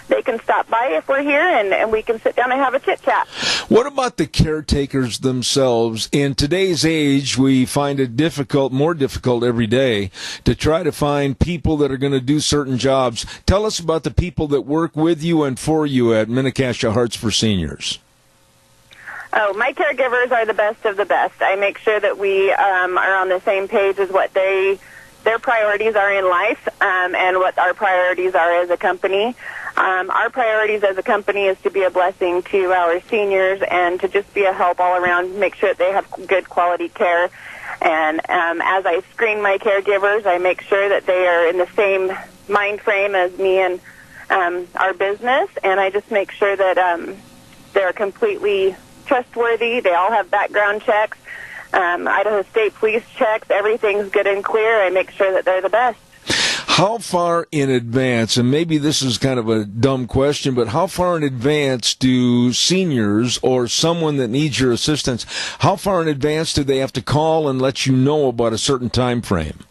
They can stop by if we're here, and we can sit down and have a chit-chat. What about the caretakers themselves? In today's age, we find it more difficult every day to try to find people that are going to do certain jobs. Tell us about the people that work with you and for you at Minnecasia Hearts for Seniors. Oh, my caregivers are the best of the best. I make sure that we are on the same page as what their priorities are in life and what our priorities are as a company. Our priorities as a company is to be a blessing to our seniors and to just be a help all around, make sure that they have good quality care. And as I screen my caregivers, I make sure that they are in the same mind frame as me and our business, and I just make sure that they're completely trustworthy. They all have background checks, Idaho State Police checks. Everything's good and clear. I make sure that they're the best. How far in advance, and maybe this is kind of a dumb question, but how far in advance do seniors or someone that needs your assistance, how far in advance do they have to call and let you know about a certain time frame?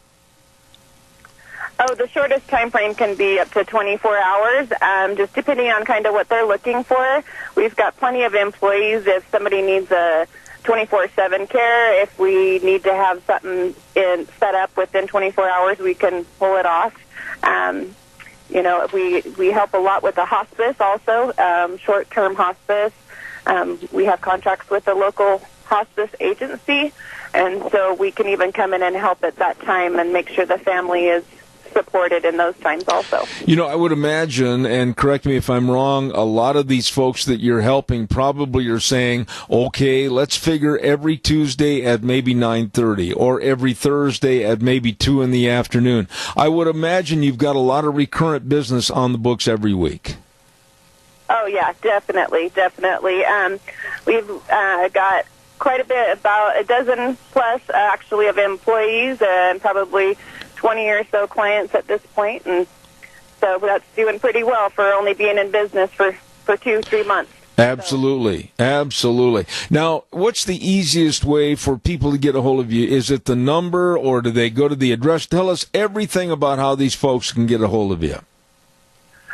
Oh, the shortest time frame can be up to 24 hours, just depending on kind of what they're looking for. We've got plenty of employees if somebody needs a 24/7 care. If we need to have something set up within 24 hours, we can pull it off. We help a lot with the hospice also, short-term hospice. We have contracts with the local hospice agency, and so we can even come in and help at that time and make sure the family is supported in those times also. You know, I would imagine, and correct me if I'm wrong, a lot of these folks that you're helping probably are saying, okay, let's figure every Tuesday at maybe 9:30 or every Thursday at maybe 2 in the afternoon. I would imagine you've got a lot of recurrent business on the books every week. Oh, yeah, definitely. We've got quite a bit, about a dozen plus actually of employees and probably 20 or so clients at this point, and so that's doing pretty well for only being in business for 2-3 months. Absolutely. Now, what's the easiest way for people to get a hold of you? Is it the number, or do they go to the address? Tell us everything about how these folks can get a hold of you.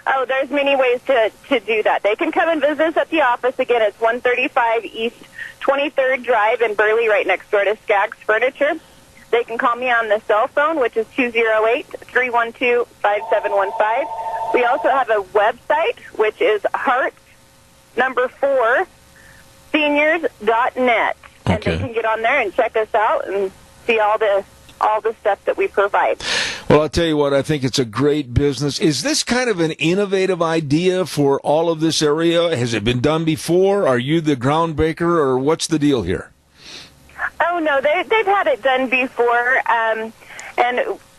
Oh, there's many ways to do that. They can come and visit us at the office. Again, it's 135 East 23rd Drive in Burley, right next door to Skaggs Furniture. They can call me on the cell phone, which is 208-312-5715. We also have a website, which is heart4seniors.net. And they can get on there and check us out and see all the stuff that we provide. Well, I'll tell you what, I think it's a great business. Is this kind of an innovative idea for all of this area? Has it been done before? Are you the groundbreaker, or what's the deal here? Oh, no, they've had it done before, and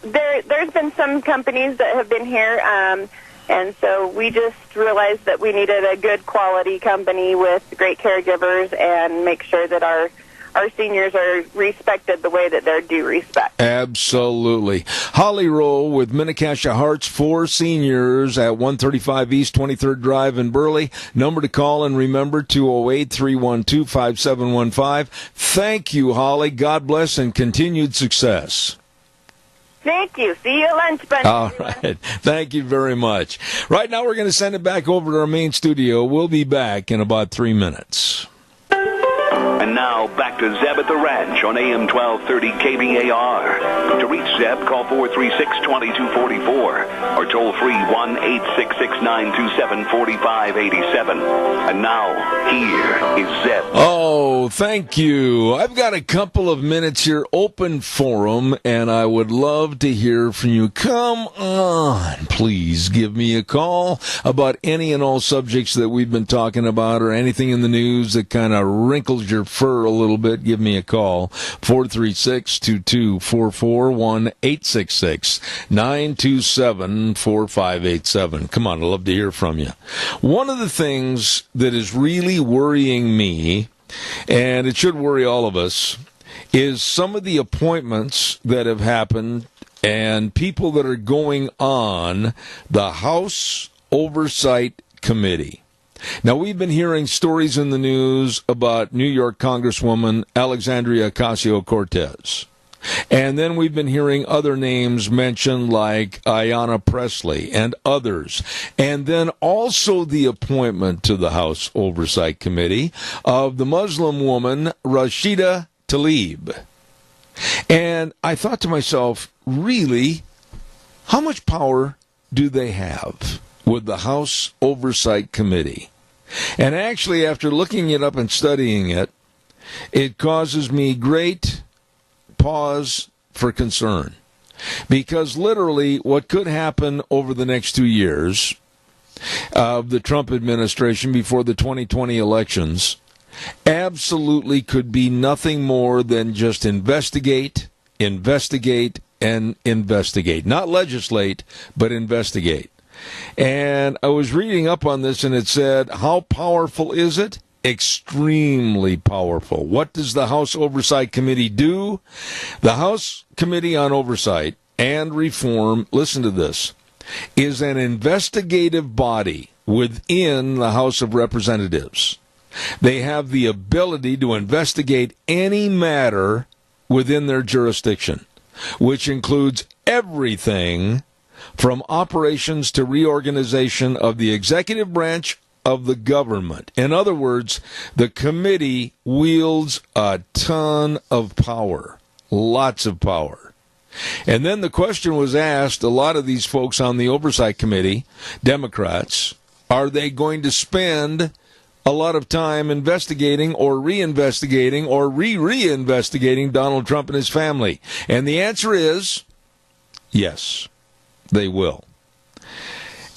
there's been some companies that have been here, and so we just realized that we needed a good quality company with great caregivers and make sure that our seniors are respected the way that they're due respect. Absolutely. Holly Rowe with Minnecasia Hearts for Seniors at 135 East 23rd Drive in Burley. Number to call, and remember, 208-312-5715. Thank you, Holly. God bless and continued success. Thank you. See you at lunch, buddy. All right. Thank you very much. Right now, we're going to send it back over to our main studio. We'll be back in about 3 minutes. And now, back to Zeb at the Ranch on AM 1230 KBAR. To reach Zeb, call 436-2244 or toll free 1-866-927-4587. And now, here is Zeb. Oh, thank you. I've got a couple of minutes here, open forum, and I would love to hear from you. Come on, please give me a call about any and all subjects that we've been talking about, or anything in the news that kind of wrinkles your fur a little bit. Give me a call, 436-2244, 1-866-927-4587. Come on, I'd love to hear from you. One of the things that is really worrying me, and it should worry all of us, is some of the appointments that have happened and people that are going on the House Oversight Committee. Now, we've been hearing stories in the news about New York Congresswoman Alexandria Ocasio-Cortez. And then we've been hearing other names mentioned, like Ayanna Pressley and others. And then also the appointment to the House Oversight Committee of the Muslim woman Rashida Tlaib. And I thought to myself, really, how much power do they have with the House Oversight Committee? And actually, after looking it up and studying it, it causes me great pause for concern. Because literally, what could happen over the next 2 years of the Trump administration before the 2020 elections absolutely could be nothing more than just investigate, and investigate. Not legislate, but investigate. And I was reading up on this, and it said, how powerful is it? Extremely powerful. What does the House Oversight Committee do? The House Committee on Oversight and Reform, listen to this, is an investigative body within the House of Representatives. They have the ability to investigate any matter within their jurisdiction, which includes everything from operations to reorganization of the executive branch of the government. In other words, the committee wields a ton of power, lots of power. And then the question was asked, a lot of these folks on the Oversight Committee, Democrats, are they going to spend a lot of time investigating or reinvestigating or reinvestigating Donald Trump and his family? And the answer is yes, they will.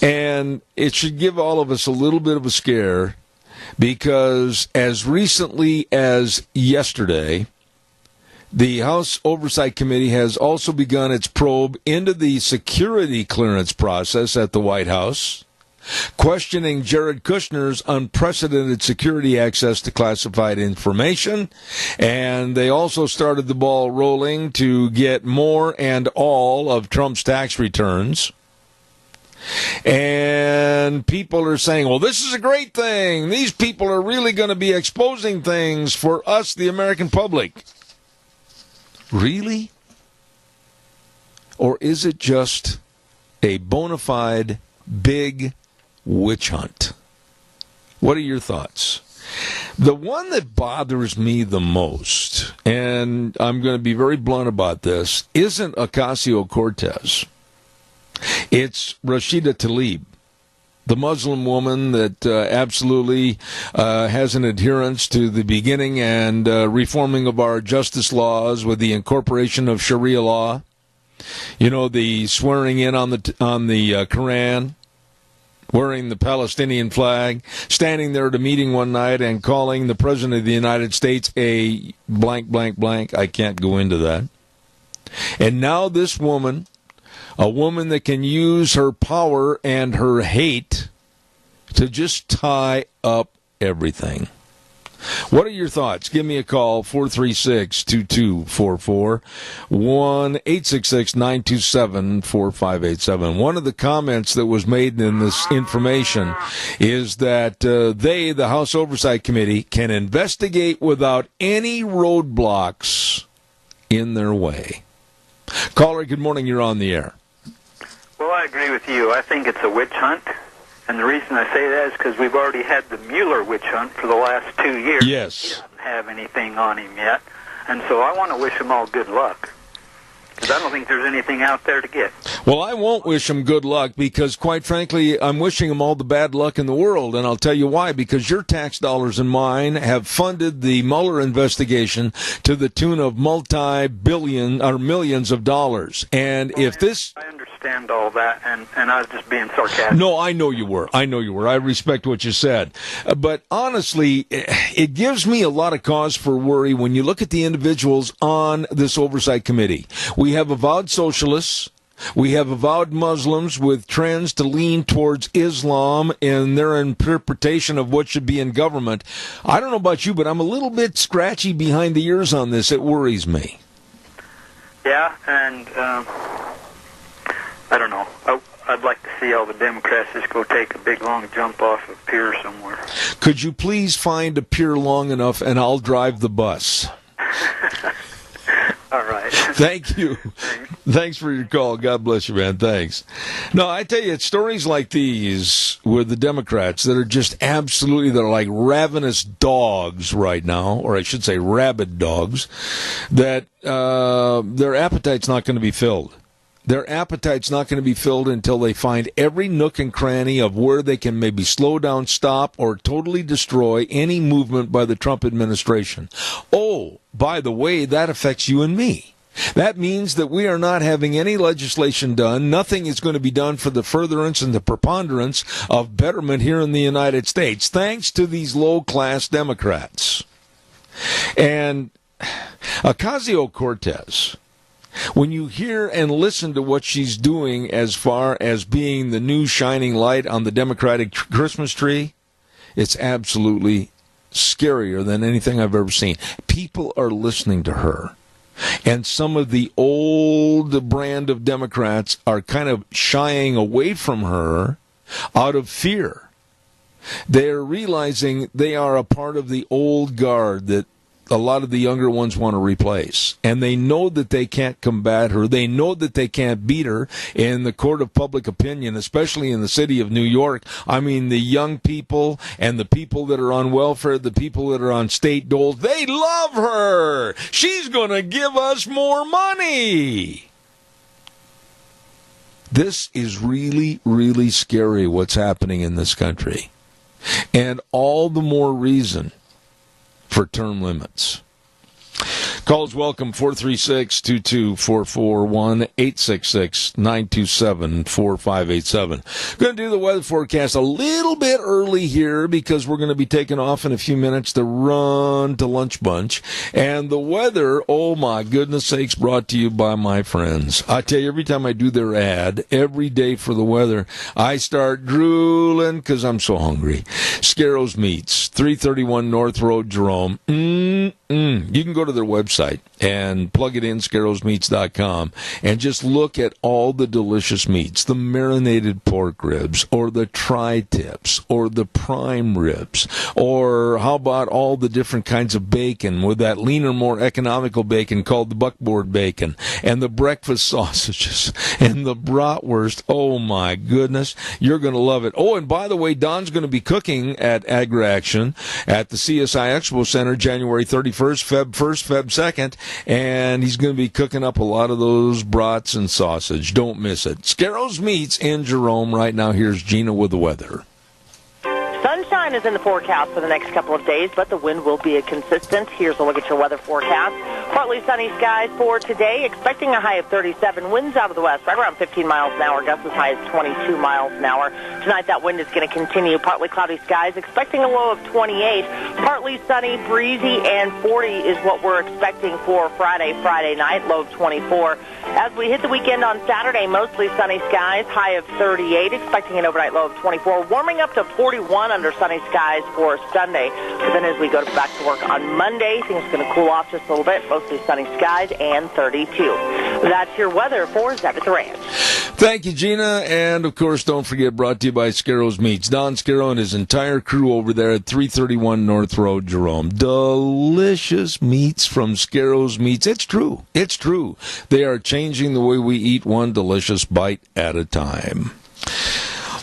And it should give all of us a little bit of a scare, because as recently as yesterday, the House Oversight Committee has also begun its probe into the security clearance process at the White House, questioning Jared Kushner's unprecedented security access to classified information. And they also started the ball rolling to get more and all of Trump's tax returns. And people are saying, well, this is a great thing. These people are really going to be exposing things for us, the American public. Really? Or is it just a bona fide big witch hunt? What are your thoughts? The one that bothers me the most, and I'm going to be very blunt about this, isn't Ocasio-Cortez. It's Rashida Tlaib, the Muslim woman that absolutely has an adherence to the beginning and reforming of our justice laws with the incorporation of Sharia law. You know, the swearing in on the Quran, wearing the Palestinian flag, standing there at a meeting one night and calling the President of the United States a blank, blank, blank. I can't go into that. And now this woman, a woman that can use her power and her hate to just tie up everything. What are your thoughts? Give me a call, 436-2244, 1-866-927-4587. One of the comments that was made in this information is that they, the House Oversight Committee, can investigate without any roadblocks in their way. Caller, good morning. You're on the air. Well, I agree with you. I think it's a witch hunt. And the reason I say that is because we've already had the Mueller witch hunt for the last 2 years. Yes. He doesn't have anything on him yet. And so I want to wish them all good luck, because I don't think there's anything out there to get. Well, I won't wish them good luck, because, quite frankly, I'm wishing them all the bad luck in the world. And I'll tell you why. Because your tax dollars and mine have funded the Mueller investigation to the tune of multi-billion or millions of dollars. And if this... I understand all that, and I was just being sarcastic. No, I know you were. I respect what you said. But honestly, it gives me a lot of cause for worry when you look at the individuals on this oversight committee. We have avowed socialists. We have avowed Muslims with trends to lean towards Islam in their interpretation of what should be in government. I don't know about you, but I'm a little bit scratchy behind the ears on this. It worries me. Yeah, and I don't know. I'd like to see all the Democrats just go take a big, long jump off a pier somewhere. Could you please find a pier long enough, and I'll drive the bus? All right. Thank you. Thanks for your call. God bless you, man. Thanks. No, I tell you, it's stories like these with the Democrats that are just absolutely, they're like ravenous dogs right now, or I should say rabid dogs, that their appetite's not going to be filled. Their appetite's not going to be filled until they find every nook and cranny of where they can maybe slow down, stop, or totally destroy any movement by the Trump administration. Oh, by the way, that affects you and me. That means that we are not having any legislation done. Nothing is going to be done for the furtherance and the preponderance of betterment here in the United States, thanks to these low-class Democrats. And Ocasio-Cortez, when you hear and listen to what she's doing as far as being the new shining light on the Democratic Christmas tree, it's absolutely scarier than anything I've ever seen. People are listening to her. And some of the old brand of Democrats are kind of shying away from her out of fear. They're realizing they are a part of the old guard that a lot of the younger ones want to replace. And they know that they can't combat her. They know that they can't beat her in the court of public opinion, especially in the city of New York. I mean, the young people and the people that are on welfare, the people that are on state doles, they love her. She's going to give us more money. This is really, really scary what's happening in this country. And all the more reason for term limits. Calls welcome, 436-2244, 1-866-927-4587. Going to do the weather forecast a little bit early here because we're going to be taking off in a few minutes to run to Lunch Bunch. And the weather, oh my goodness sakes, brought to you by my friends. I tell you, every time I do their ad, every day for the weather, I start drooling because I'm so hungry. Scarro's Meats, 331 North Road, Jerome. You can go to their website and plug it in, scarrowsmeats.com, and just look at all the delicious meats, the marinated pork ribs, or the tri-tips, or the prime ribs, or how about all the different kinds of bacon with that leaner, more economical bacon called the buckboard bacon, and the breakfast sausages, and the bratwurst. Oh, my goodness. You're going to love it. Oh, and by the way, Don's going to be cooking at Agri-Action at the CSI Expo Center January 31st, Feb 1st, Feb 2nd, and he's going to be cooking up a lot of those brats and sausage. Don't miss it. Scarro's Meats in Jerome. Right now, here's Gina with the weather. Sunshine is in the forecast for the next couple of days, but the wind will be consistent. Here's a look at your weather forecast. Partly sunny skies for today, expecting a high of 37. Winds out of the west, right around 15 miles an hour, gusts as high as 22 miles an hour. Tonight, that wind is going to continue. Partly cloudy skies, expecting a low of 28. Partly sunny, breezy, and 40 is what we're expecting for Friday night, low of 24. As we hit the weekend on Saturday, mostly sunny skies, high of 38, expecting an overnight low of 24, warming up to 41 under sunny skies for Sunday. But then as we go back to work on Monday, things are going to cool off just a little bit, mostly sunny skies and 32. That's your weather for Zeb at the Ranch. Thank you, Gina. And, of course, don't forget, brought to you by Scarro's Meats. Don Scarrow and his entire crew over there at 331 North Road, Jerome. Delicious meats from Scarro's Meats. It's true. It's true. They are changing the way we eat, one delicious bite at a time.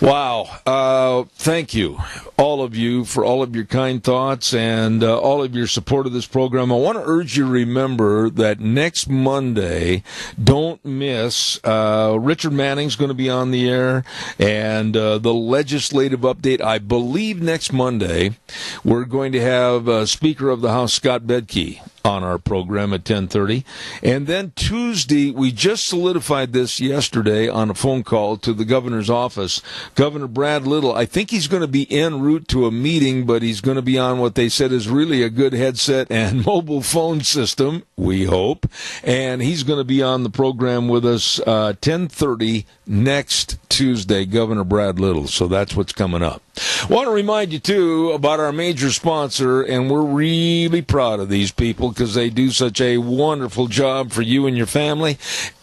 Wow. Thank you, all of you, for all of your kind thoughts and all of your support of this program. I want to urge you to remember that next Monday, don't miss, Richard Manning's going to be on the air, and the legislative update. I believe next Monday, we're going to have Speaker of the House, Scott Bedke, on our program at 10:30. And then Tuesday, we just solidified this yesterday on a phone call to the governor's office. Governor Brad Little, I think he's going to be en route to a meeting, but he's going to be on what they said is really a good headset and mobile phone system, we hope. And he's going to be on the program with us 10:30 next Tuesday, Governor Brad Little. So that's what's coming up. Want to remind you, too, about our major sponsor, and we're really proud of these people because they do such a wonderful job for you and your family.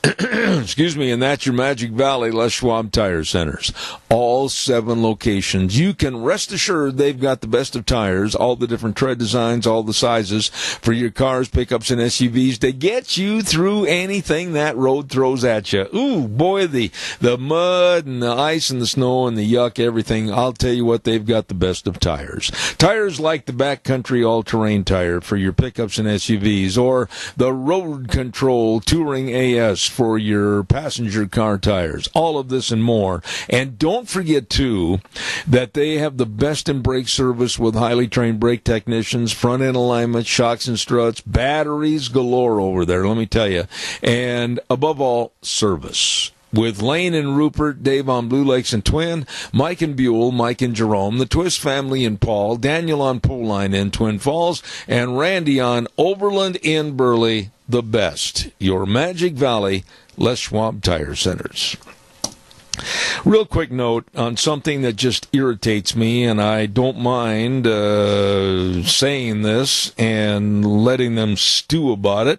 Excuse me, and that's your Magic Valley Les Schwab Tire Centers. All 7 locations. You can rest assured they've got the best of tires, all the different tread designs, all the sizes for your cars, pickups, and SUVs to get you through anything that road throws at you. Ooh, boy, the mud and the ice and the snow and the yuck, everything. I'll tell you what, they've got the best of tires. Tires like the Backcountry All-Terrain Tire for your pickups and SUVs, or the Road Control Touring AS for your passenger car tires. All of this and more. And don't forget, too, that they have the best in brake service with highly trained brake technicians, front-end alignment, shocks and struts, batteries galore over there, let me tell you. And above all, service. With Lane and Rupert, Dave on Blue Lakes and Twin, Mike and Buell, Mike and Jerome, the Twist family in Paul, Daniel on Poline in Twin Falls, and Randy on Overland in Burley. The best. Your Magic Valley Les Schwab Tire Centers. Real quick note on something that just irritates me, and I don't mind saying this and letting them stew about it.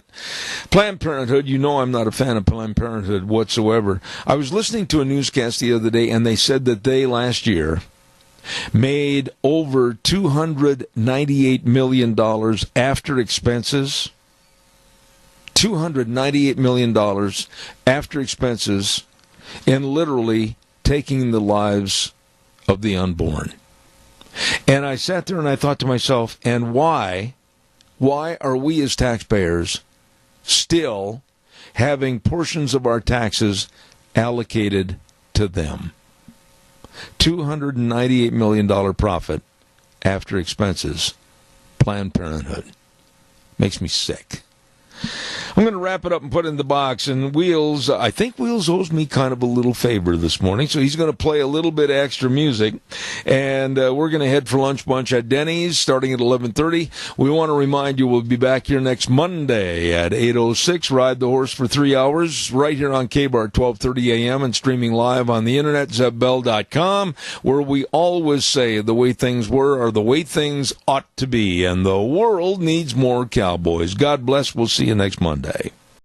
Planned Parenthood, you know I'm not a fan of Planned Parenthood whatsoever. I was listening to a newscast the other day, and they said that they, last year, made over $298 million after expenses. $298 million after expenses in literally taking the lives of the unborn. And I sat there and I thought to myself, and why are we as taxpayers still having portions of our taxes allocated to them? $298 million profit after expenses. Planned Parenthood. Makes me sick. I'm going to wrap it up and put it in the box. And Wheels, I think Wheels owes me kind of a little favor this morning, so he's going to play a little bit extra music. And we're going to head for lunch bunch at Denny's starting at 11:30. We want to remind you we'll be back here next Monday at 8:06. Ride the horse for 3 hours right here on KBAR 12:30 a.m. and streaming live on the internet, zebbell.com, where we always say the way things were are the way things ought to be. And the world needs more cowboys. God bless. We'll see you next Monday.